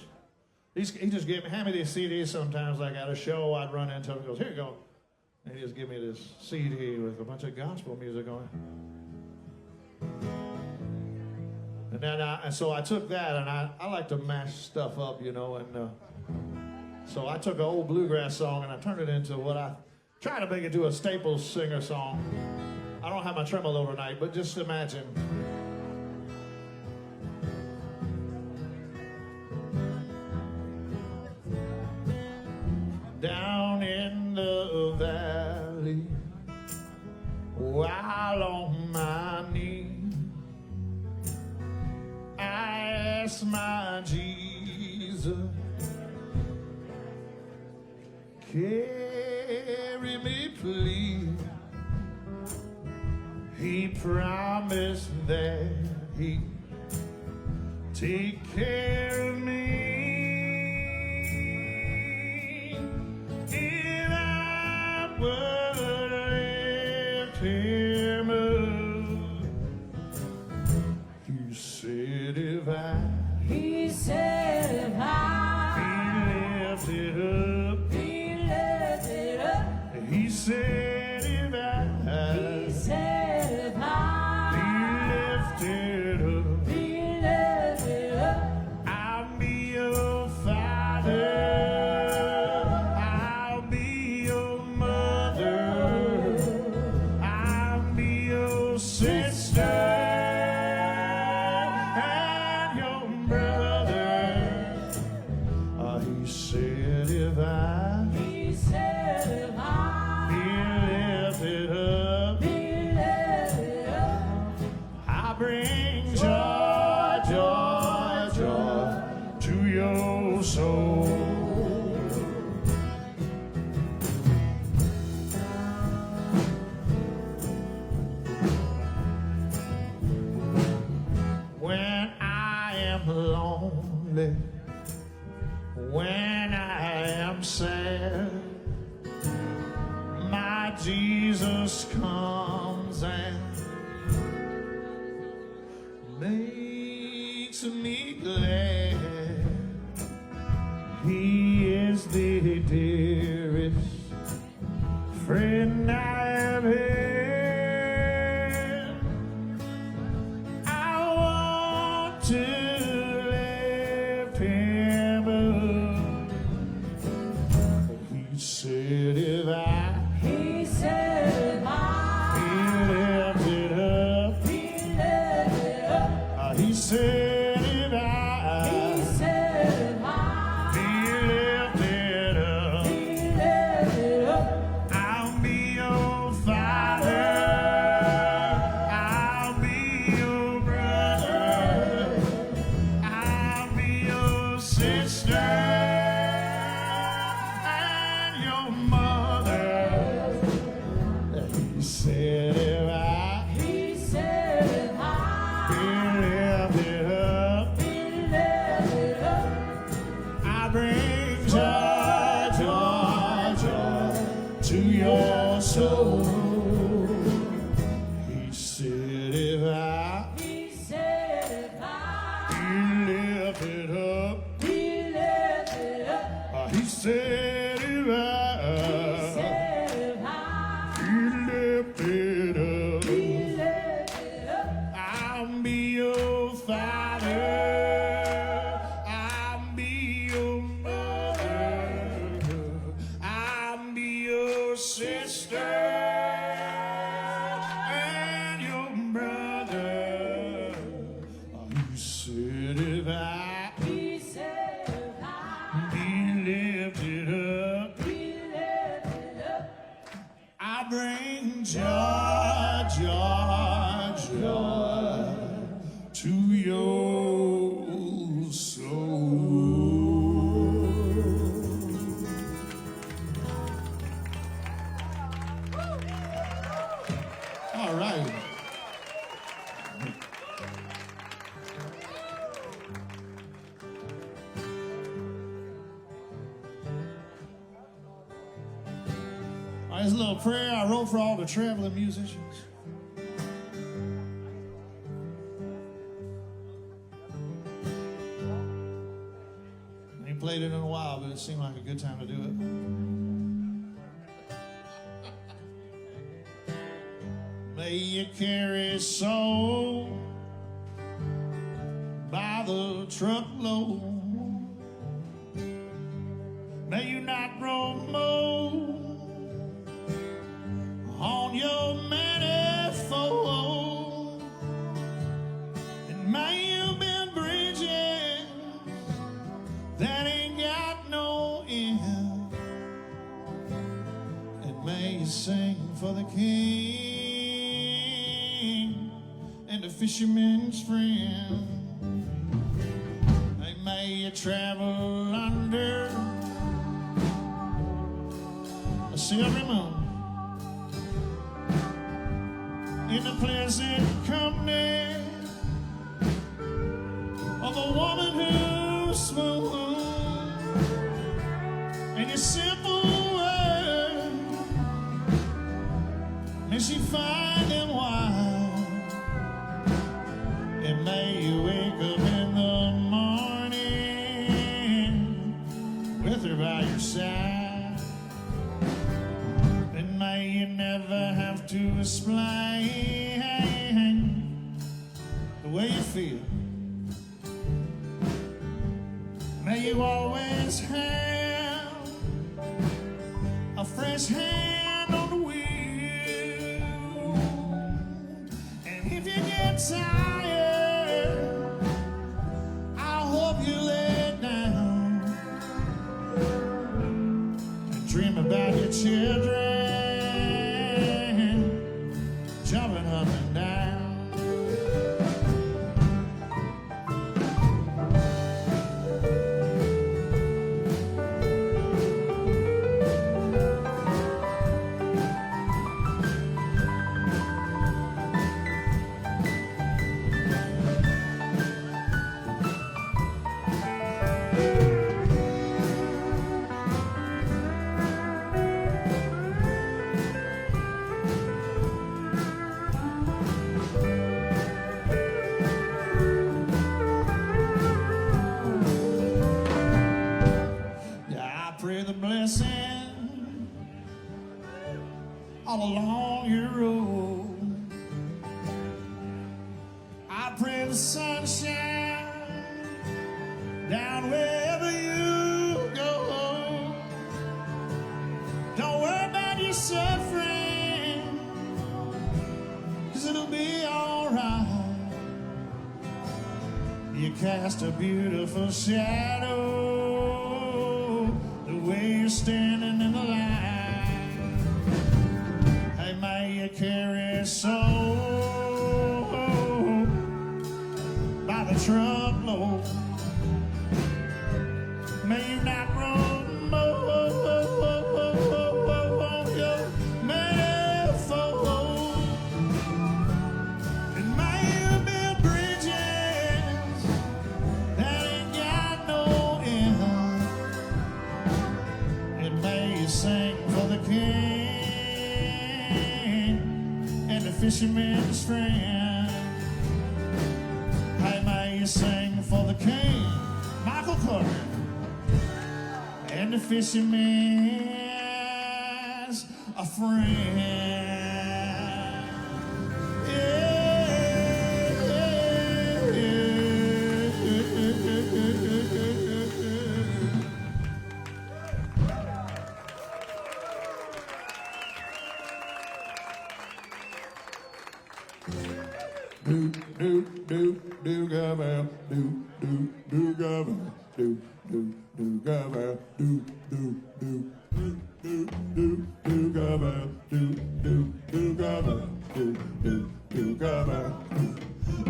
He just hand me these CDs sometimes, like at a show, I'd run into him and goes, here you go. And he just give me this CD with a bunch of gospel music on it. And then and so I took that, and I like to mash stuff up, you know, and so I took an old bluegrass song and I turned it into what I try to make it to a Staples singer song. I don't have my tremolo tonight, but just imagine. Down in the valley, while on my knee, I ask my Jesus, carry me please. He promised that he'd take care of me. If I would lift him up, he said if I be lifted up, he said if I be lifted up, I'll be your father, I'll be your mother, I'll be your sister and your brother. He said if I be lifted up, I bring joy, joy, joy to your soul. When I am lonely, when I am sad, my Jesus comes and makes me glad. He is the dearest friend I have had. I want to lift him up. He said if I be lifted up, he said if I be lifted up, I'll be your father, I'll be your brother, I'll be your sister and your mother. He said if I be lifted up, I bring joy, joy, joy to your soul. He said if I be lifted up, he said if I be lifted up, I'll be your father, I'll be your mother, I'll be your sister and your brother. He said if I be lifted up, I bring joy, joy, joy to your soul. All right. All right, this little prayer I wrote for all the traveling musicians. I ain't played it in a while, but it seemed like a good time to do it. May you carry soul by the truckload. May you not grow mold on your manifold. And may you build bridges that ain't got no end. And may you sing for the king and the fisherman's friend. And may you travel under a silvery moon in the pleasant company of a woman who swoons, and your simple word, may she find them wild, and may you wake up in the morning with her by your side. May you never have to explain the way you feel. May you always have a fresh hand on the wheel. And if you get tired, I hope you lay down and dream about your children jumping up and down. All along your road, I pray the sunshine down wherever you go. Don't worry about your suffering, 'cause it'll be alright. You cast a beautiful shadow the way you're standing in the light. May you carry soul by the truckload. May you not run your manifold. And may you build bridges that ain't got no end. And may you sing for the king, fisherman's friend. Hey, may you sing for the king, Michael Corcoran, and the fisherman's a friend. Do gabba, do gabba, do gabba, do gabba, do gabba, do gabba.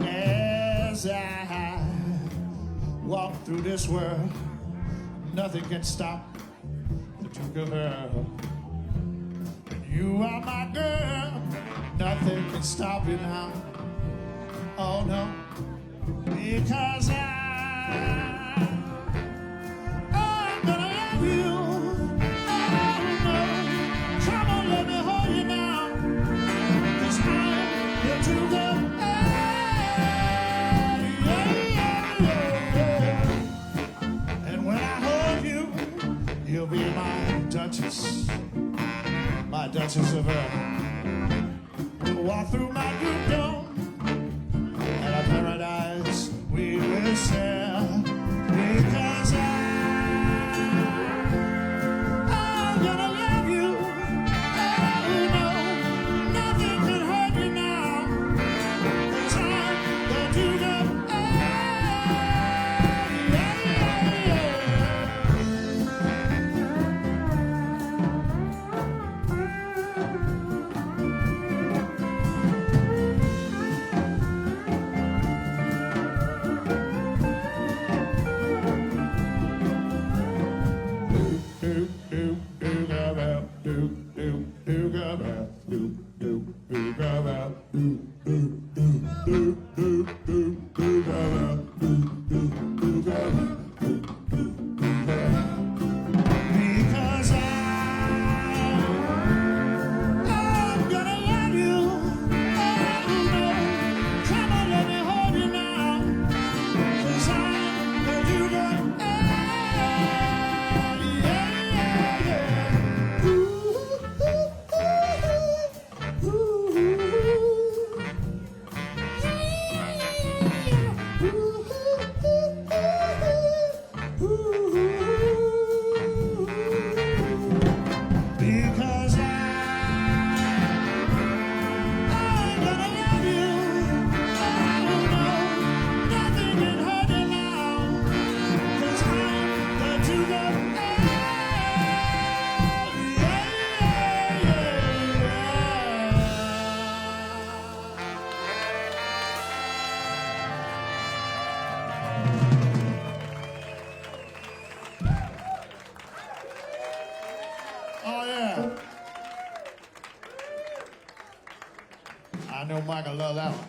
As I walk through this world, nothing can stop the two girl. You are my girl, nothing can stop you now. Oh no, because I'm gonna love you. Oh no, come on, let princess, my Duchess of will walk through my group dome, and a paradise we will share, because I'm gonna love you. Oh no, nothing can hurt you now, 'cause I'm the Duke of I know Michael loved that one.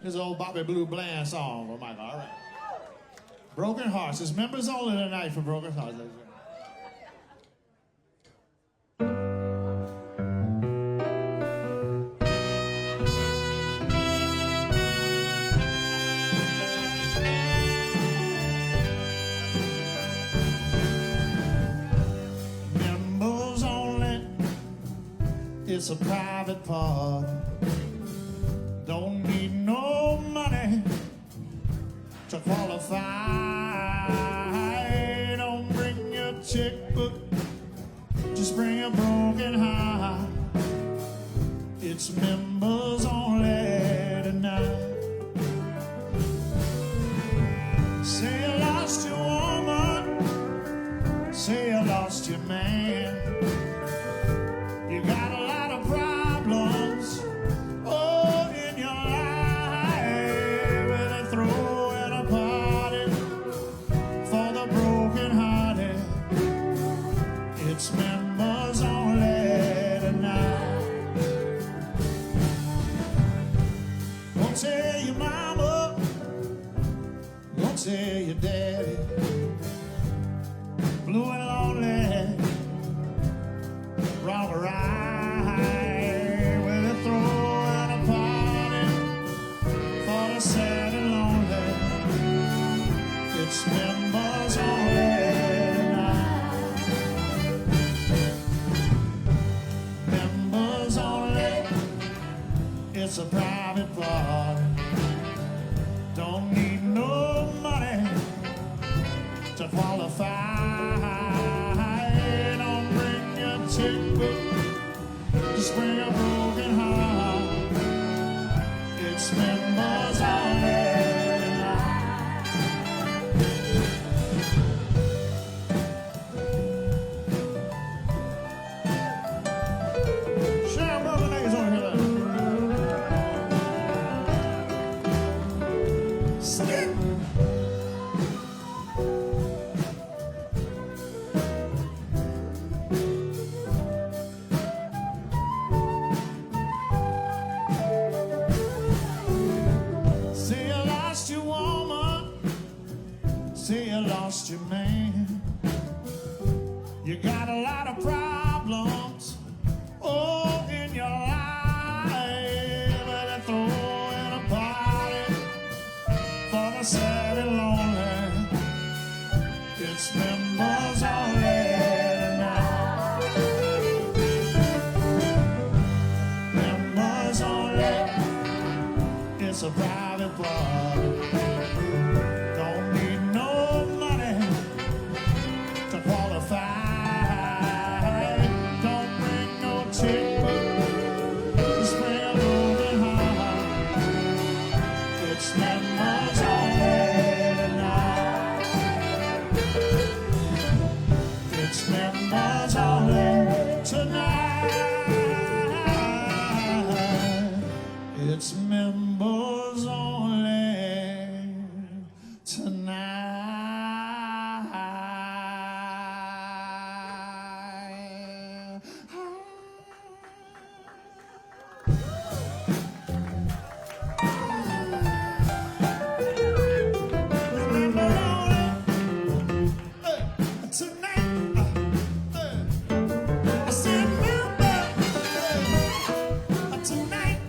This is old Bobby Blue Bland song for Michael, all right. Broken Hearts. It's members only tonight for Broken Hearts. Members only. It's a private part. Don't need no money to qualify. Don't bring your checkbook, just bring a broken heart. It's members only tonight. Say you lost your woman, say you lost your man. You got a lot of problems. Oh, in your life, where they throw in a party for the broken-hearted. It's members only tonight. Won't tell your mama, won't tell your daddy. Blue and lonely, wrong or right, where they throw in a party for the sad and lonely. It's members only tonight. Members only. It's a private party. Don't need no money to qualify. Don't bring your checkbook, just bring a broken heart. It's members only tonight. Share broken niggas on here. Skip. Say you lost your woman, say you lost your man. You got a lot of problems, oh, in your life. But they throw in a are sad and lonely. It's members only tonight. Members only. It's a private club. Don't need no money to qualify. Don't bring no ticket. Just bring a moving heart. It's members only tonight. It's members only tonight. It's members only tonight. I said member tonight.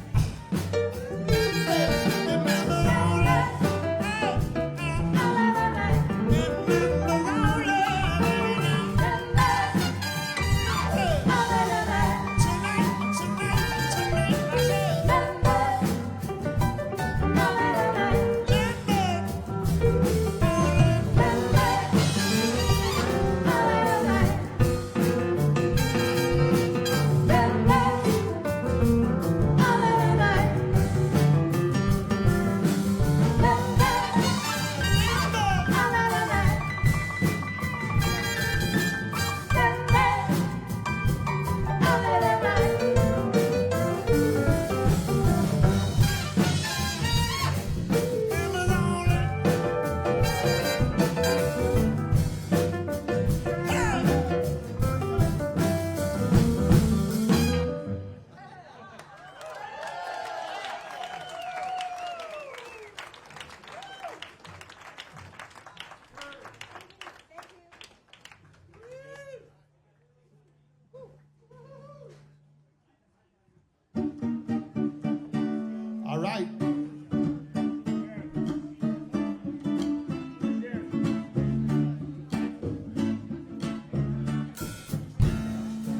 All right.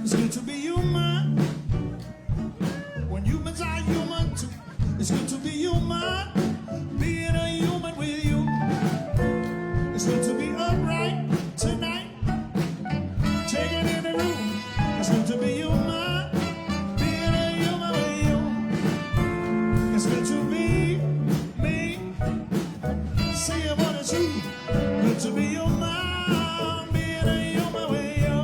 It's good to be human when humans are human too. It's good to be human, being a human with you. It's good to be upright tonight, taking in the room. It's good to be human, being a human with you. It's good to be me, seeing what is true. Good to be human, being a human with you.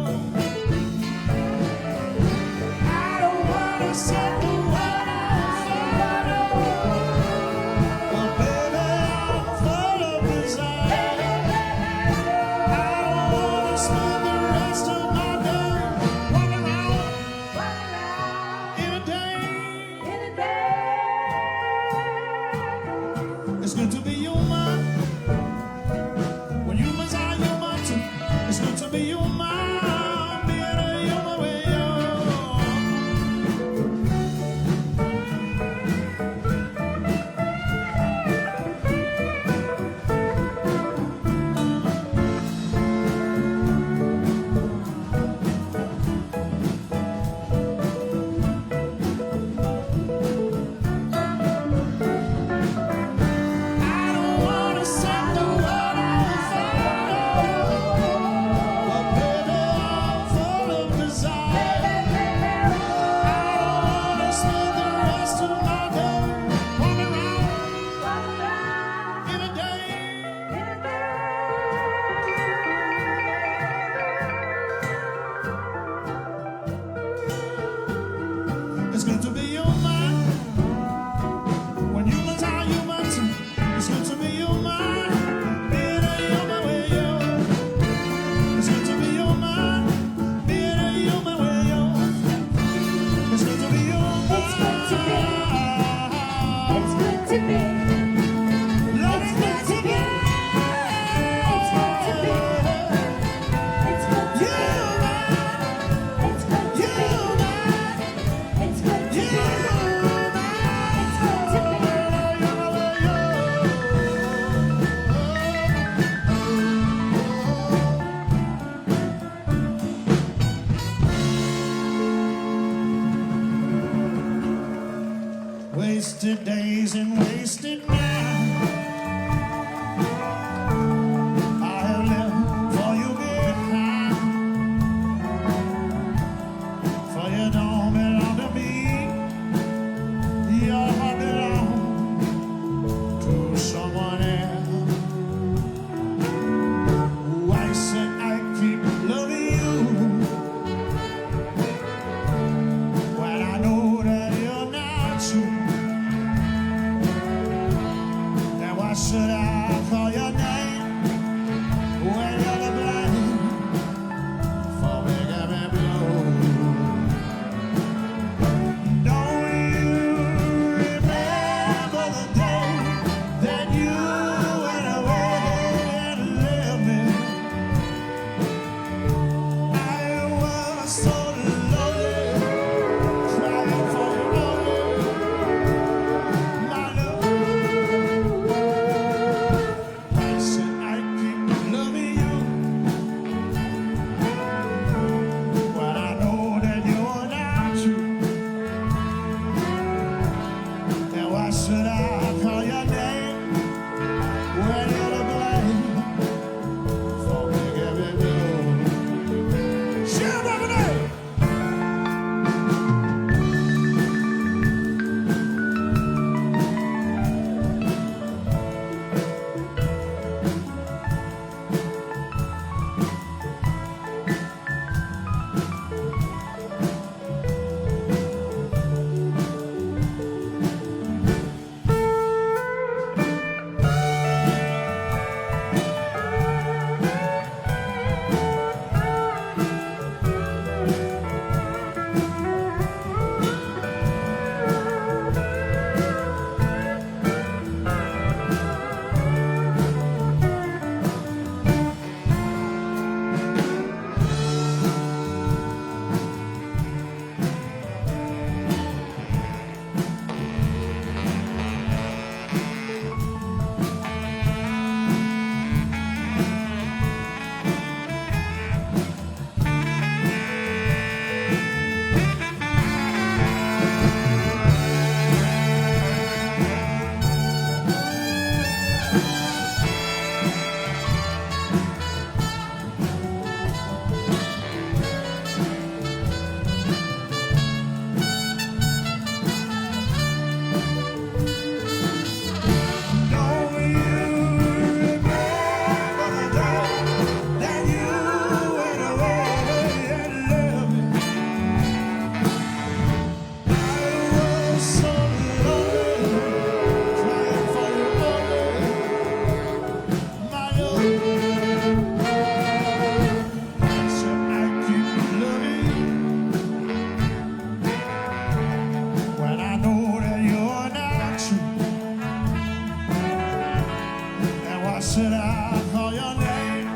that I call your name.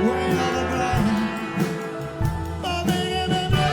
Weight on the ground. Oh, baby, baby.